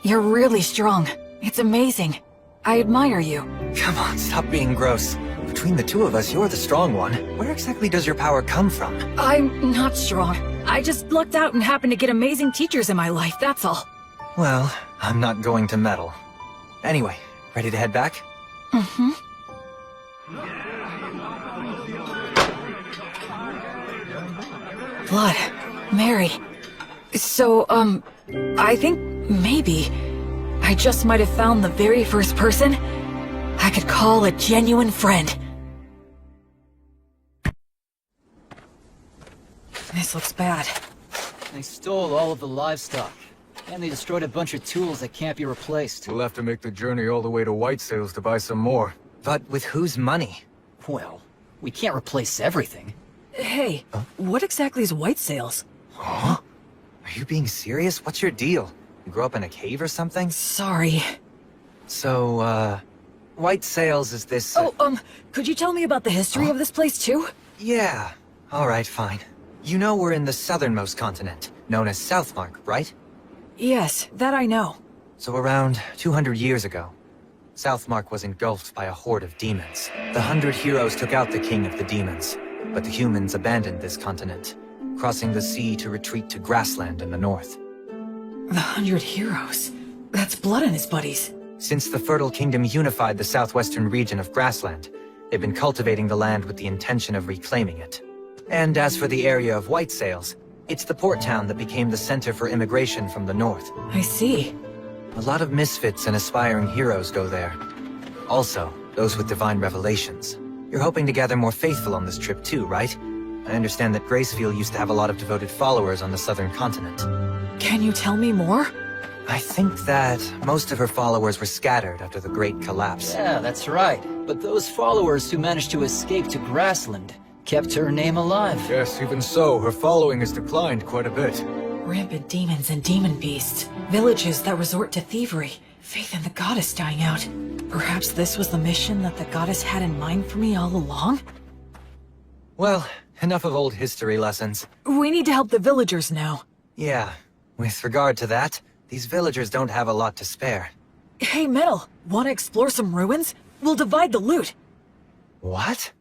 you're really strong. It's amazing. I admire you. Come on, stop being gross. Between the two of us, you're the strong one. Where exactly does your power come from? I'm not strong. I just lucked out and happened to get amazing teachers in my life, that's all. Well, I'm not going to meddle. Anyway, ready to head back? Mm-hmm. Blood. Mary. So, I think maybe I just might have found the very first person I could call a genuine friend. This looks bad. They stole all of the livestock, and they destroyed a bunch of tools that can't be replaced. We'll have to make the journey all the way to White Sails to buy some more. But with whose money? Well, we can't replace everything. Hey, what exactly is White Sails? Huh? Are you being serious? What's your deal? You grew up in a cave or something? Sorry. So, White Sails is this... could you tell me about the history of this place too? Yeah. Alright, fine. You know we're in the southernmost continent, known as Southmark, right? Yes, that I know. So around 200 years ago, Southmark was engulfed by a horde of demons. The 100 heroes took out the king of the demons, but the humans abandoned this continent, crossing the sea to retreat to grassland in the north. The 100 heroes? That's Blood and his buddies. Since the Fertile Kingdom unified the southwestern region of grassland, they've been cultivating the land with the intention of reclaiming it. And as for the area of White Sails, it's the port town that became the center for immigration from the north. I see. A lot of misfits and aspiring heroes go there. Also, those with divine revelations. You're hoping to gather more faithful on this trip too, right? I understand that Gracefield used to have a lot of devoted followers on the southern continent. Can you tell me more? I think that most of her followers were scattered after the Great Collapse. Yeah, that's right. But those followers who managed to escape to Grassland kept her name alive. Yes, even so, her following has declined quite a bit. Rampant demons and demon beasts. Villages that resort to thievery. Faith in the goddess dying out. Perhaps this was the mission that the goddess had in mind for me all along? Well, enough of old history lessons. We need to help the villagers now. Yeah, with regard to that, these villagers don't have a lot to spare. Hey, Metal, want to explore some ruins? We'll divide the loot. What?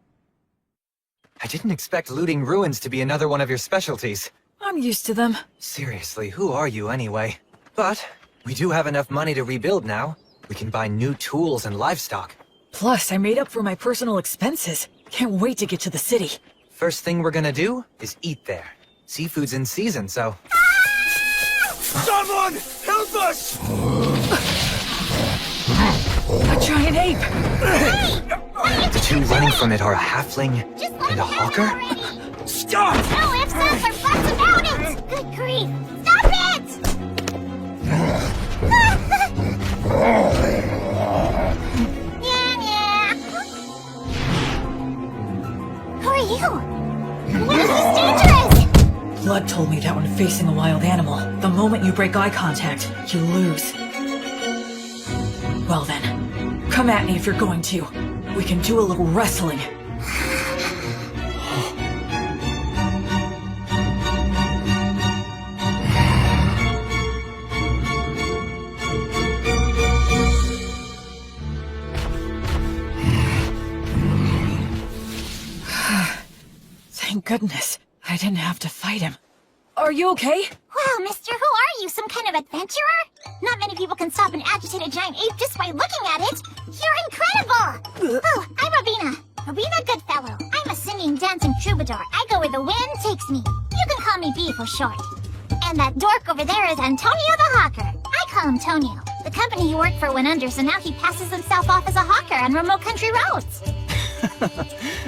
I didn't expect looting ruins to be another one of your specialties. I'm used to them. Seriously, who are you anyway? But we do have enough money to rebuild now. We can buy new tools and livestock. Plus, I made up for my personal expenses. Can't wait to get to the city. First thing we're gonna do is eat there. Seafood's in season, so... Someone help us! A giant ape! The two running from it are a halfling and a hawker? Stop! No ifs, ands, or buts about it! Good grief! Stop it! Yeah. Who are you? What is this dangerous? Blood told me that when facing a wild animal, the moment you break eye contact, you lose. Well then, come at me if you're going to. We can do a little wrestling. Thank goodness, I didn't have to fight him. Are you okay? Wow, mister, who are you? Some kind of adventurer? Not many people can stop an agitated giant ape just by looking at it. You're incredible! Oh, I'm Robina. Robina Goodfellow. I'm a singing, dancing troubadour. I go where the wind takes me. You can call me B for short. And that dork over there is Antonio the Hawker. I call him Tonio. The company he worked for went under, so now he passes himself off as a hawker on remote country roads.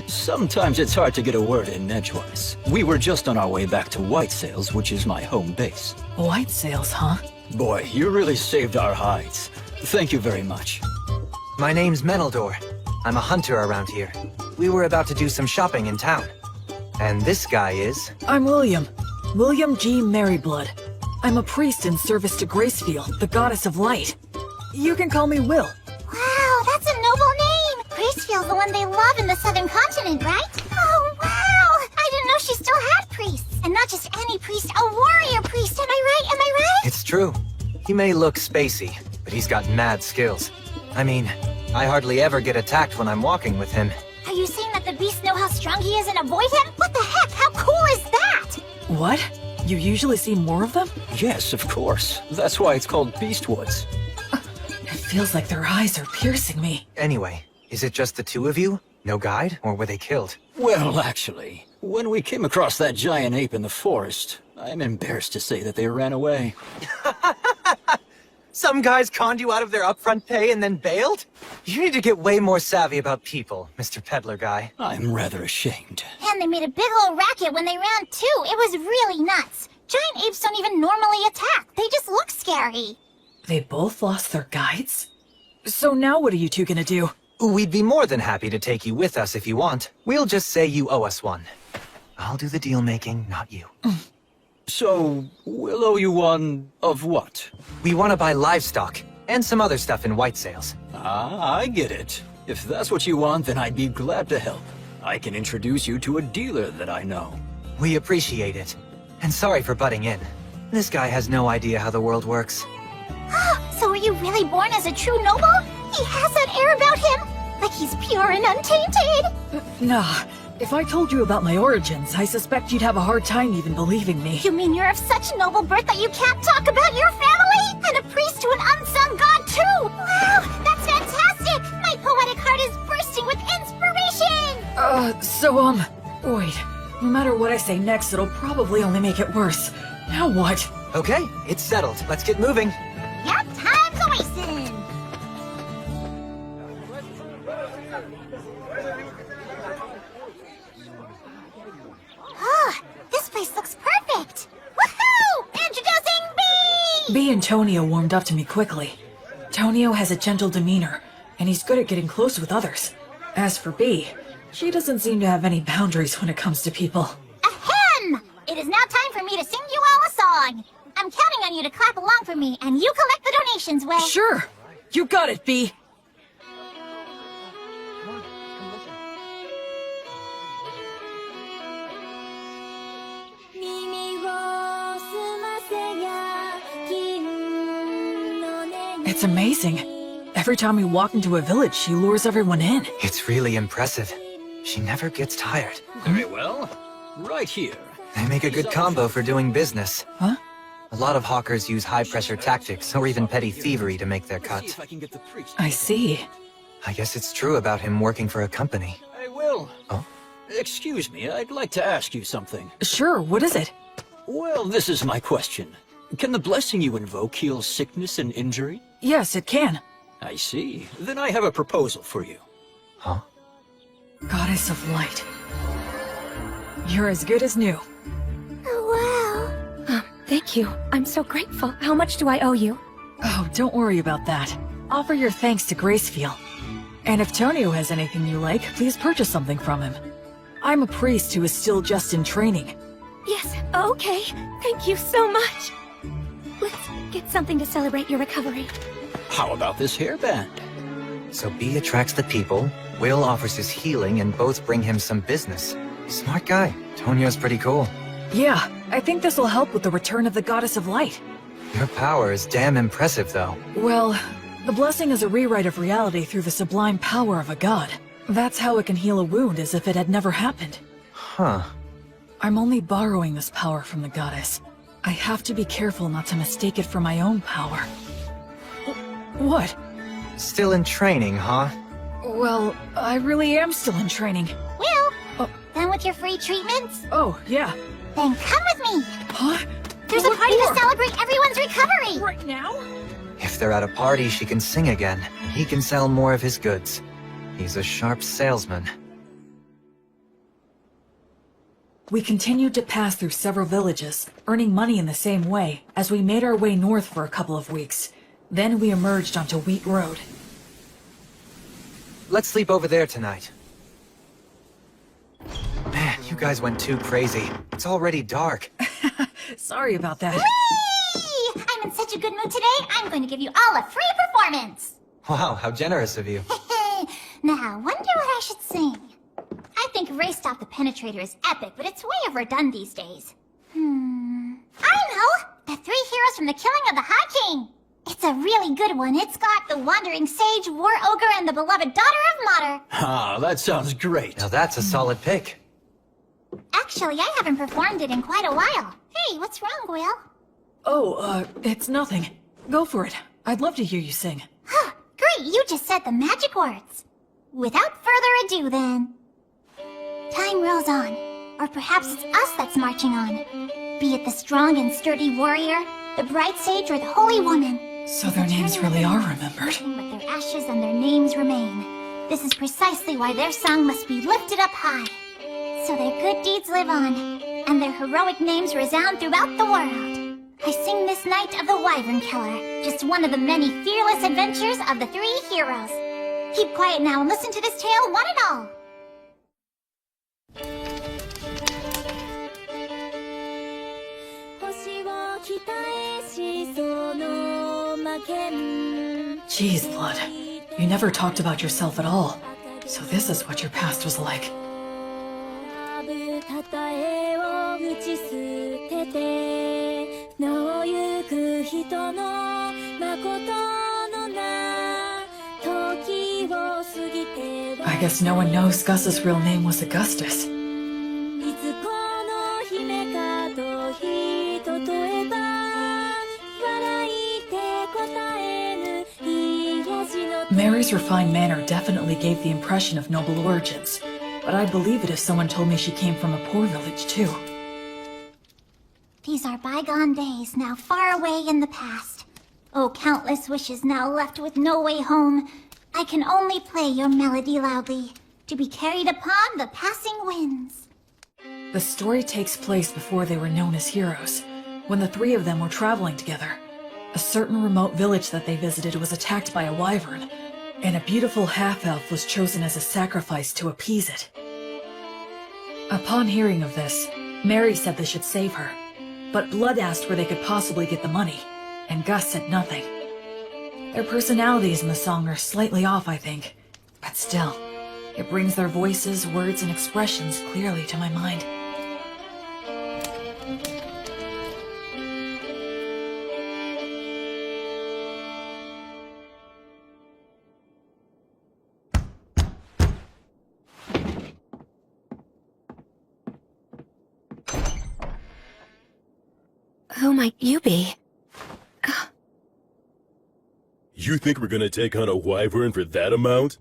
Sometimes it's hard to get a word in edgewise. We were just on our way back to White Sails, which is my home base. White Sails, huh? Boy, you really saved our hides. Thank you very much. My name's Menaldor. I'm a hunter around here. We were about to do some shopping in town. And this guy is... I'm William. William G. Merryblood. I'm a priest in service to Gracefield, the goddess of light. You can call me Will. Wow, that's a noble name! Gracefield's the one they love in the southern continent, right? Oh, wow! I didn't know she still had priests. And not just any priest, a warrior priest, am I right? Am I right? It's true. He may look spacey, but he's got mad skills. I mean, I hardly ever get attacked when I'm walking with him. Are you saying that the beasts know how strong he is and avoid him? What the heck? How cool is that? What? You usually see more of them? Yes, of course. That's why it's called Beastwoods. It feels like their eyes are piercing me. Anyway, is it just the two of you? No guide? Or were they killed? Well, actually, when we came across that giant ape in the forest, I'm embarrassed to say that they ran away. Some guys conned you out of their upfront pay and then bailed? You need to get way more savvy about people, Mr. Peddler Guy. I'm rather ashamed. And they made a big old racket when they ran too. It was really nuts. Giant apes don't even normally attack. They just look scary. They both lost their guides? So now what are you two gonna do? We'd be more than happy to take you with us if you want. We'll just say you owe us one. I'll do the deal-making, not you. So, we'll owe you one of what? We want to buy livestock, and some other stuff in White Sails. Ah, I get it. If that's what you want, then I'd be glad to help. I can introduce you to a dealer that I know. We appreciate it. And sorry for butting in. This guy has no idea how the world works. So were you really born as a true noble? He has that air about him, like he's pure and untainted. Nah, if I told you about my origins, I suspect you'd have a hard time even believing me. You mean you're of such noble birth that you can't talk about your family? And a priest to an unsung god too! Wow, that's fantastic! My poetic heart is bursting with inspiration! Wait. No matter what I say next, it'll probably only make it worse. Now what? Okay, it's settled. Let's get moving. Yep, time's a-wasting! This place looks perfect! Woohoo! Introducing B! B and Tonio warmed up to me quickly. Tonio has a gentle demeanor, and he's good at getting close with others. As for B, she doesn't seem to have any boundaries when it comes to people. Ahem! It is now time for me to sing you all a song. I'm counting on you to clap along for me, and you collect the donations, Will. Sure! You got it, B! It's amazing. Every time we walk into a village, she lures everyone in. It's really impressive. She never gets tired. Very well. Right here. They make a good combo for doing business. Huh? A lot of hawkers use high-pressure tactics or even petty thievery to make their cut. I see. I guess it's true about him working for a company. Hey, Will. Oh? Excuse me, I'd like to ask you something. Sure, what is it? Well, this is my question. Can the blessing you invoke heal sickness and injury? Yes, it can. I see. Then I have a proposal for you. Huh? Goddess of Light. You're as good as new. Oh, wow. Thank you. I'm so grateful. How much do I owe you? Oh, don't worry about that. Offer your thanks to Gracefeel. And if Tonio has anything you like, please purchase something from him. I'm a priest who is still just in training. Yes, okay. Thank you so much. Let's get something to celebrate your recovery. How about this hairband? So B attracts the people, Will offers his healing, and both bring him some business. Smart guy. Tonio's pretty cool. Yeah, I think this will help with the return of the Goddess of Light. Your power is damn impressive, though. Well, the blessing is a rewrite of reality through the sublime power of a god. That's how it can heal a wound as if it had never happened. Huh. I'm only borrowing this power from the goddess. I have to be careful not to mistake it for my own power. What? Still in training, huh? Well, I really am still in training. Will, done with your free treatments? Oh, yeah. Then come with me. Huh? There's a What party for? to celebrate everyone's recovery. Right now? If they're at a party, she can sing again. He can sell more of his goods. He's a sharp salesman. We continued to pass through several villages, earning money in the same way, as we made our way north for a couple of weeks. Then we emerged onto Wheat Road. Let's sleep over there tonight. Man, you guys went too crazy. It's already dark. Sorry about that. Whee! I'm in such a good mood today, I'm going to give you all a free performance. Wow, how generous of you. Now, wonder what I should sing. I think Race Stop the Penetrator is epic, but it's way overdone these days. I know! The three heroes from the killing of the High King. It's a really good one. It's got the Wandering Sage, War Ogre, and the beloved daughter of Mater. Ah, that sounds great. Now that's a solid pick. Actually, I haven't performed it in quite a while. Hey, what's wrong, Will? Oh, it's nothing. Go for it. I'd love to hear you sing. Great, you just said the magic words. Without further ado, then. Time rolls on. Or perhaps it's us that's marching on. Be it the strong and sturdy warrior, the bright sage, or the holy woman. So their names really are remembered. But their ashes and their names remain. This is precisely why their song must be lifted up high. So their good deeds live on, and their heroic names resound throughout the world. I sing this night of the Wyvern Killer, just one of the many fearless adventures of the three heroes. Keep quiet now and listen to this tale, one and all. Jeez, Blood. You never talked about yourself at all. So this is what your past was like. I guess no one knows Gus's real name was Augustus. Mary's refined manner definitely gave the impression of noble origins, but I'd believe it if someone told me she came from a poor village too. These are bygone days, now far away in the past. Oh, countless wishes now left with no way home. I can only play your melody loudly, to be carried upon the passing winds. The story takes place before they were known as heroes, when the three of them were traveling together. A certain remote village that they visited was attacked by a wyvern, and a beautiful half-elf was chosen as a sacrifice to appease it. Upon hearing of this, Mary said they should save her, but Blood asked where they could possibly get the money, and Gus said nothing. Their personalities in the song are slightly off, I think, but still, it brings their voices, words, and expressions clearly to my mind. Who might you be? You think we're gonna take on a wyvern for that amount?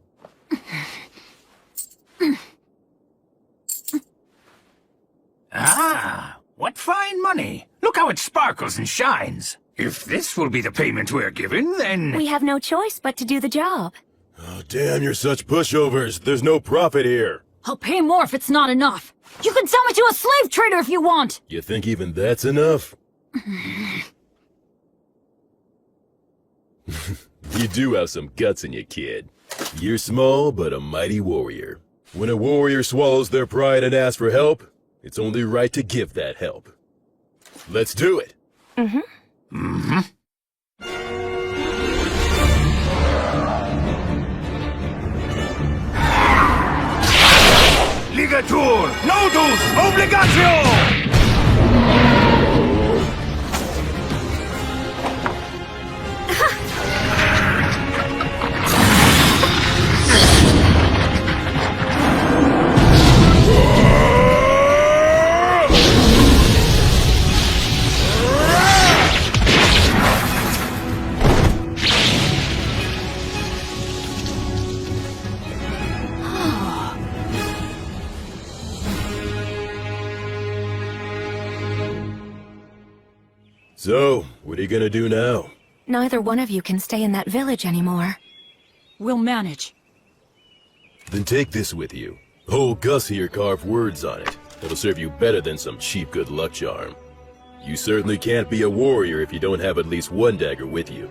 Ah, what fine money. Look how it sparkles and shines. If this will be the payment we're given, then... We have no choice but to do the job. Oh, damn, you're such pushovers. There's no profit here. I'll pay more if it's not enough. You can sell me to a slave trader if you want! You think even that's enough? You do have some guts in you, kid. You're small, but a mighty warrior. When a warrior swallows their pride and asks for help, it's only right to give that help. Let's do it! Ligatur! Nodus! Obligatio! So, what are you gonna do now? Neither one of you can stay in that village anymore. We'll manage. Then take this with you. Old Gus here carved words on it. It'll serve you better than some cheap good luck charm. You certainly can't be a warrior if you don't have at least one dagger with you.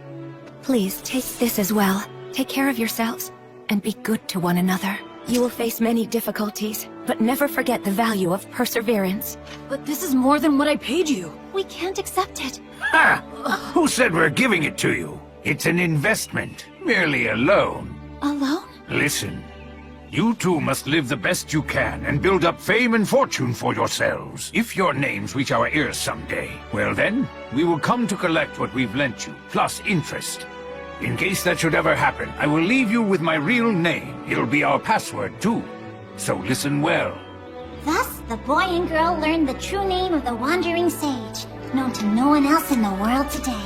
Please, take this as well. Take care of yourselves, and be good to one another. You will face many difficulties, but never forget the value of perseverance. But this is more than what I paid you. We can't accept it. Ha! Who said we're giving it to you? It's an investment, merely a loan. A loan? Listen, you two must live the best you can and build up fame and fortune for yourselves. If your names reach our ears someday, well then, we will come to collect what we've lent you, plus interest. In case that should ever happen, I will leave you with my real name. It'll be our password, too. So listen well. Thus, the boy and girl learned the true name of the Wandering Sage, known to no one else in the world today.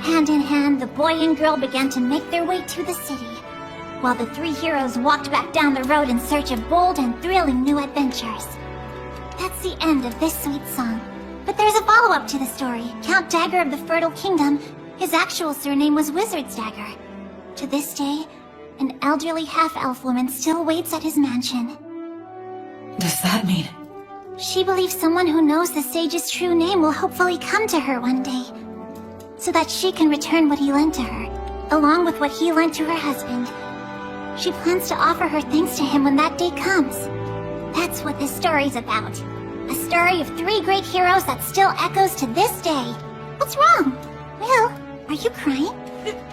Hand in hand, the boy and girl began to make their way to the city, while the three heroes walked back down the road in search of bold and thrilling new adventures. That's the end of this sweet song. But there's a follow-up to the story. Count Dagger of the Fertile Kingdom, his actual surname was Wizard's Dagger. To this day, an elderly half-elf woman still waits at his mansion. Does that mean? She believes someone who knows the sage's true name will hopefully come to her one day, so that she can return what he lent to her, along with what he lent to her husband. She plans to offer her thanks to him when that day comes. That's what this story's about. A story of three great heroes that still echoes to this day. What's wrong? Will, are you crying?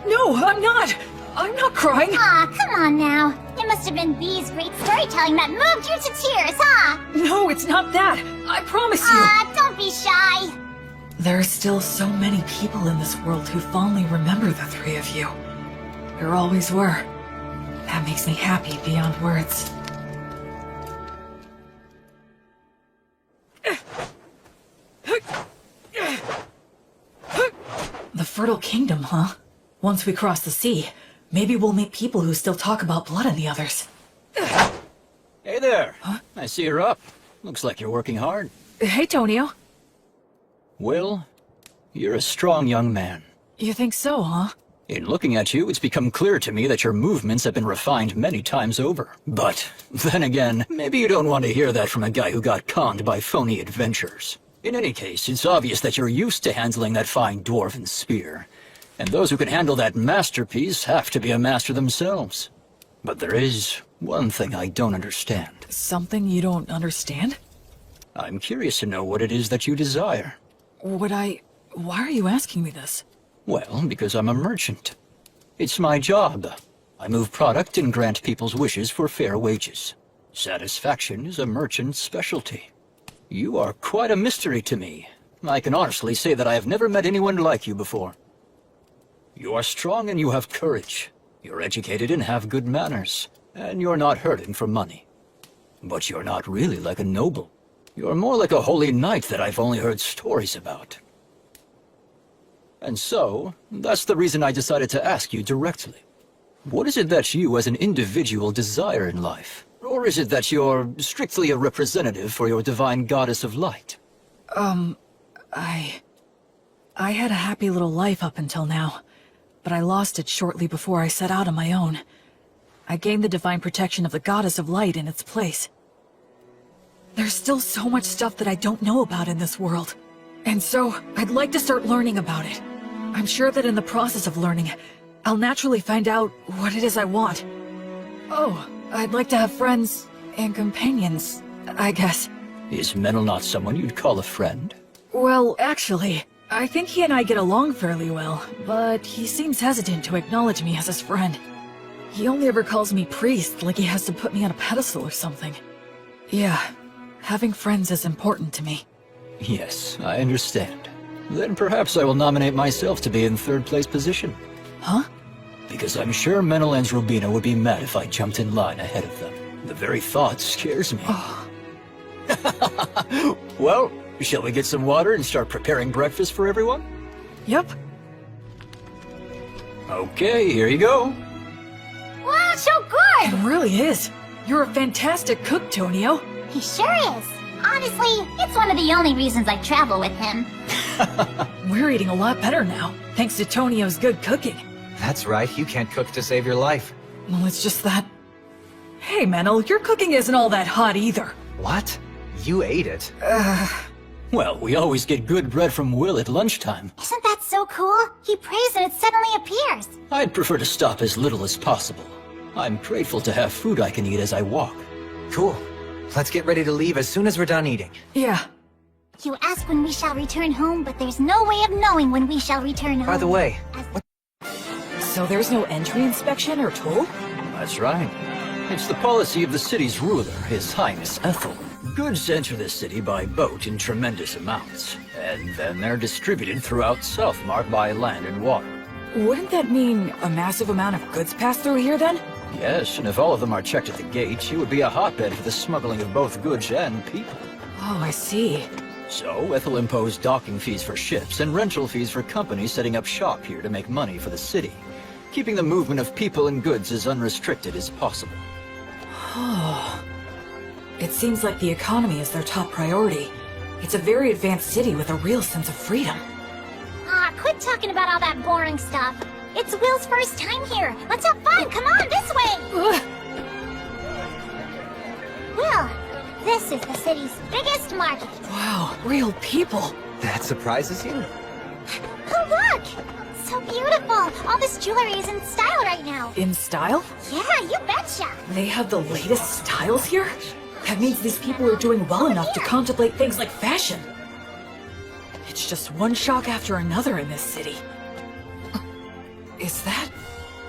No, I'm not! I'm not crying. Aw, come on now. It must have been Bee's great storytelling that moved you to tears, huh? No, it's not that. I promise you. Aw, don't be shy. There are still so many people in this world who fondly remember the three of you. There always were. That makes me happy beyond words. The Fertile Kingdom, huh? Once we cross the sea, maybe we'll meet people who still talk about blood and the others. Hey there. Huh? I see you're up. Looks like you're working hard. Hey, Tonio. Will, you're a strong young man. You think so, huh? In looking at you, it's become clear to me that your movements have been refined many times over. But, then again, maybe you don't want to hear that from a guy who got conned by phony adventures. In any case, it's obvious that you're used to handling that fine dwarven spear. And those who can handle that masterpiece have to be a master themselves. But there is one thing I don't understand. Something you don't understand? I'm curious to know what it is that you desire. Why are you asking me this? Well, because I'm a merchant. It's my job. I move product and grant people's wishes for fair wages. Satisfaction is a merchant's specialty. You are quite a mystery to me. I can honestly say that I have never met anyone like you before. You are strong and you have courage. You're educated and have good manners. And you're not hurting for money. But you're not really like a noble. You're more like a holy knight that I've only heard stories about. And so, that's the reason I decided to ask you directly. What is it that you as an individual desire in life? Or is it that you're strictly a representative for your divine goddess of light? I had a happy little life up until now, but I lost it shortly before I set out on my own. I gained the divine protection of the goddess of light in its place. There's still so much stuff that I don't know about in this world, and so I'd like to start learning about it. I'm sure that in the process of learning, I'll naturally find out what it is I want. Oh, I'd like to have friends and companions, I guess. Is Menel not someone you'd call a friend? Well, actually, I think he and I get along fairly well, but he seems hesitant to acknowledge me as his friend. He only ever calls me priest, like he has to put me on a pedestal or something. Yeah, having friends is important to me. Yes, I understand. Then perhaps I will nominate myself to be in third place position. Huh? Because I'm sure Menel and Robina would be mad if I jumped in line ahead of them. The very thought scares me. Oh. Well, shall we get some water and start preparing breakfast for everyone? Yep. Okay, here you go. Wow, so good! It really is. You're a fantastic cook, Tonio. He sure is. Honestly, it's one of the only reasons I travel with him. We're eating a lot better now, thanks to Tonio's good cooking. That's right, you can't cook to save your life. Well, it's just that... Hey, Menel, your cooking isn't all that hot either. What? You ate it. Well, we always get good bread from Will at lunchtime. Isn't that so cool? He prays and it suddenly appears. I'd prefer to stop as little as possible. I'm grateful to have food I can eat as I walk. Cool. Let's get ready to leave as soon as we're done eating. Yeah. You ask when we shall return home, but there's no way of knowing when we shall return home. By the way, So there's no entry inspection or toll? That's right. It's the policy of the city's ruler, His Highness Ethel. Goods enter the city by boat in tremendous amounts, and then they're distributed throughout Southmark by land and water. Wouldn't that mean a massive amount of goods pass through here then? Yes, and if all of them are checked at the gate, it would be a hotbed for the smuggling of both goods and people. Oh, I see. So, Ethel imposed docking fees for ships and rental fees for companies setting up shop here to make money for the city, keeping the movement of people and goods as unrestricted as possible. Oh. It seems like the economy is their top priority. It's a very advanced city with a real sense of freedom. Quit talking about all that boring stuff. It's Will's first time here. Let's have fun. Come on, this way. Will, this is the city's biggest market. Wow, real people. that surprises you? Oh, look! So beautiful. All this jewelry is in style right now. In style? Yeah, you betcha. They have the latest styles here? That means these people are doing well enough to contemplate things like fashion. It's just one shock after another in this city. Is that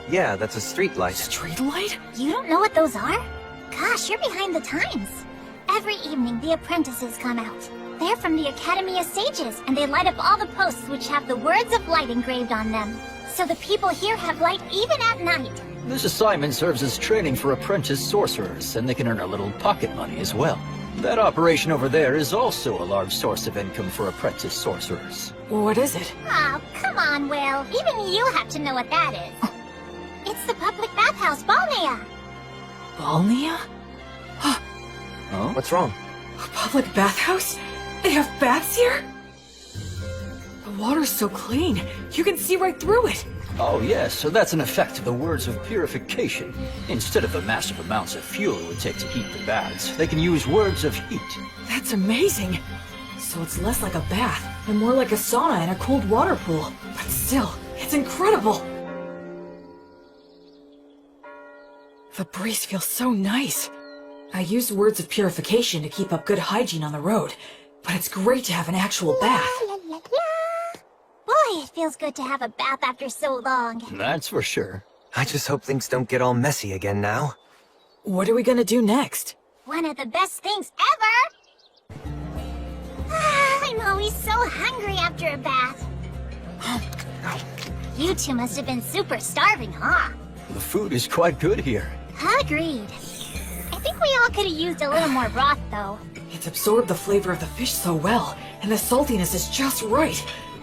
Yeah, that's a street light. Street light? You don't know what those are? Gosh, you're behind the times. Every evening, the apprentices come out. They're from the Academy of Sages, and they light up all the posts which have the words of light engraved on them. So the people here have light even at night. This assignment serves as training for apprentice sorcerers, and they can earn a little pocket money as well. That operation over there is also a large source of income for apprentice sorcerers. What is it? Oh, come on, Will. Even you have to know what that is. It's the public bathhouse, Balnea. Balnea? Huh? What's wrong? A public bathhouse? They have baths here? The water's so clean, you can see right through it. Oh yes, so that's an effect of the words of purification. Instead of the massive amounts of fuel it would take to heat the baths, they can use words of heat. That's amazing. So it's less like a bath, and more like a sauna and a cold water pool. But still, it's incredible. The breeze feels so nice. I use words of purification to keep up good hygiene on the road, but it's great to have an actual bath. La, la, la, la. Boy, it feels good to have a bath after so long. That's for sure. I just hope things don't get all messy again now. What are we gonna do next? One of the best things ever! I'm always so hungry after a bath. You two must have been super starving, huh? The food is quite good here. Agreed. I think we all could have used a little more broth, though. It's absorbed the flavor of the fish so well, and the saltiness is just right.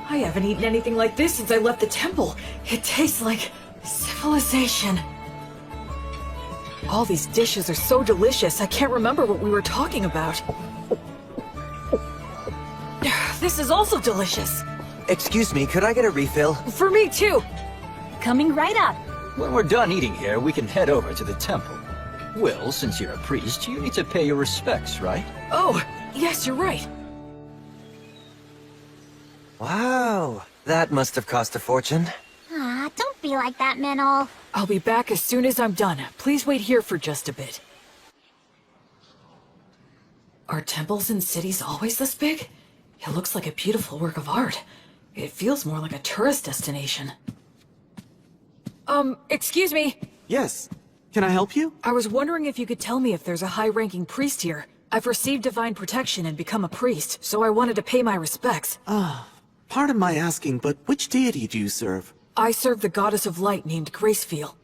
I haven't eaten anything like this since I left the temple. It tastes like civilization. All these dishes are so delicious, I can't remember what we were talking about. This is also delicious. Excuse me, could I get a refill? For me too. Coming right up. When we're done eating here, we can head over to the temple. Will, since you're a priest, you need to pay your respects, right? Oh, yes, you're right. Wow, that must have cost a fortune. Ah, don't be like that, Menel. I'll be back as soon as I'm done. Please wait here for just a bit. Are temples in cities always this big? It looks like a beautiful work of art. It feels more like a tourist destination. Excuse me. Yes. Can I help you? I was wondering if you could tell me if there's a high-ranking priest here. I've received divine protection and become a priest, so I wanted to pay my respects. Pardon my asking, but which deity do you serve? I serve the goddess of light named Gracefeel.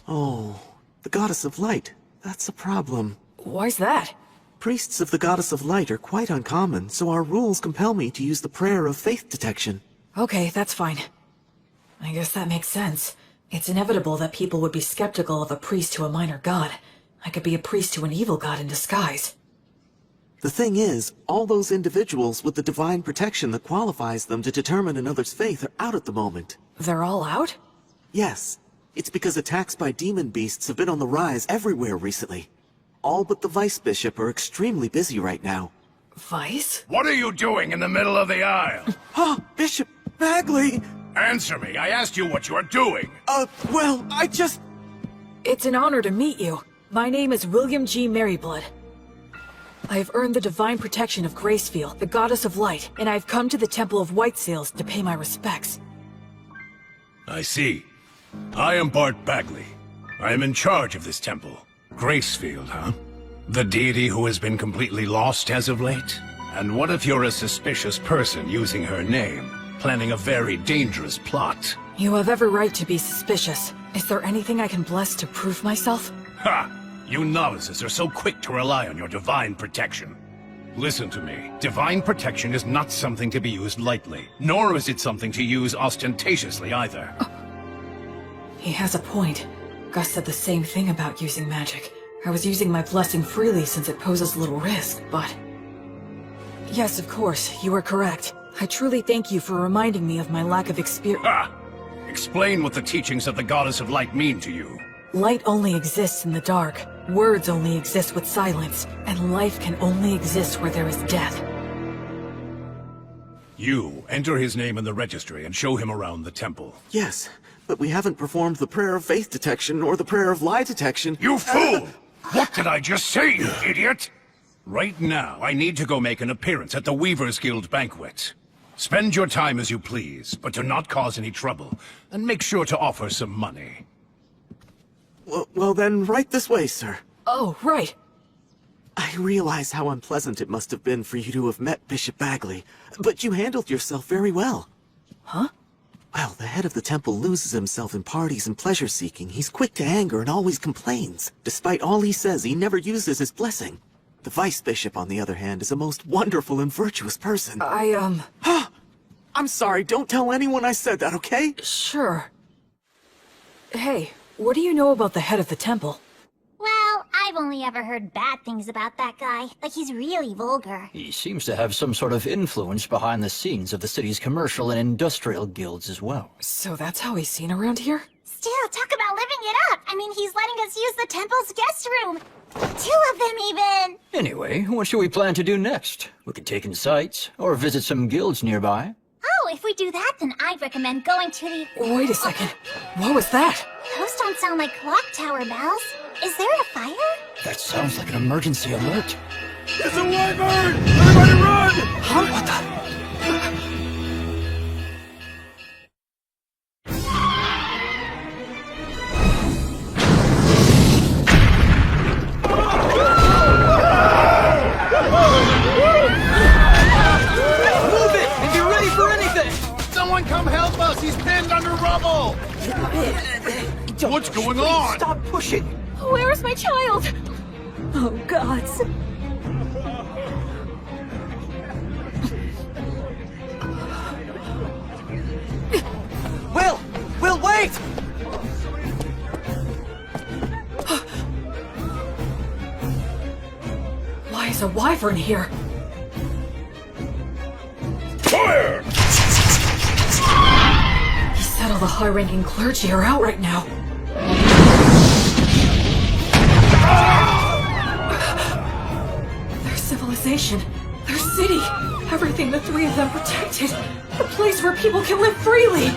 Oh, the goddess of light. That's a problem. Why's that? Priests of the goddess of light are quite uncommon, so our rules compel me to use the prayer of faith detection. Okay, that's fine. I guess that makes sense. It's inevitable that people would be skeptical of a priest to a minor god. I could be a priest to an evil god in disguise. The thing is, all those individuals with the divine protection that qualifies them to determine another's faith are out at the moment. They're all out? Yes. It's because attacks by demon beasts have been on the rise everywhere recently. All but the vice bishop are extremely busy right now. Vice? What are you doing in the middle of the aisle? Bishop Bagley! Answer me. I asked you what you are doing. Well, I just... It's an honor to meet you. My name is William G. Merryblood. I have earned the divine protection of Gracefeel, the goddess of light, and I've come to the Temple of White Sails to pay my respects. I see. I am Bart Bagley. I am in charge of this temple. Gracefield, huh? The deity who has been completely lost as of late? And what if you're a suspicious person using her name, planning a very dangerous plot? You have every right to be suspicious. Is there anything I can bless to prove myself? Ha! You novices are so quick to rely on your divine protection. Listen to me. Divine protection is not something to be used lightly, nor is it something to use ostentatiously either. He has a point. Gus said the same thing about using magic. I was using my blessing freely since it poses little risk, but... Yes, of course, you are correct. I truly thank you for reminding me of my lack of experience. Ha! Explain what the teachings of the Goddess of Light mean to you. Light only exists in the dark. Words only exist with silence. And life can only exist where there is death. You enter his name in the registry and show him around the temple. Yes, but we haven't performed the prayer of faith detection or the prayer of lie detection. You fool! What did I just say, you idiot? Right now, I need to go make an appearance at the Weavers Guild banquet. Spend your time as you please, but do not cause any trouble, and make sure to offer some money. Well then, right this way, sir. Oh, right. I realize how unpleasant it must have been for you to have met Bishop Bagley, but you handled yourself very well. Huh? Well, the head of the temple loses himself in parties and pleasure-seeking. He's quick to anger and always complains. Despite all he says, he never uses his blessing. The vice bishop, on the other hand, is a most wonderful and virtuous person. I'm sorry, don't tell anyone I said that, okay? Sure. Hey, what do you know about the head of the temple? Well, I've only ever heard bad things about that guy. Like, he's really vulgar. He seems to have some sort of influence behind the scenes of the city's commercial and industrial guilds as well. So that's how he's seen around here? Still, talk about living it up. I mean, he's letting us use the temple's guest room. 2 of them, even. Anyway, what should we plan to do next? We could take in sights, or visit some guilds nearby. Oh, if we do that, then I'd recommend going to the... Wait a second. What was that? Those don't sound like clock tower bells. Is there a fire? That sounds like an emergency alert. It's a wyvern! Everybody run! Huh? What the... Move it and be ready for anything! Someone come help us! He's pinned under rubble! What's going on? Stop pushing! Where is my child? Oh, gods. Will, wait! Why is a wyvern here? Fire! He said all the high-ranking clergy are out right now. Their civilization, their city, everything the 3 of them protected. The place where people can live freely.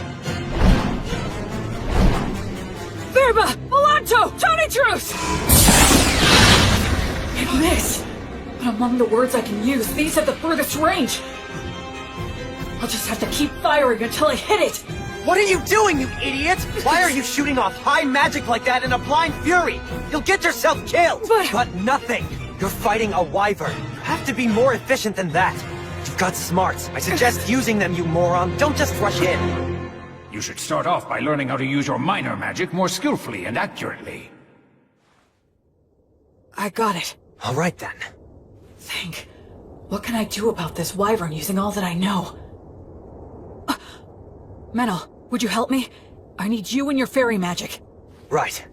Verba! Volanto! Tony Truce! It missed. But among the words I can use, these have the furthest range. I'll just have to keep firing until I hit it. What are you doing, you idiot? Why are you shooting off high magic like that in a blind fury? You'll get yourself killed! But nothing! You're fighting a wyvern. You have to be more efficient than that. You've got smarts. I suggest using them, you moron. Don't just rush in. You should start off by learning how to use your minor magic more skillfully and accurately. I got it. All right, then. Think. What can I do about this wyvern using all that I know? Menel, would you help me? I need you and your fairy magic. Right.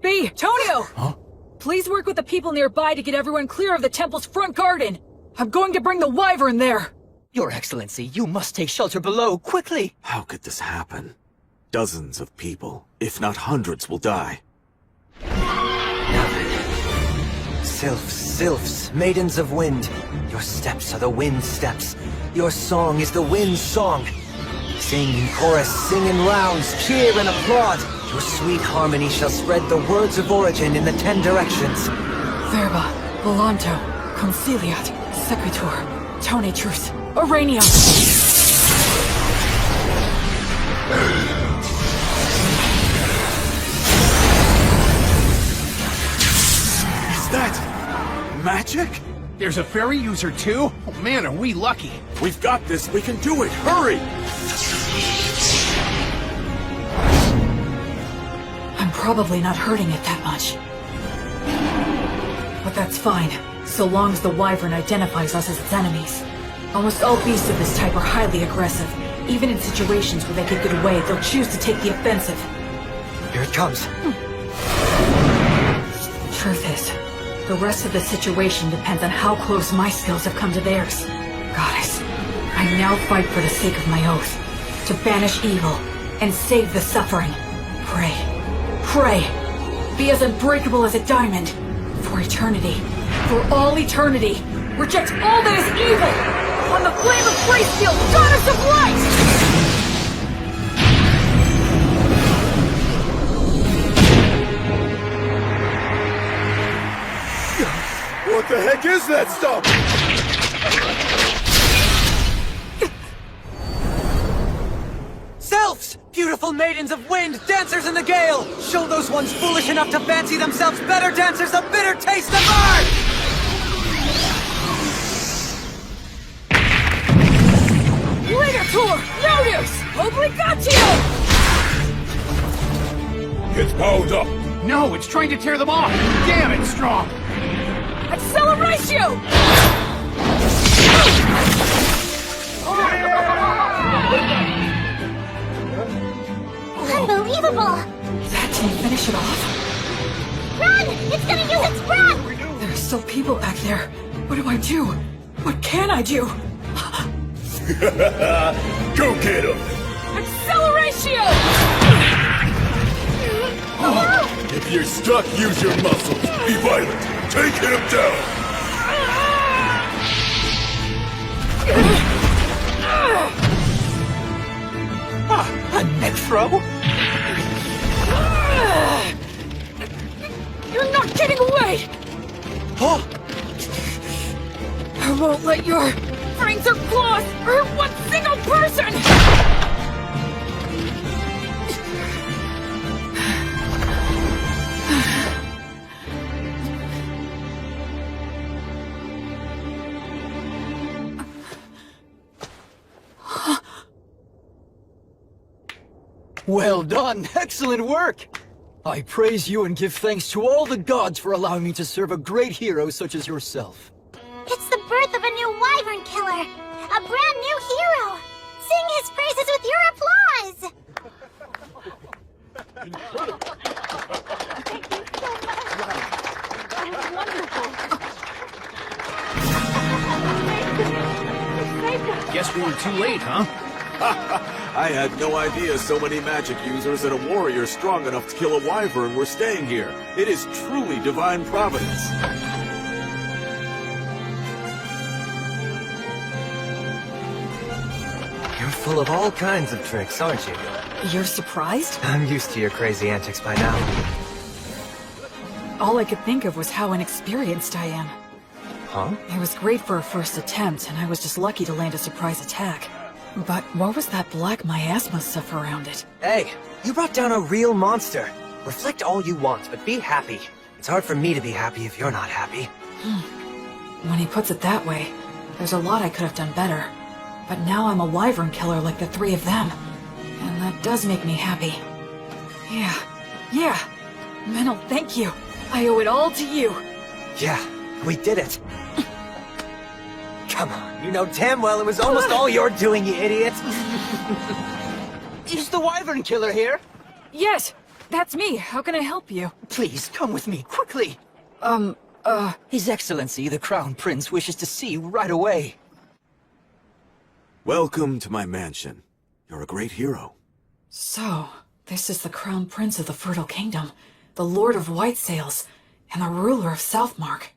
B, Tonio! Huh? Please work with the people nearby to get everyone clear of the temple's front garden. I'm going to bring the wyvern there. Your Excellency, you must take shelter below, quickly! How could this happen? Dozens of people, if not hundreds, will die. Sylphs, maidens of wind. Your steps are the wind steps. Your song is the wind's song. Sing in chorus, sing in rounds, cheer and applaud. Your sweet harmony shall spread the words of origin in the 10 directions. Verba, Volanto, Conciliat, Sequitur, Tony Truce, Auranium. Is that magic? There's a fairy user too? Oh man, are we lucky. We've got this. We can do it. Hurry! I'm probably not hurting it that much. But that's fine, so long as the wyvern identifies us as its enemies. Almost all beasts of this type are highly aggressive. Even in situations where they could get away, they'll choose to take the offensive. Here it comes. Truth is, the rest of the situation depends on how close my skills have come to theirs. Goddess, I now fight for the sake of my oath, to banish evil and save the suffering. Pray, be as unbreakable as a diamond, for eternity, for all eternity. Reject all that is evil! On the flame of Gracefield, goddess of light! What the heck is that stuff? Sylphs! Beautiful powerful maidens of wind, dancers in the gale! Show those ones foolish enough to fancy themselves better dancers the bitter taste of earth! Tour! Notice! Obligatio! It's powered up! No, it's trying to tear them off! Damn, it's strong! Acceleratio! Unbelievable! That didn't finish it off. Run! It's gonna use its breath! There are still people back there. What do I do? What can I do? Go get him! Acceleratio! If you're stuck, use your muscles. Be violent. Take him down. A neck throw? You're not getting away! I won't let your fangs or claws hurt one single person! Well done! Excellent work! I praise you and give thanks to all the gods for allowing me to serve a great hero such as yourself. It's the birth of a new wyvern killer! A brand new hero! Sing his praises with your applause! Guess we were too late, huh? I had no idea so many magic users and a warrior strong enough to kill a wyvern were staying here. It is truly divine providence. You're full of all kinds of tricks, aren't you? You're surprised? I'm used to your crazy antics by now. All I could think of was how inexperienced I am. Huh? It was great for a first attempt, and I was just lucky to land a surprise attack. But what was that black miasma stuff around it? Hey, you brought down a real monster. Reflect all you want, but be happy. It's hard for me to be happy if you're not happy. When he puts it that way, there's a lot I could have done better. But now I'm a wyvern killer like the three of them. And that does make me happy. Yeah. Menel, thank you. I owe it all to you. Yeah, we did it. Come on, you know damn well it was almost all your doing, you idiot. Is the wyvern killer here? Yes, that's me. How can I help you? Please, come with me, quickly. His Excellency, the Crown Prince, wishes to see you right away. Welcome to my mansion. You're a great hero. So, this is the Crown Prince of the Fertile Kingdom, the Lord of White Sails, and the ruler of Southmark.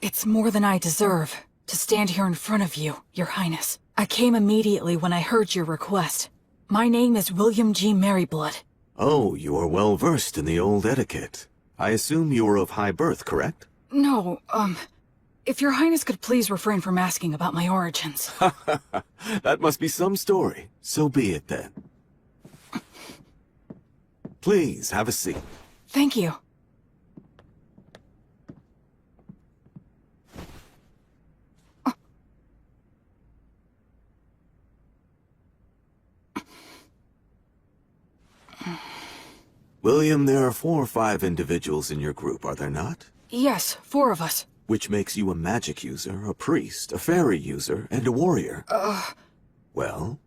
It's more than I deserve to stand here in front of you, Your Highness. I came immediately when I heard your request. My name is William G. Merryblood. Oh, you are well versed in the old etiquette. I assume you are of high birth, correct? No, if Your Highness could please refrain from asking about my origins. That must be some story. So be it then. Please, have a seat. Thank you. William, there are 4 or 5 individuals in your group, are there not? Yes, 4 of us. Which makes you a magic user, a priest, a fairy user, and a warrior. Well?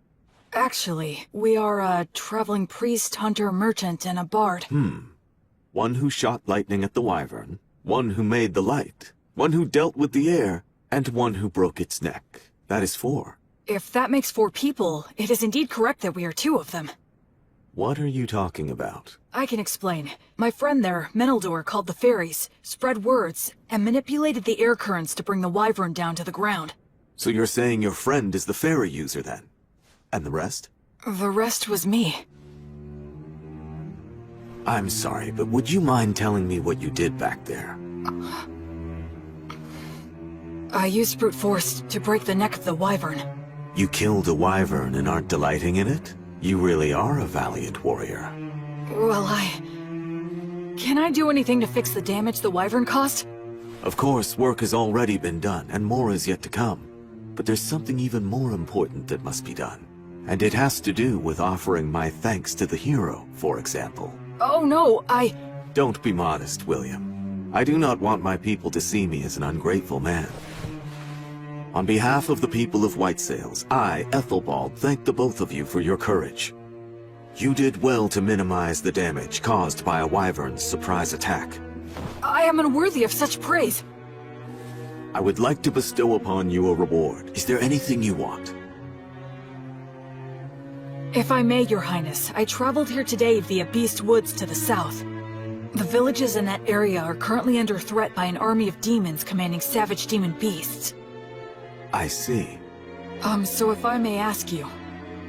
Actually, we are a traveling priest, hunter, merchant, and a bard. One who shot lightning at the wyvern, one who made the light, one who dealt with the air, and one who broke its neck. That is 4. If that makes 4 people, it is indeed correct that we are 2 of them. What are you talking about? I can explain. My friend there, Meneldor, called the fairies, spread words, and manipulated the air currents to bring the wyvern down to the ground. So you're saying your friend is the fairy user then? And the rest? The rest was me. I'm sorry, but would you mind telling me what you did back there? I used brute force to break the neck of the wyvern. You killed a wyvern and aren't delighting in it? You really are a valiant warrior. Well, Can I do anything to fix the damage the Wyvern caused? Of course, work has already been done, and more is yet to come. But there's something even more important that must be done. And it has to do with offering my thanks to the hero, for example. Oh no, Don't be modest, William. I do not want my people to see me as an ungrateful man. On behalf of the people of White Sails, I, Ethelbald, thank the both of you for your courage. You did well to minimize the damage caused by a Wyvern's surprise attack. I am unworthy of such praise. I would like to bestow upon you a reward. Is there anything you want? If I may, Your Highness, I traveled here today via Beast Woods to the south. The villages in that area are currently under threat by an army of demons commanding savage demon beasts. I see. So if I may ask you,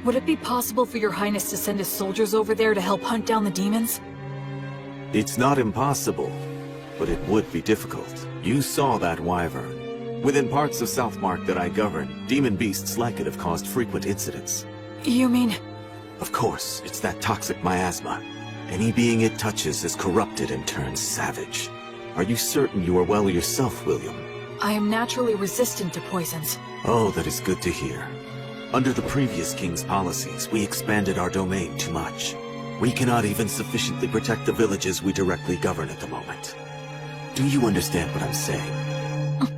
would it be possible for Your Highness to send his soldiers over there to help hunt down the demons? It's not impossible, but it would be difficult. You saw that wyvern. Within parts of Southmark that I govern, demon beasts like it have caused frequent incidents. You mean... Of course, it's that toxic miasma. Any being it touches is corrupted and turns savage. Are you certain you are well yourself, William? I am naturally resistant to poisons. Oh, that is good to hear. Under the previous king's policies, we expanded our domain too much. We cannot even sufficiently protect the villages we directly govern at the moment. Do you understand what I'm saying?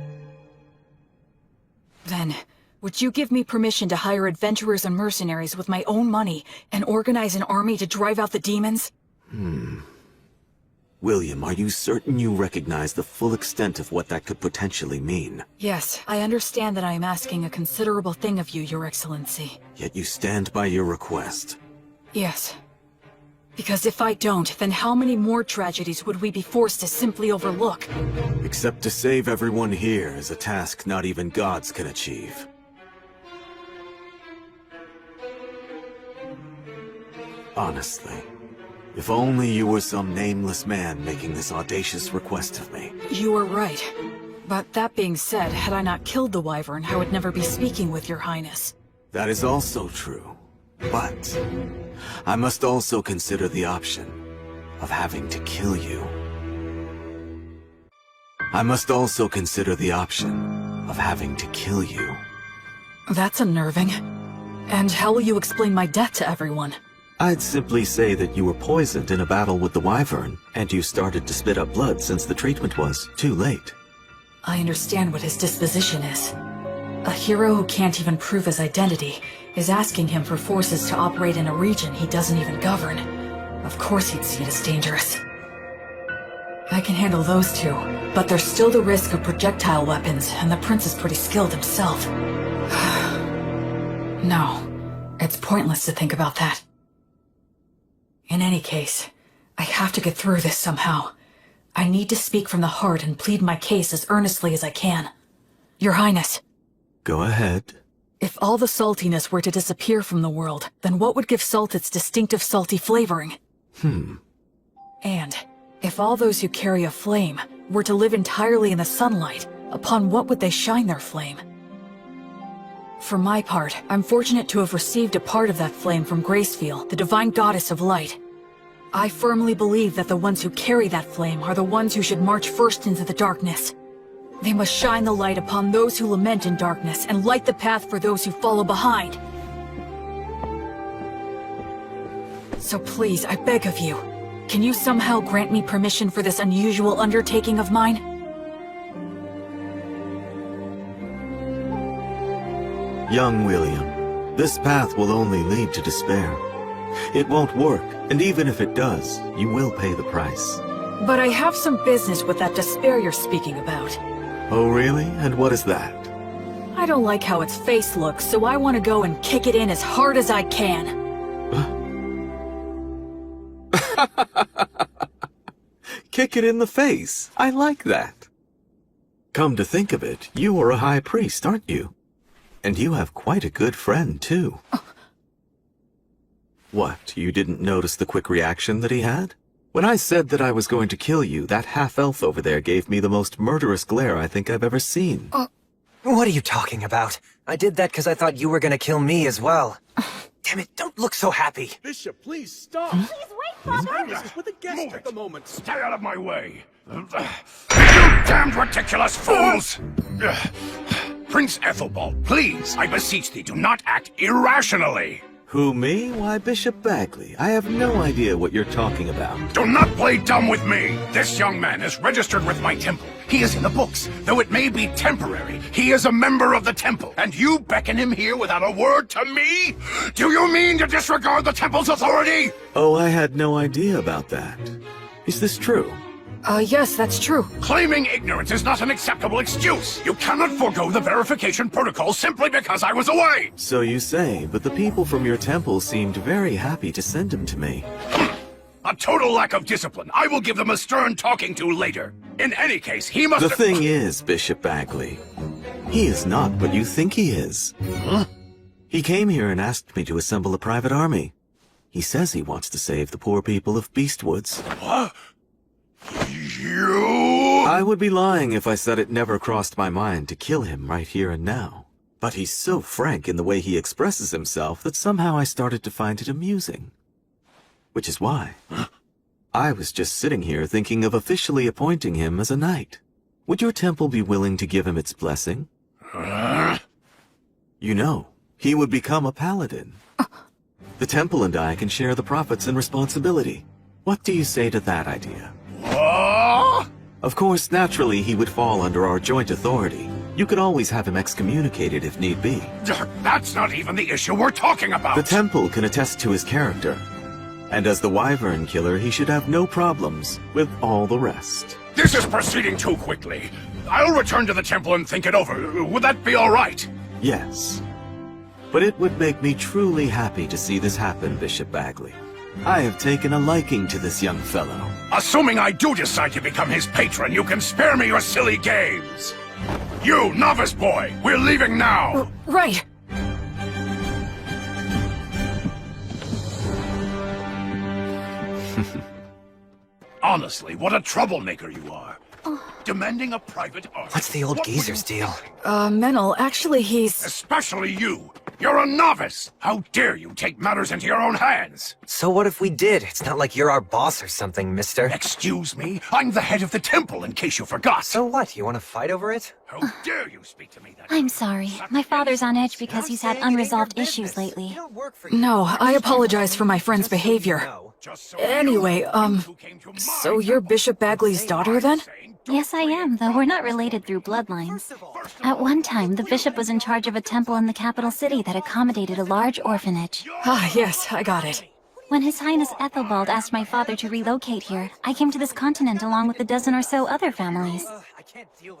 Then, would you give me permission to hire adventurers and mercenaries with my own money and organize an army to drive out the demons? William, are you certain you recognize the full extent of what that could potentially mean? Yes, I understand that I am asking a considerable thing of you, Your Excellency. Yet you stand by your request. Yes. Because if I don't, then how many more tragedies would we be forced to simply overlook? Except to save everyone here is a task not even gods can achieve. Honestly, if only you were some nameless man making this audacious request of me. You are right. But that being said, had I not killed the Wyvern, I would never be speaking with Your Highness. That is also true. But I must also consider the option of having to kill you. I must also consider the option of having to kill you. That's unnerving. And how will you explain my death to everyone? I'd simply say that you were poisoned in a battle with the Wyvern, and you started to spit up blood since the treatment was too late. I understand what his disposition is. A hero who can't even prove his identity is asking him for forces to operate in a region he doesn't even govern. Of course he'd see it as dangerous. I can handle those two, but there's still the risk of projectile weapons, and the prince is pretty skilled himself. No, it's pointless to think about that. In any case, I have to get through this somehow. I need to speak from the heart and plead my case as earnestly as I can. Your Highness. Go ahead. If all the saltiness were to disappear from the world, then what would give salt its distinctive salty flavoring? And if all those who carry a flame were to live entirely in the sunlight, upon what would they shine their flame? For my part, I'm fortunate to have received a part of that flame from Gracefield, the divine goddess of light. I firmly believe that the ones who carry that flame are the ones who should march first into the darkness. They must shine the light upon those who lament in darkness and light the path for those who follow behind. So please, I beg of you, can you somehow grant me permission for this unusual undertaking of mine? Young William, this path will only lead to despair. It won't work, and even if it does, you will pay the price. But I have some business with that despair you're speaking about. Oh really? And what is that? I don't like how its face looks, so I want to go and kick it in as hard as I can. Kick it in the face. I like that. Come to think of it, you are a high priest, aren't you? And you have quite a good friend, too. What, you didn't notice the quick reaction that he had? When I said that I was going to kill you, that half-elf over there gave me the most murderous glare I think I've ever seen. What are you talking about? I did that because I thought you were gonna kill me as well. Damn it, don't look so happy. Bishop, please stop. Please wait, Father! This is with a guest at the moment. Stay out of my way! You damned ridiculous fools! Prince Ethelbald, please, I beseech thee, do not act irrationally! Who, me? Why, Bishop Bagley. I have no idea what you're talking about. Do not play dumb with me! This young man is registered with my temple. He is in the books. Though it may be temporary, he is a member of the temple. And you beckon him here without a word to me? Do you mean to disregard the temple's authority? Oh, I had no idea about that. Is this true? Yes, that's true. Claiming ignorance is not an acceptable excuse. You cannot forego the verification protocol simply because I was away. So you say, but the people from your temple seemed very happy to send him to me. A total lack of discipline. I will give them a stern talking to later. In any case, he must— The thing is, Bishop Bagley, he is not what you think he is. Huh? He came here and asked me to assemble a private army. He says he wants to save the poor people of Beastwoods. What? You? I would be lying if I said it never crossed my mind to kill him right here and now. But he's so frank in the way he expresses himself that somehow I started to find it amusing. Which is why I was just sitting here thinking of officially appointing him as a knight. Would your temple be willing to give him its blessing? You know, he would become a paladin. The temple and I can share the profits and responsibility. What do you say to that idea? Of course, naturally, he would fall under our joint authority. You could always have him excommunicated if need be. That's not even the issue we're talking about! The temple can attest to his character. And as the Wyvern Killer, he should have no problems with all the rest. This is proceeding too quickly. I'll return to the temple and think it over. Would that be all right? Yes. But it would make me truly happy to see this happen, Bishop Bagley. I have taken a liking to this young fellow. Assuming I do decide to become his patron, you can spare me your silly games. You, novice boy, we're leaving now! Right. Honestly, what a troublemaker you are. Demanding a private army. What's the old geezer's deal? Menel, actually he's— Especially you! You're a novice! How dare you take matters into your own hands? So what if we did? It's not like you're our boss or something, mister. Excuse me? I'm the head of the temple, in case you forgot. So what? You want to fight over it? How dare you speak to me that I'm sorry. My father's on edge because he's had unresolved issues lately. No, I apologize for my friend's behavior. Anyway, so you're Bishop Bagley's daughter then? Yes, I am, though we're not related through bloodlines. At one time, the bishop was in charge of a temple in the capital city that accommodated a large orphanage. Ah, yes, I got it. When His Highness Ethelbald asked my father to relocate here, I came to this continent along with a dozen or so other families.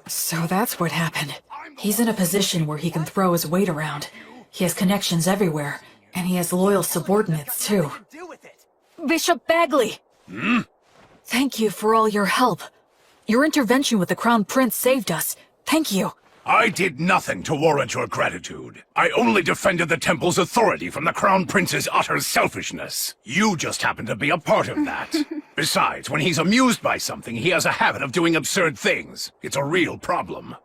So that's what happened. He's in a position where he can throw his weight around. He has connections everywhere, and he has loyal subordinates, too. Bishop Bagley! Thank you for all your help. Your intervention with the Crown Prince saved us. Thank you. I did nothing to warrant your gratitude. I only defended the temple's authority from the Crown Prince's utter selfishness. You just happen to be a part of that. Besides, when he's amused by something, he has a habit of doing absurd things. It's a real problem.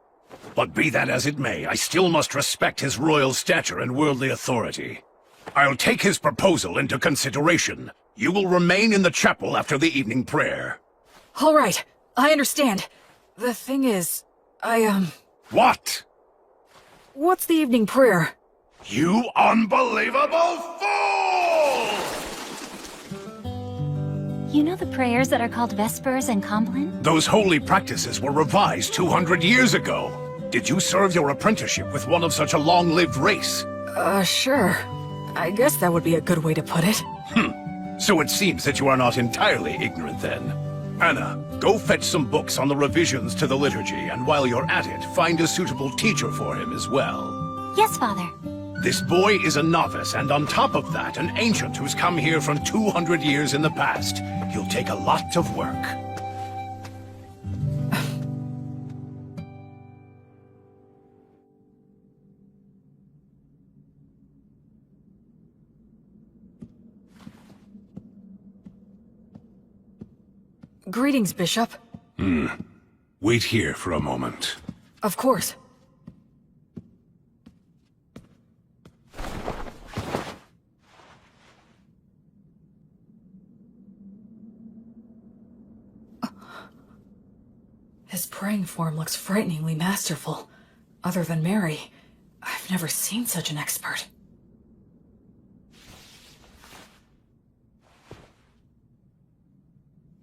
But be that as it may, I still must respect his royal stature and worldly authority. I'll take his proposal into consideration. You will remain in the chapel after the evening prayer. All right, I understand. The thing is, What? What's the evening prayer? You unbelievable fool! You know the prayers that are called Vespers and Compline? Those holy practices were revised 200 years ago. Did you serve your apprenticeship with one of such a long-lived race? Sure. I guess that would be a good way to put it. So it seems that you are not entirely ignorant then. Anna, go fetch some books on the revisions to the liturgy, and while you're at it, find a suitable teacher for him as well. Yes, Father. This boy is a novice, and on top of that, an ancient who's come here from 200 years in the past. He'll take a lot of work. Greetings, Bishop. Wait here for a moment. Of course. His praying form looks frighteningly masterful. Other than Mary, I've never seen such an expert.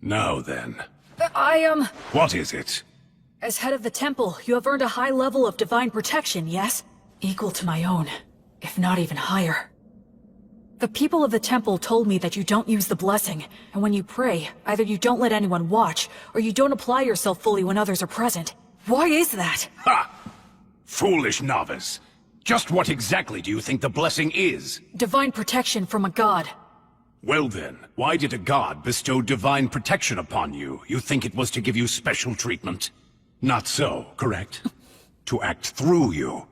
Now then. What is it? As head of the temple, you have earned a high level of divine protection, yes? Equal to my own, if not even higher. The people of the temple told me that you don't use the blessing, and when you pray, either you don't let anyone watch, or you don't apply yourself fully when others are present. Why is that? Ha! Foolish novice. Just what exactly do you think the blessing is? Divine protection from a god. Well then, why did a god bestow divine protection upon you? You think it was to give you special treatment? Not so, correct? To act through you.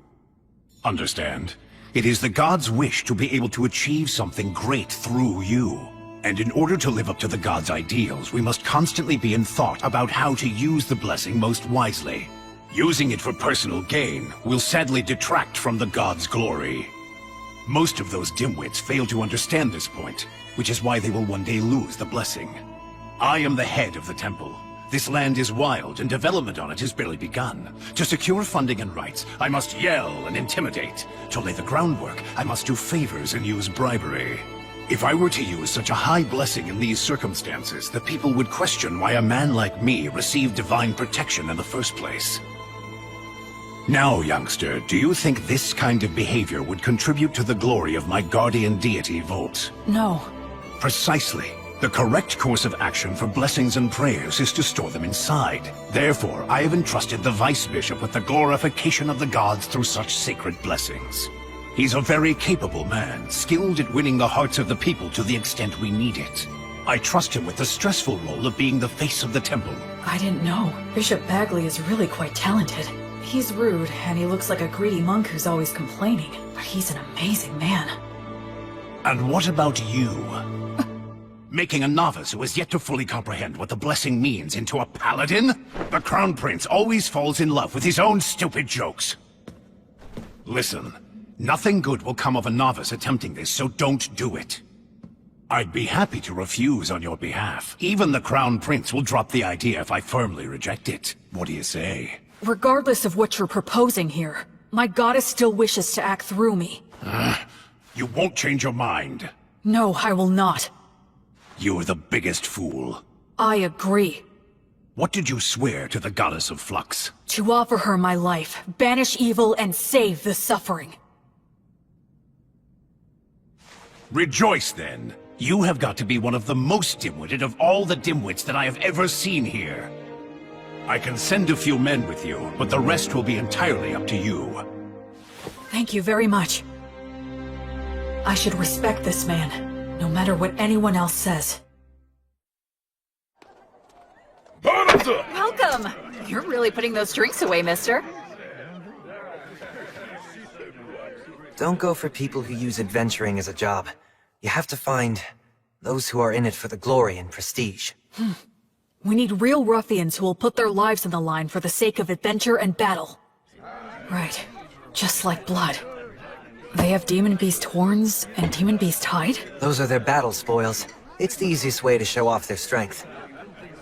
Understand? It is the god's wish to be able to achieve something great through you. And in order to live up to the god's ideals, we must constantly be in thought about how to use the blessing most wisely. Using it for personal gain will sadly detract from the god's glory. Most of those dimwits fail to understand this point, which is why they will one day lose the blessing. I am the head of the temple. This land is wild, and development on it has barely begun. To secure funding and rights, I must yell and intimidate. To lay the groundwork, I must do favors and use bribery. If I were to use such a high blessing in these circumstances, the people would question why a man like me received divine protection in the first place. Now, youngster, do you think this kind of behavior would contribute to the glory of my guardian deity, Volt? No. Precisely. The correct course of action for blessings and prayers is to store them inside. Therefore, I have entrusted the Vice Bishop with the glorification of the gods through such sacred blessings. He's a very capable man, skilled at winning the hearts of the people to the extent we need it. I trust him with the stressful role of being the face of the temple. I didn't know. Bishop Bagley is really quite talented. He's rude, and he looks like a greedy monk who's always complaining, but he's an amazing man. And what about you? Making a novice who has yet to fully comprehend what the blessing means into a paladin? The Crown Prince always falls in love with his own stupid jokes. Listen, nothing good will come of a novice attempting this, so don't do it. I'd be happy to refuse on your behalf. Even the Crown Prince will drop the idea if I firmly reject it. What do you say? Regardless of what you're proposing here, my goddess still wishes to act through me. You won't change your mind. No, I will not. You're the biggest fool. I agree. What did you swear to the goddess of Flux? To offer her my life, banish evil, and save the suffering. Rejoice, then. You have got to be one of the most dim-witted of all the dimwits that I have ever seen here. I can send a few men with you, but the rest will be entirely up to you. Thank you very much. I should respect this man, no matter what anyone else says. Welcome! You're really putting those drinks away, mister. Don't go for people who use adventuring as a job. You have to find those who are in it for the glory and prestige. We need real ruffians who will put their lives on the line for the sake of adventure and battle. Right. Just like blood. They have Demon Beast horns and Demon Beast hide? Those are their battle spoils. It's the easiest way to show off their strength.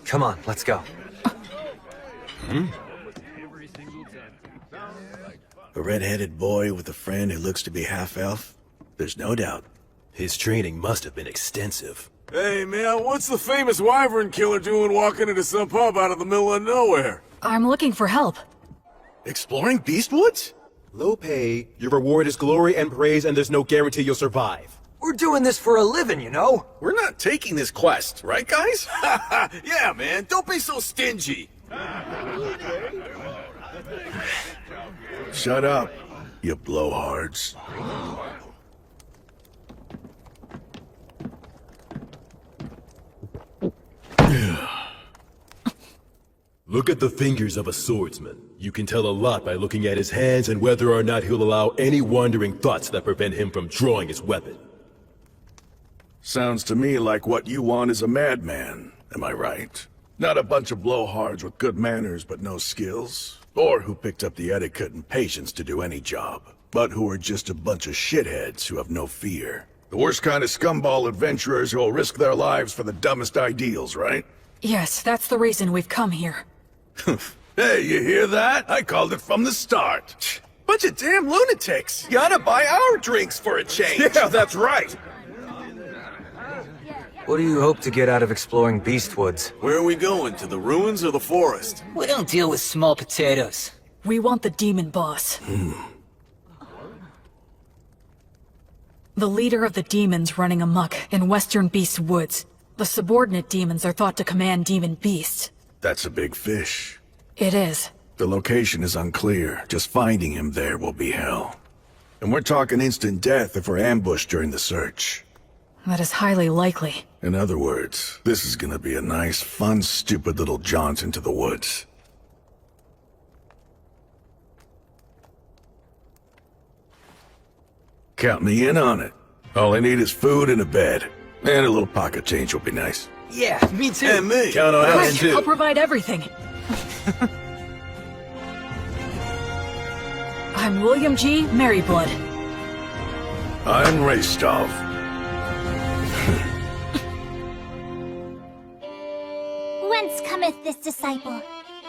Come on, let's go. A red-headed boy with a friend who looks to be half-elf? There's no doubt. His training must have been extensive. Hey, man, what's the famous wyvern killer doing walking into some pub out of the middle of nowhere? I'm looking for help. Exploring Beastwoods? Low pay, your reward is glory and praise, and there's no guarantee you'll survive. We're doing this for a living, you know? We're not taking this quest, right, guys? Yeah, man, don't be so stingy. Shut up, you blowhards. Look at the fingers of a swordsman. You can tell a lot by looking at his hands and whether or not he'll allow any wandering thoughts that prevent him from drawing his weapon. Sounds to me like what you want is a madman, am I right? Not a bunch of blowhards with good manners but no skills, or who picked up the etiquette and patience to do any job, but who are just a bunch of shitheads who have no fear. The worst kind of scumball adventurers who will risk their lives for the dumbest ideals, right? Yes, that's the reason we've come here. Hey, you hear that? I called it from the start. Bunch of damn lunatics. You ought to buy our drinks for a change. Yeah, that's right. What do you hope to get out of exploring Beastwoods? Where are we going? To the ruins or the forest? We don't deal with small potatoes. We want the demon boss. The leader of the demons running amok in Western Beast Woods. The subordinate demons are thought to command demon beasts. That's a big fish. It is. The location is unclear. Just finding him there will be hell. And we're talking instant death if we're ambushed during the search. That is highly likely. In other words, this is gonna be a nice, fun, stupid little jaunt into the woods. Count me in on it. All I need is food and a bed. And a little pocket change will be nice. Yeah, me too. And me. Count on Right, us too. I'll provide everything. I'm William G. Merryblood. I'm Raystov. Whence cometh this disciple?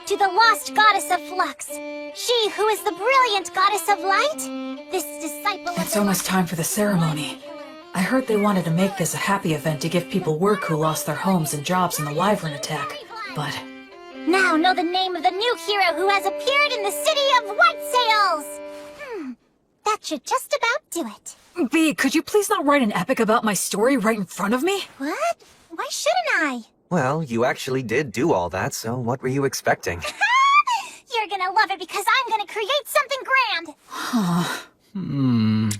To the lost goddess of flux. She who is the brilliant goddess of light? This disciple of It's the almost time for the ceremony. I heard they wanted to make this a happy event to give people work who lost their homes and jobs in the Wyvern attack. But Now know the name of the new hero who has appeared in the city of White Sails! That should just about do it. B, could you please not write an epic about my story right in front of me? What? Why shouldn't I? Well, you actually did do all that, so what were you expecting? You're gonna love it because I'm gonna create something grand!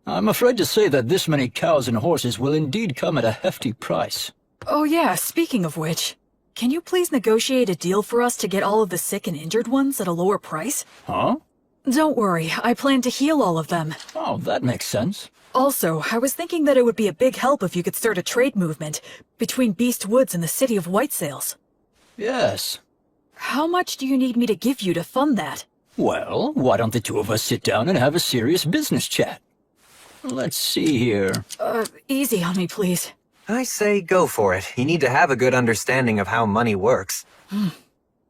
I'm afraid to say that this many cows and horses will indeed come at a hefty price. Oh yeah, speaking of which, can you please negotiate a deal for us to get all of the sick and injured ones at a lower price? Huh? Don't worry, I plan to heal all of them. Oh, that makes sense. Also, I was thinking that it would be a big help if you could start a trade movement between Beast Woods and the city of White Sails. Yes. How much do you need me to give you to fund that? Well, why don't the two of us sit down and have a serious business chat? Let's see here. Easy on me, please. I say go for it. You need to have a good understanding of how money works.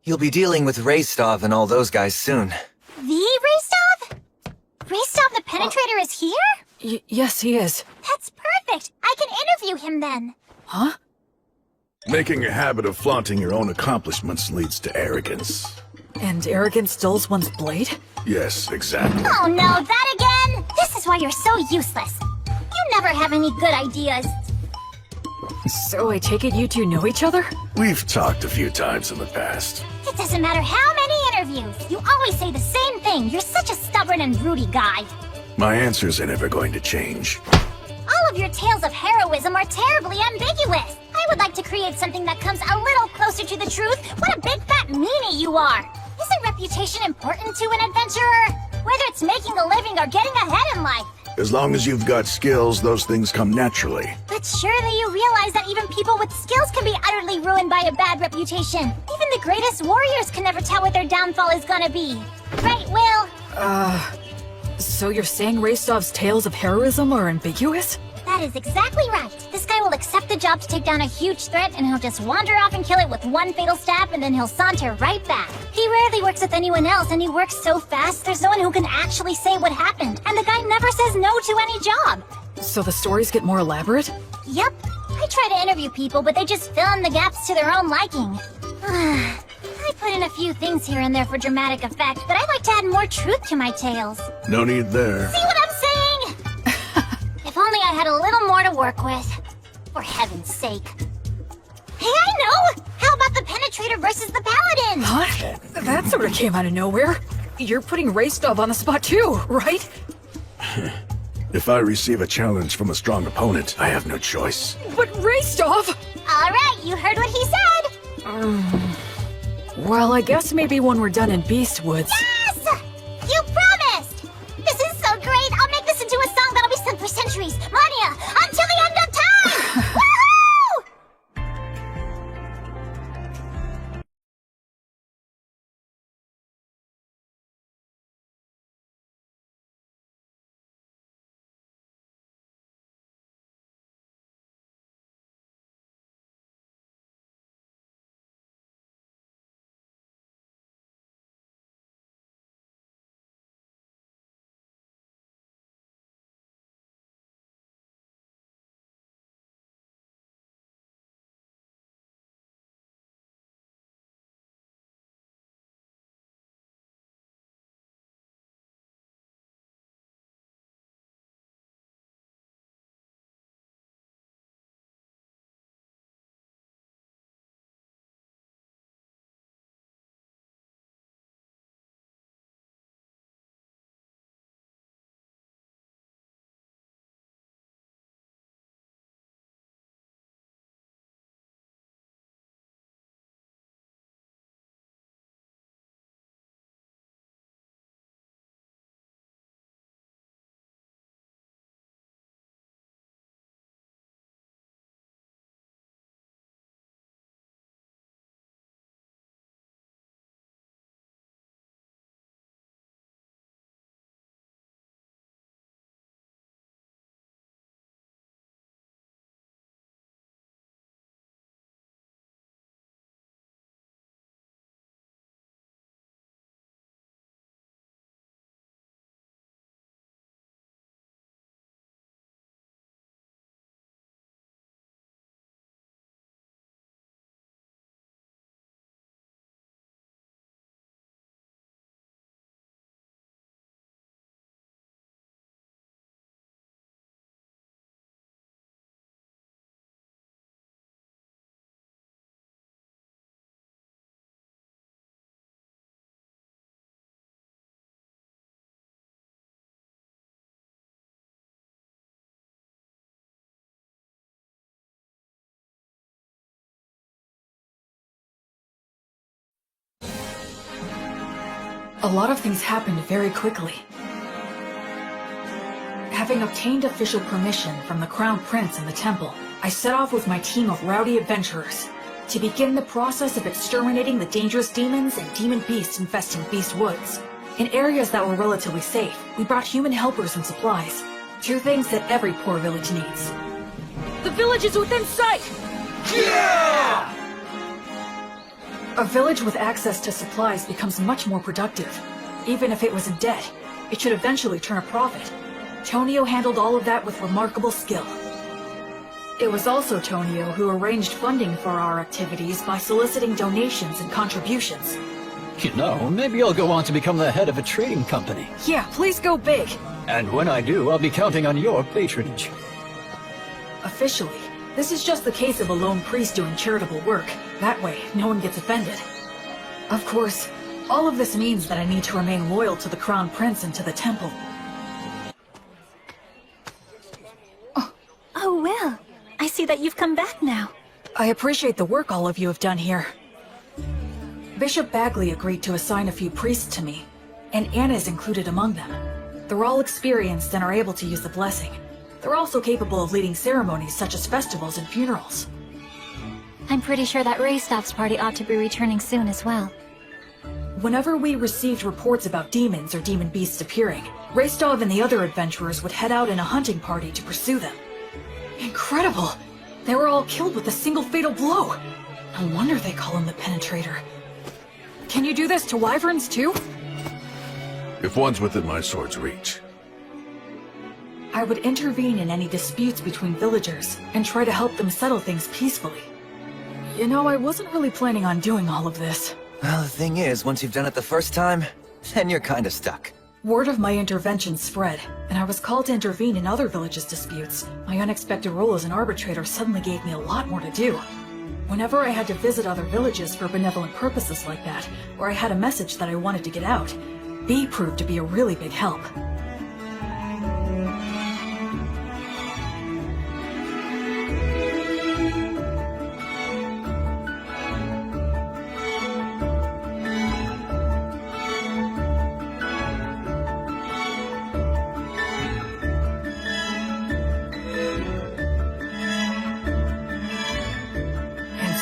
You'll be dealing with Raystov and all those guys soon. The Raystov? Raystov the Penetrator is here? Yes, he is. That's perfect! I can interview him then! Huh? Making a habit of flaunting your own accomplishments leads to arrogance. And arrogance dulls one's blade? Yes, exactly. Oh no, that again? This is why you're so useless. You never have any good ideas. So I take it you two know each other? We've talked a few times in the past. It doesn't matter how many interviews. You always say the same thing. You're such a stubborn and broody guy. My answers are never going to change. All of your tales of heroism are terribly ambiguous. I would like to create something that comes a little closer to the truth. What a big fat meanie you are. Isn't reputation important to an adventurer? Whether it's making a living or getting ahead in life. As long as you've got skills, those things come naturally. But surely you realize that even people with skills can be utterly ruined by a bad reputation. Even the greatest warriors can never tell what their downfall is gonna be. Right, Will? So you're saying Raystov's tales of heroism are ambiguous? That is exactly right. This guy will accept the job to take down a huge threat, and he'll just wander off and kill it with one fatal stab, and then he'll saunter right back. He rarely works with anyone else, and he works so fast, there's no one who can actually say what happened. And the guy never says no to any job. So the stories get more elaborate? Yep. I try to interview people, but they just fill in the gaps to their own liking. I put in a few things here and there for dramatic effect, but I like to add more truth to my tales. No need there. See what I'm saying? If only I had a little more to work with. For heaven's sake. Hey, I know! How about the Penetrator versus the Paladin? Huh? That sort of came out of nowhere. You're putting Raystov on the spot too, right? If I receive a challenge from a strong opponent, I have no choice. But Raystov! Alright, you heard what he said! Well, I guess maybe when we're done in Beast Woods. Yes! You promised! This is so great! I'll make this into a song that'll be sung for centuries, millennia, until the end of time! Woohoo! A lot of things happened very quickly. Having obtained official permission from the Crown Prince and the temple, I set off with my team of rowdy adventurers to begin the process of exterminating the dangerous demons and demon beasts infesting Beast Woods. In areas that were relatively safe, we brought human helpers and supplies. Two things that every poor village needs. The village is within sight! Yeah! A village with access to supplies becomes much more productive. Even if it was in debt, it should eventually turn a profit. Tonio handled all of that with remarkable skill. It was also Tonio who arranged funding for our activities by soliciting donations and contributions. You know, maybe I'll go on to become the head of a trading company. Yeah, please go big. And when I do, I'll be counting on your patronage. Officially, this is just the case of a lone priest doing charitable work. That way, no one gets offended. Of course, all of this means that I need to remain loyal to the Crown Prince and to the temple. Oh, Will. I see that you've come back now. I appreciate the work all of you have done here. Bishop Bagley agreed to assign a few priests to me, and Anna is included among them. They're all experienced and are able to use the blessing. They're also capable of leading ceremonies such as festivals and funerals. I'm pretty sure that Raystoff's party ought to be returning soon as well. Whenever we received reports about demons or demon beasts appearing, Raystov and the other adventurers would head out in a hunting party to pursue them. Incredible! They were all killed with a single fatal blow. No wonder they call him the Penetrator. Can you do this to wyverns too? If one's within my sword's reach. I would intervene in any disputes between villagers and try to help them settle things peacefully. You know, I wasn't really planning on doing all of this. Well, the thing is, once you've done it the first time, then you're kinda stuck. Word of my intervention spread, and I was called to intervene in other villages' disputes. My unexpected role as an arbitrator suddenly gave me a lot more to do. Whenever I had to visit other villages for benevolent purposes like that, or I had a message that I wanted to get out, B proved to be a really big help.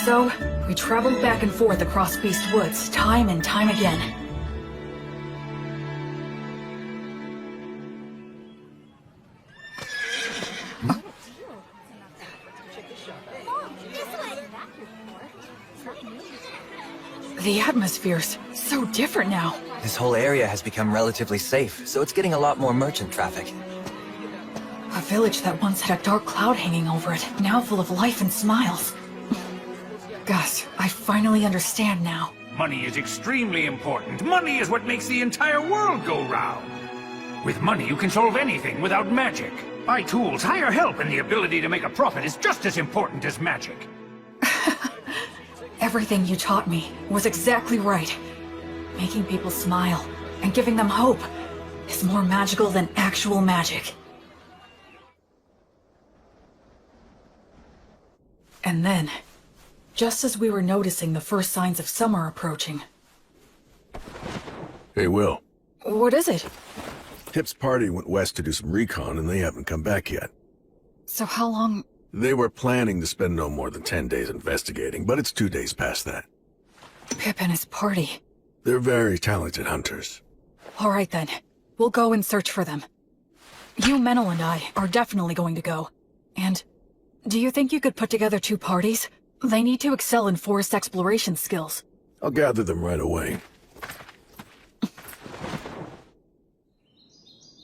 So, we traveled back and forth across Beast Woods, time and time again. The atmosphere's so different now. This whole area has become relatively safe, so it's getting a lot more merchant traffic. A village that once had a dark cloud hanging over it, now full of life and smiles. Gus, I finally understand now. Money is extremely important. Money is what makes the entire world go round. With money, you can solve anything without magic. Buy tools, hire help, and the ability to make a profit is just as important as magic. Everything you taught me was exactly right. Making people smile and giving them hope is more magical than actual magic. And then, just as we were noticing the first signs of summer approaching... Hey, Will. What is it? Tip's party went west to do some recon, and they haven't come back yet. So how long... They were planning to spend no more than 10 days investigating, but it's 2 days past that. Pip and his party. They're very talented hunters. All right then. We'll go and search for them. You, Menel, and I are definitely going to go. And... do you think you could put together 2 parties? They need to excel in forest exploration skills. I'll gather them right away.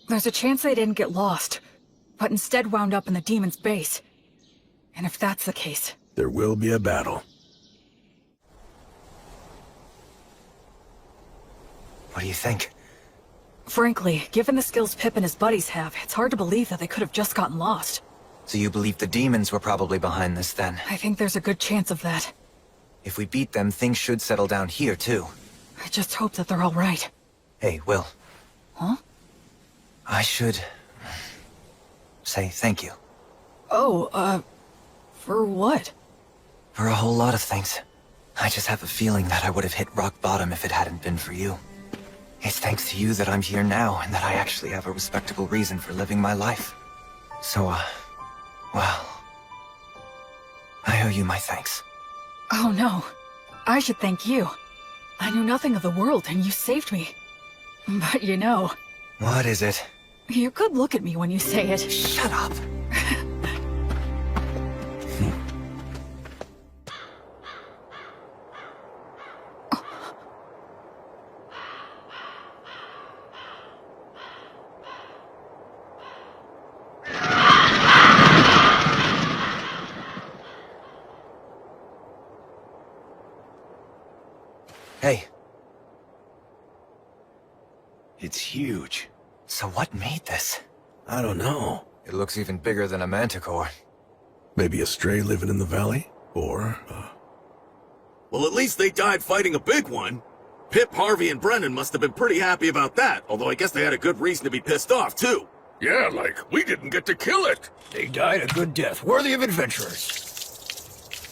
There's a chance they didn't get lost, but instead wound up in the demon's base. And if that's the case... there will be a battle. What do you think? Frankly, given the skills Pip and his buddies have, it's hard to believe that they could have just gotten lost. So you believe the demons were probably behind this, then? I think there's a good chance of that. If we beat them, things should settle down here, too. I just hope that they're all right. Hey, Will. Huh? I should... say thank you. Oh, for what? For a whole lot of things. I just have a feeling that I would have hit rock bottom if it hadn't been for you. It's thanks to you that I'm here now, and that I actually have a respectable reason for living my life. So, well, I owe you my thanks. Oh no, I should thank you. I knew nothing of the world and you saved me. But you know... What is it? You could look at me when you say it. Shut up. Hey. It's huge. So what made this? I don't know. It looks even bigger than a manticore. Maybe a stray living in the valley? Or, Well, at least they died fighting a big one. Pip, Harvey, and Brennan must have been pretty happy about that, although I guess they had a good reason to be pissed off, too. Yeah, like, we didn't get to kill it. They died a good death, worthy of adventurers.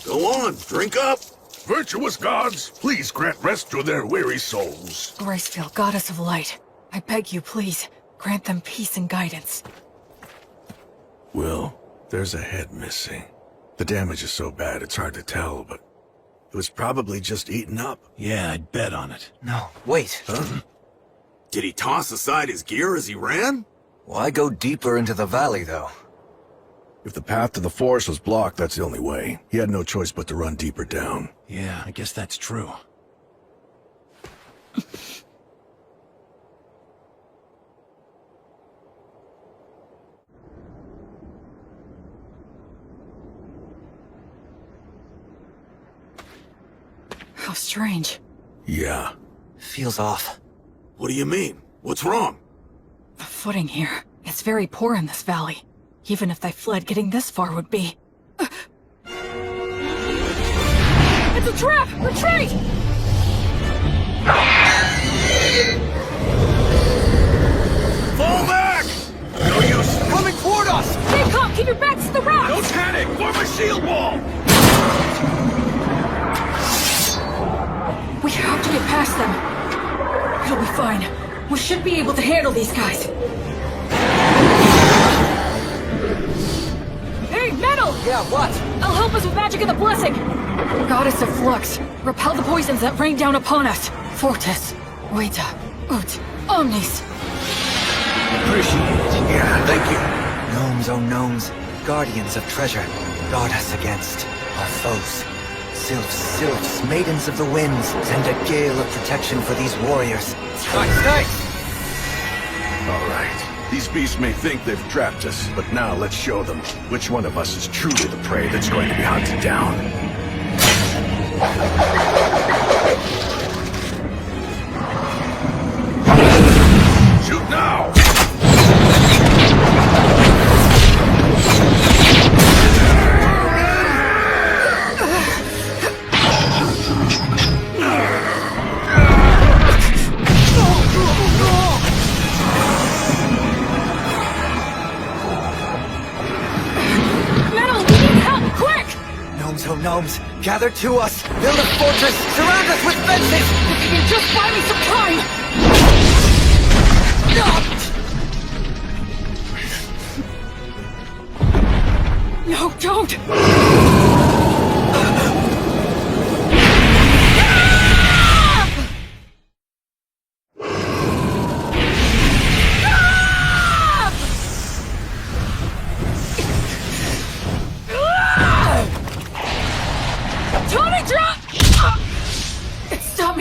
Go on, drink up. Virtuous gods, please grant rest to their weary souls. Gracefield, goddess of light, I beg you, please, grant them peace and guidance. Will, there's a head missing. The damage is so bad it's hard to tell, but it was probably just eaten up. Yeah, I'd bet on it. No, wait. Huh? Did he toss aside his gear as he ran? Why go deeper into the valley, though? If the path to the forest was blocked, that's the only way. He had no choice but to run deeper down. Yeah, I guess that's true. How strange. Yeah. Feels off. What do you mean? What's wrong? The footing here. It's very poor in this valley. Even if they fled, getting this far would be... It's a trap! Retreat! Fall back! No use coming toward us! Stay calm! Keep your backs to the rocks! Don't panic! Form a shield wall! We have to get past them. It'll be fine. We should be able to handle these guys. Hey, Metal! Yeah, what? I'll help us with magic and the blessing. Goddess of Flux, repel the poisons that rain down upon us. Fortis, Vita, Ut, Omnis. Appreciate it. Yeah, thank you. Gnomes, oh gnomes, guardians of treasure, guard us against our foes. Sylphs, sylphs, maidens of the winds, send a gale of protection for these warriors. Stay! All right. These beasts may think they've trapped us, but now let's show them which one of us is truly the prey that's going to be hunted down. Shoot now! Oh gnomes, gather to us! Build a fortress! Surround us with fences! If you can just buy me some time! No, don't!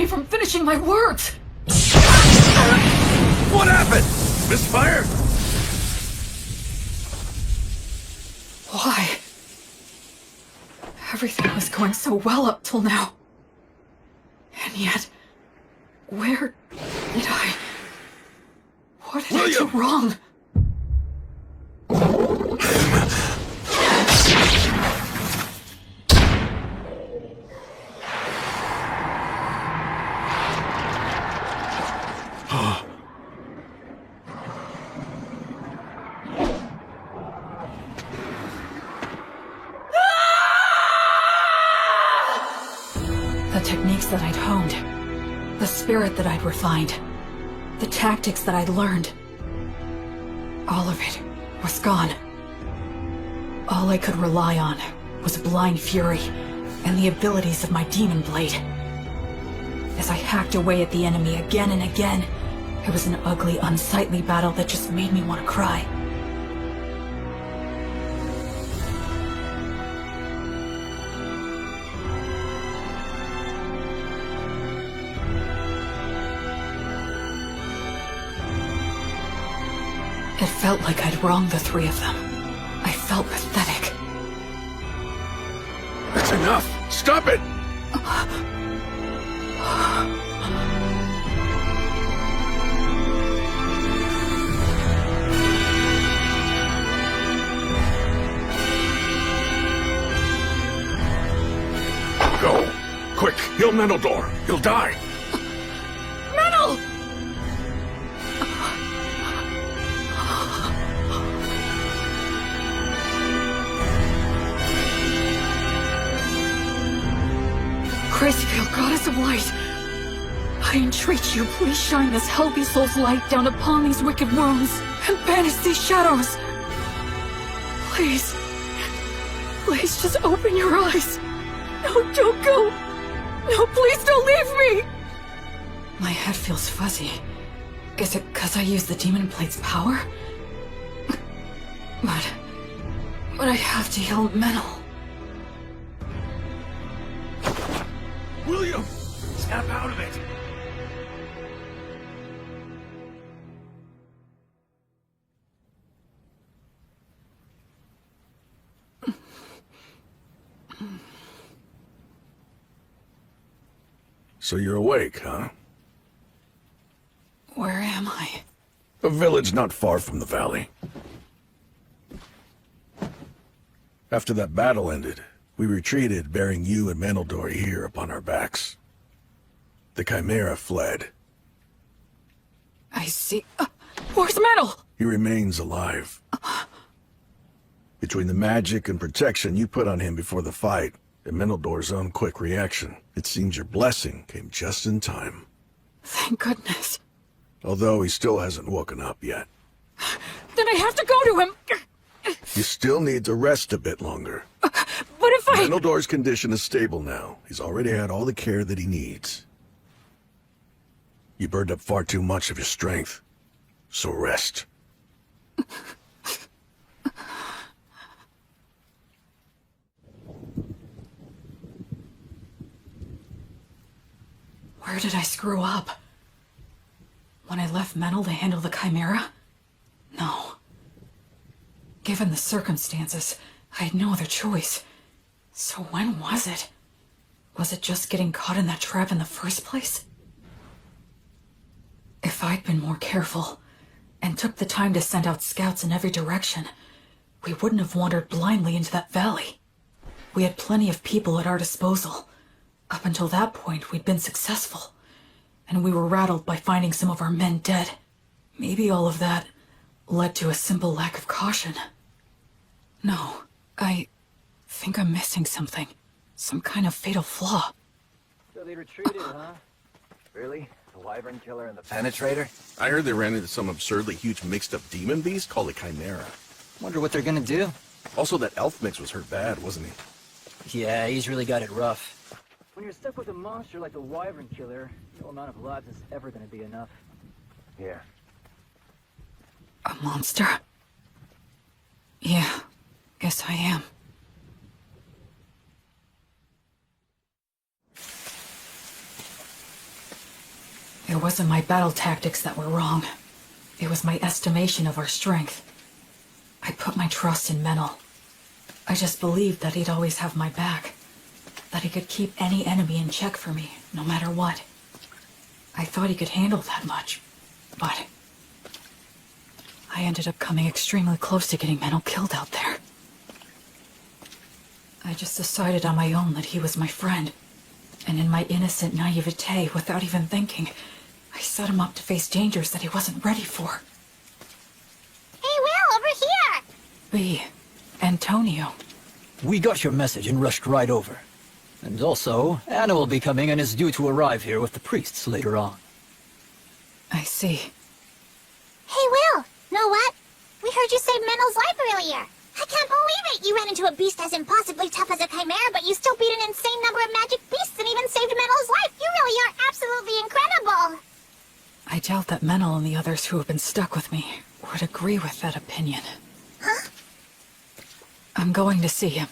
From finishing my words! What happened? Misfire? Why? Everything was going so well up till now. And yet, where did I... What did I do wrong? The techniques that I'd honed, the spirit that I'd refined, The tactics that I'd learned, all of it was gone. All I could rely on was blind fury and the abilities of my demon blade. As I hacked away at the enemy again and again, it was an ugly, unsightly battle that just made me want to cry. It felt like I'd wronged the three of them. I felt pathetic. That's enough! Stop it! Go! Quick! He'll mental door! He'll die! Metal! Gracefield, goddess of light, I entreat you, please shine this healthy soul's light down upon these wicked wounds and banish these shadows. Please, please just open your eyes. No, don't go. No, please don't leave me. My head feels fuzzy. Is it because I used the demon plate's power? But I have to heal Menel. William! Snap out of it! So you're awake, huh? Where am I? A village not far from the valley. After that battle ended, we retreated, bearing you and Meneldor here upon our backs. The Chimera fled. I see. Where's Menel? He remains alive. Between the magic and protection you put on him before the fight, and Meneldor's own quick reaction, it seems your blessing came just in time. Thank goodness. Although he still hasn't woken up yet. Then I have to go to him! You still need to rest a bit longer. But if I... Meneldor's condition is stable now. He's already had all the care that he needs. You burned up far too much of your strength, so rest. Where did I screw up? When I left Menel to handle the Chimera? No. Given the circumstances, I had no other choice. So when was it? Was it just getting caught in that trap in the first place? If I'd been more careful, and took the time to send out scouts in every direction, we wouldn't have wandered blindly into that valley. We had plenty of people at our disposal. Up until that point, we'd been successful. And we were rattled by finding some of our men dead. Maybe all of that led to a simple lack of caution. No, I think I'm missing something. Some kind of fatal flaw. So they retreated, huh? Really? The wyvern killer and the penetrator? I heard they ran into some absurdly huge mixed-up demon beast called a Chimera. Wonder what they're gonna do. Also, that elf mix was hurt bad, wasn't he? Yeah, he's really got it rough. When you're stuck with a monster like the wyvern killer, no amount of lives is ever gonna be enough. Here. A monster? Yeah, guess I am. It wasn't my battle tactics that were wrong. It was my estimation of our strength. I put my trust in Menel. I just believed that he'd always have my back. That he could keep any enemy in check for me, no matter what. I thought he could handle that much, but... I ended up coming extremely close to getting Menel killed out there. I just decided on my own that he was my friend. And in my innocent naivete, without even thinking, I set him up to face dangers that he wasn't ready for. Hey, Will, over here! B. Antonio. We got your message and rushed right over. And also, Anna will be coming and is due to arrive here with the priests later on. I see. Hey, Will! Know what? We heard you save Menel's life earlier. I can't believe it! You ran into a beast as impossibly tough as a chimera, but you still beat an insane number of magic beasts and even saved Menel's life! You really are absolutely incredible! I doubt that Menel and the others who have been stuck with me would agree with that opinion. Huh? I'm going to see him.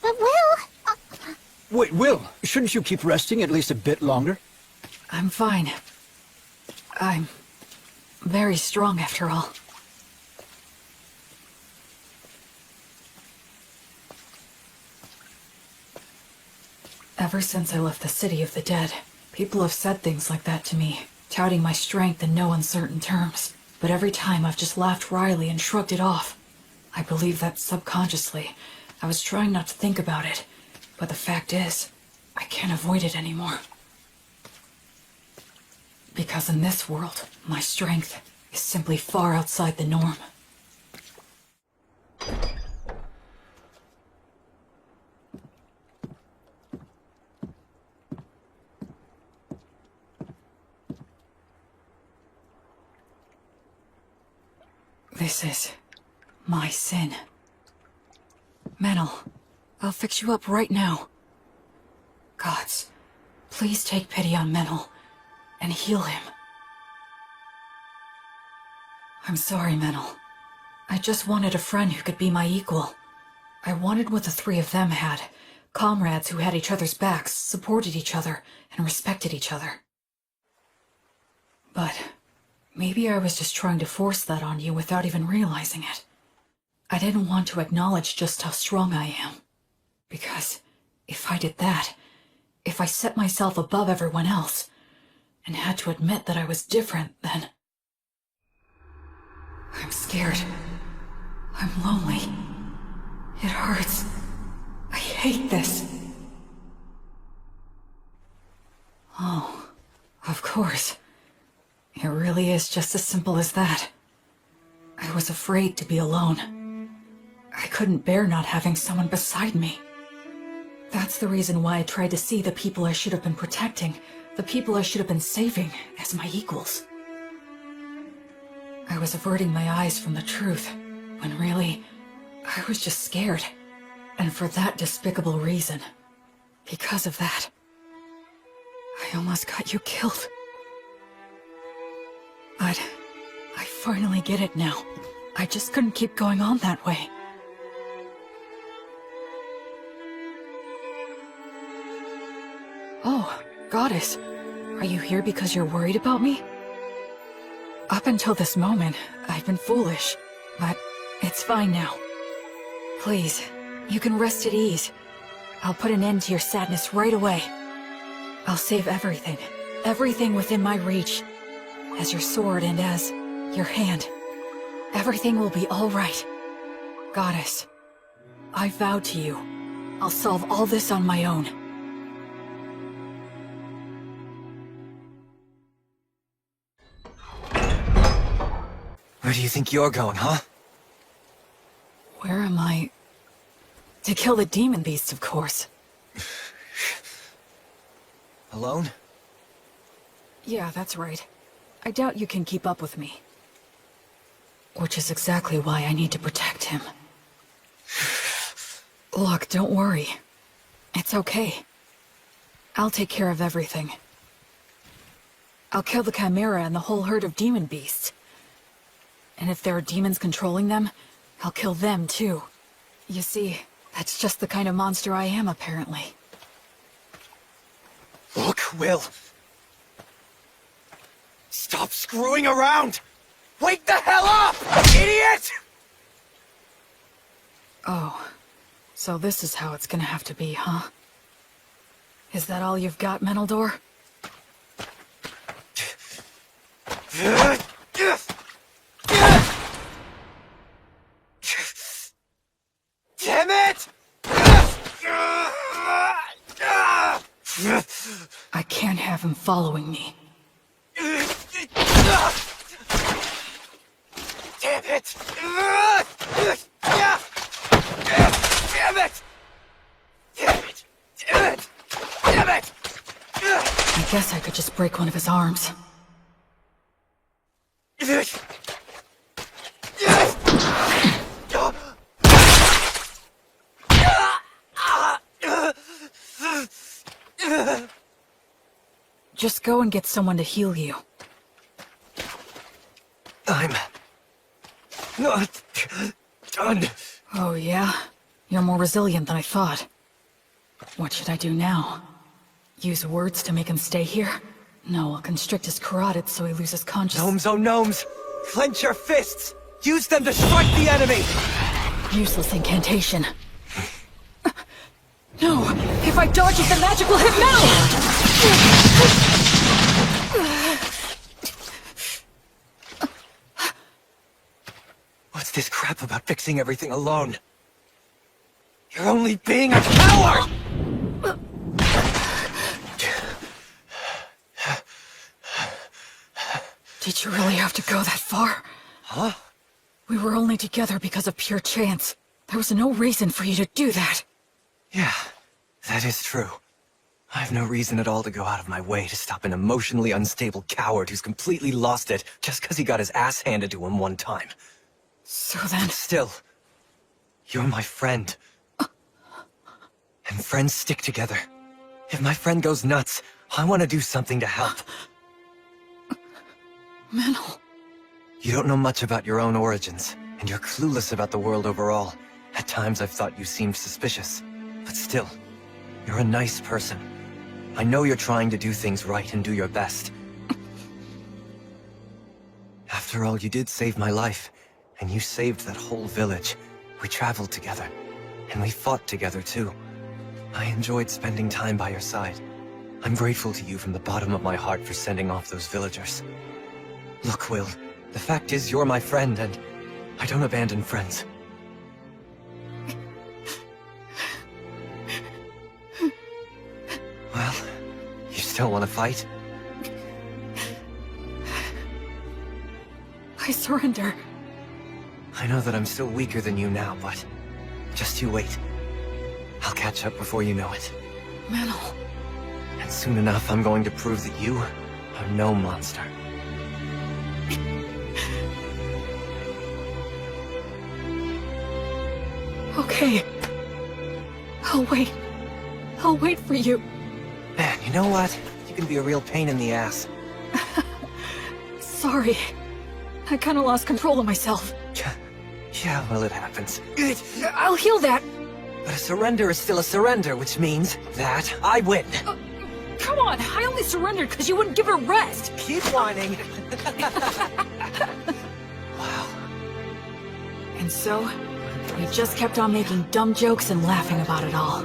But Will... Wait, Will, shouldn't you keep resting at least a bit longer? I'm fine. I'm very strong after all. Ever since I left the City of the Dead, people have said things like that to me, touting my strength in no uncertain terms. But every time I've just laughed wryly and shrugged it off. I believe that subconsciously. I was trying not to think about it, but the fact is, I can't avoid it anymore. Because in this world, my strength is simply far outside the norm. This is my sin. Menel, I'll fix you up right now. Gods, please take pity on Menel and heal him. I'm sorry, Menel. I just wanted a friend who could be my equal. I wanted what the three of them had. Comrades who had each other's backs, supported each other, and respected each other. But maybe I was just trying to force that on you without even realizing it. I didn't want to acknowledge just how strong I am. Because if I did that, if I set myself above everyone else, and had to admit that I was different, then... I'm scared. I'm lonely. It hurts. I hate this. Oh, of course. It really is just as simple as that. I was afraid to be alone. I couldn't bear not having someone beside me. That's the reason why I tried to see the people I should have been protecting, the people I should have been saving, as my equals. I was averting my eyes from the truth, when really, I was just scared. And for that despicable reason. Because of that, I almost got you killed. But I finally get it now. I just couldn't keep going on that way. Oh, Goddess, are you here because you're worried about me? Up until this moment, I've been foolish, but it's fine now. Please, you can rest at ease. I'll put an end to your sadness right away. I'll save everything, everything within my reach. As your sword and as your hand. Everything will be all right. Goddess, I vow to you, I'll solve all this on my own. Where do you think you're going, huh? Where am I? To kill the demon beasts, of course. Alone? Yeah, that's right. I doubt you can keep up with me. Which is exactly why I need to protect him. Look, don't worry. It's okay. I'll take care of everything. I'll kill the Chimera and the whole herd of demon beasts. And if there are demons controlling them, I'll kill them too. You see, that's just the kind of monster I am, apparently. Look, Will. Stop screwing around! Wake the hell up, idiot! Oh, so this is how it's gonna have to be, huh? Is that all you've got, Meneldor? Damn it! I can't have him following me. Damn it! Damn it! Damn it! Damn it! Damn it! I guess I could just break one of his arms. Just go and get someone to heal you. I'm not done. Oh, yeah? You're more resilient than I thought. What should I do now? Use words to make him stay here? No, I'll constrict his carotids so he loses consciousness. Gnomes, oh gnomes! Clench your fists! Use them to strike the enemy! Useless incantation. No! If I dodge it, the magic will hit Metal! What's this crap about fixing everything alone? You're only being a coward! Did you really have to go that far? Huh? We were only together because of pure chance. There was no reason for you to do that. Yeah, that is true. I have no reason at all to go out of my way to stop an emotionally unstable coward who's completely lost it just because he got his ass handed to him one time. So then... But still, you're my friend. And friends stick together. If my friend goes nuts, I want to do something to help. Menel. You don't know much about your own origins, and you're clueless about the world overall. At times I've thought you seemed suspicious. But still, you're a nice person. I know you're trying to do things right and do your best. After all, you did save my life, and you saved that whole village. We traveled together, and we fought together too. I enjoyed spending time by your side. I'm grateful to you from the bottom of my heart for sending off those villagers. Look, Will, the fact is you're my friend, and I don't abandon friends. Well, you still want to fight? I surrender. I know that I'm still weaker than you now, but just you wait. I'll catch up before you know it. Menel. And soon enough, I'm going to prove that you are no monster. Okay. I'll wait. I'll wait for you. Man, you know what? You can be a real pain in the ass. Sorry. I kinda lost control of myself. Yeah, well, it happens. I'll heal that. But a surrender is still a surrender, which means that I win. Come on, I only surrendered because you wouldn't give her rest. Keep whining. Wow. And so, we just kept on making dumb jokes and laughing about it all.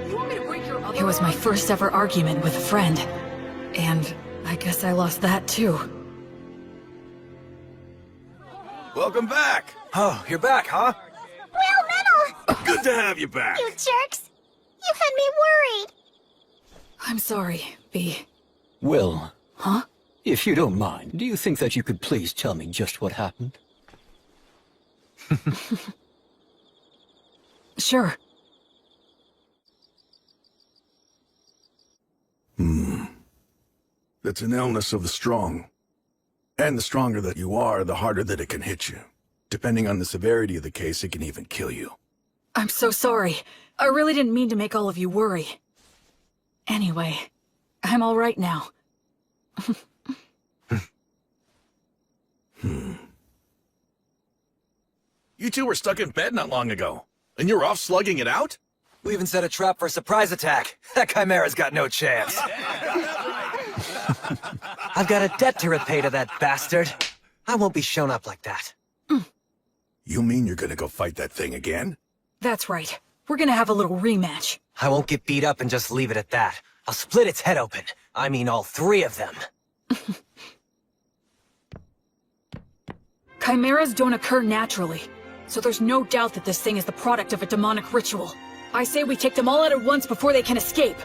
You want me to break your other It was my first ever argument with a friend. And I guess I lost that too. Welcome back! Oh, you're back, huh? Will, Metal! Good to have you back! You jerks! You had me worried! I'm sorry, B. Will. Huh? If you don't mind, do you think that you could please tell me just what happened? Sure. That's an illness of the strong. And the stronger that you are, the harder that it can hit you. Depending on the severity of the case, it can even kill you. I'm so sorry. I really didn't mean to make all of you worry. Anyway, I'm all right now. You two were stuck in bed not long ago, and you're off slugging it out? We even set a trap for a surprise attack. That Chimera's got no chance. I've got a debt to repay to that bastard. I won't be shown up like that. You mean you're gonna go fight that thing again? That's right. We're gonna have a little rematch. I won't get beat up and just leave it at that. I'll split its head open. I mean all three of them. Chimeras don't occur naturally, so there's no doubt that this thing is the product of a demonic ritual. I say we take them all out at once before they can escape.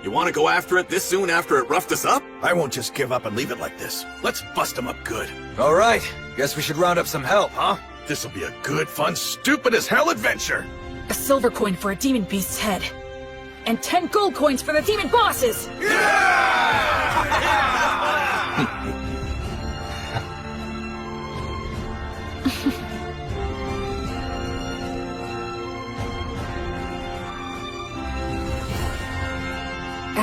You want to go after it this soon after it roughed us up? I won't just give up and leave it like this. Let's bust them up good. All right. Guess we should round up some help, huh? This'll be a good, fun, stupid-as-hell adventure. A silver coin for a demon beast's head. And 10 gold coins for the demon bosses!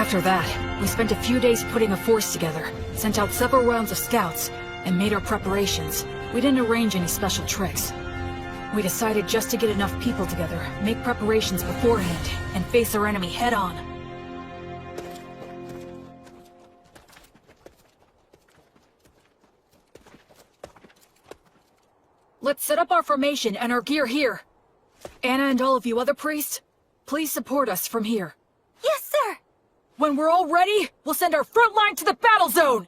After that, we spent a few days putting a force together, sent out several rounds of scouts, and made our preparations. We didn't arrange any special tricks. We decided just to get enough people together, make preparations beforehand, and face our enemy head-on. Let's set up our formation and our gear here. Anna and all of you other priests, please support us from here. Yes, sir! When we're all ready, we'll send our front line to the battle zone!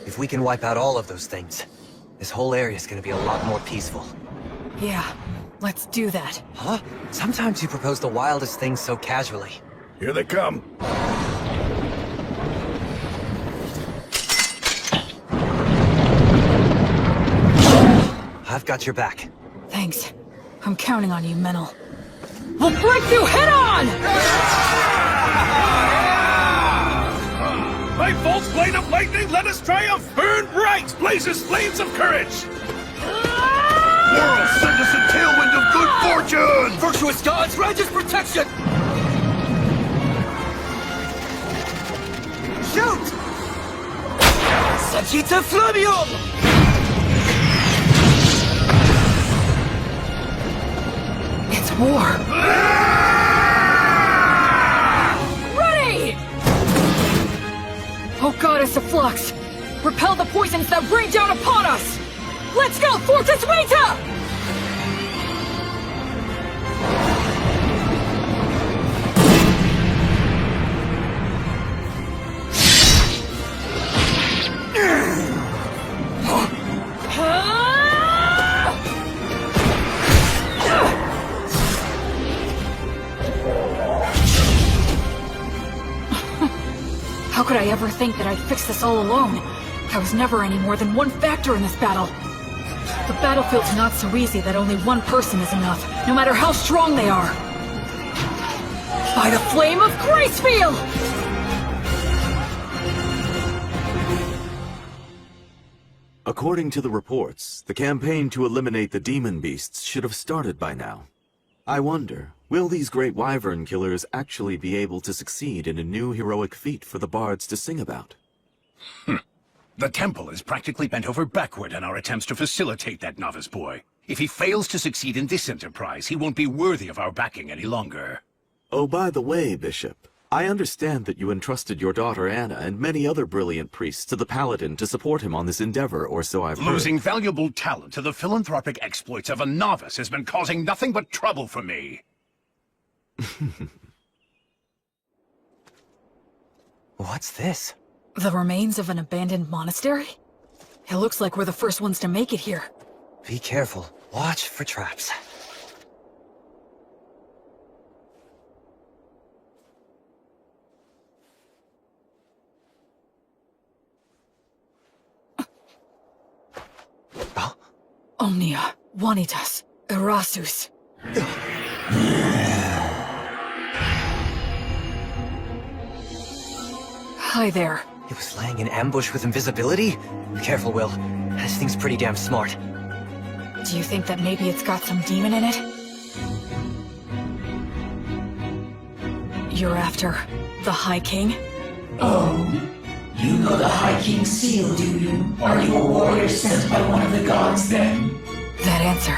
If we can wipe out all of those things, this whole area is gonna be a lot more peaceful. Yeah, let's do that. Huh? Sometimes you propose the wildest things so casually. Here they come. I've got your back. Thanks. I'm counting on you, Menel. We'll break through head-on! By Volt's blade of lightning, let us triumph! Burn bright, blazes flames of courage! World, send us a tailwind of good fortune! Virtuous gods, grant us protection! Shoot! Sagita Flamium! It's war! Ready! Oh goddess of flux! Repel the poisons that rain down upon us! Let's go, Fortress Vita! How could I ever think that I'd fix this all alone? I was never any more than one factor in this battle. The battlefield's not so easy that only one person is enough, no matter how strong they are. By the flame of Gracefield! According to the reports, the campaign to eliminate the demon beasts should have started by now. I wonder, will these great wyvern killers actually be able to succeed in a new heroic feat for the bards to sing about? The temple is practically bent over backward in our attempts to facilitate that novice boy. If he fails to succeed in this enterprise, he won't be worthy of our backing any longer. Oh, by the way, Bishop, I understand that you entrusted your daughter Anna and many other brilliant priests to the Paladin to support him on this endeavor, or so I've heard. Losing valuable talent to the philanthropic exploits of a novice has been causing nothing but trouble for me. What's this? The remains of an abandoned monastery? It looks like we're the first ones to make it here. Be careful. Watch for traps. Omnia, Vanitas, Erasus. Hi there. He was laying in ambush with invisibility? Careful, Will. This thing's pretty damn smart. Do you think that maybe it's got some demon in it? You're after the High King? Oh, you know the High King's seal, do you? Are you a warrior sent by one of the gods, then? That answer,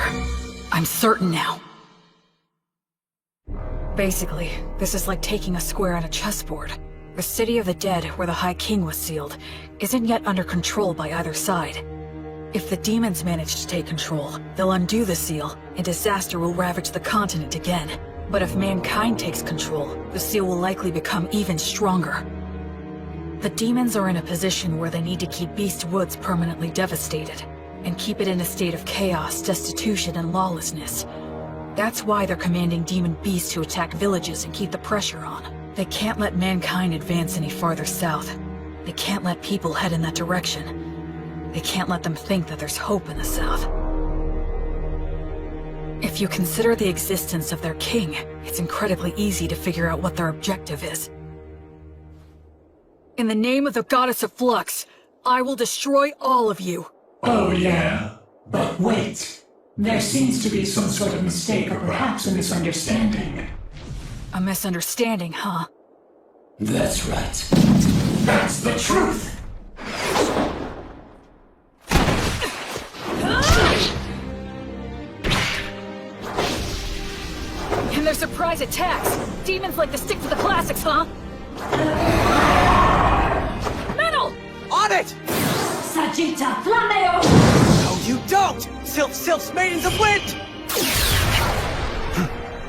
I'm certain now. Basically, this is like taking a square on a chessboard. The city of the dead, where the High King was sealed, isn't yet under control by either side. If the demons manage to take control, they'll undo the seal, and disaster will ravage the continent again. But if mankind takes control, the seal will likely become even stronger. The demons are in a position where they need to keep Beast Woods permanently devastated, and keep it in a state of chaos, destitution, and lawlessness. That's why they're commanding demon beasts to attack villages and keep the pressure on. They can't let mankind advance any farther south. They can't let people head in that direction. They can't let them think that there's hope in the south. If you consider the existence of their king, it's incredibly easy to figure out what their objective is. In the name of the goddess of flux, I will destroy all of you. Oh yeah, but wait. There seems to be some sort of mistake or perhaps a misunderstanding. A misunderstanding, huh? That's right. That's the truth! And their surprise attacks! Demons like to stick to the classics, huh? Metal! On it! Sagita Flameo! No, you don't! Sylph's Maidens of Wind!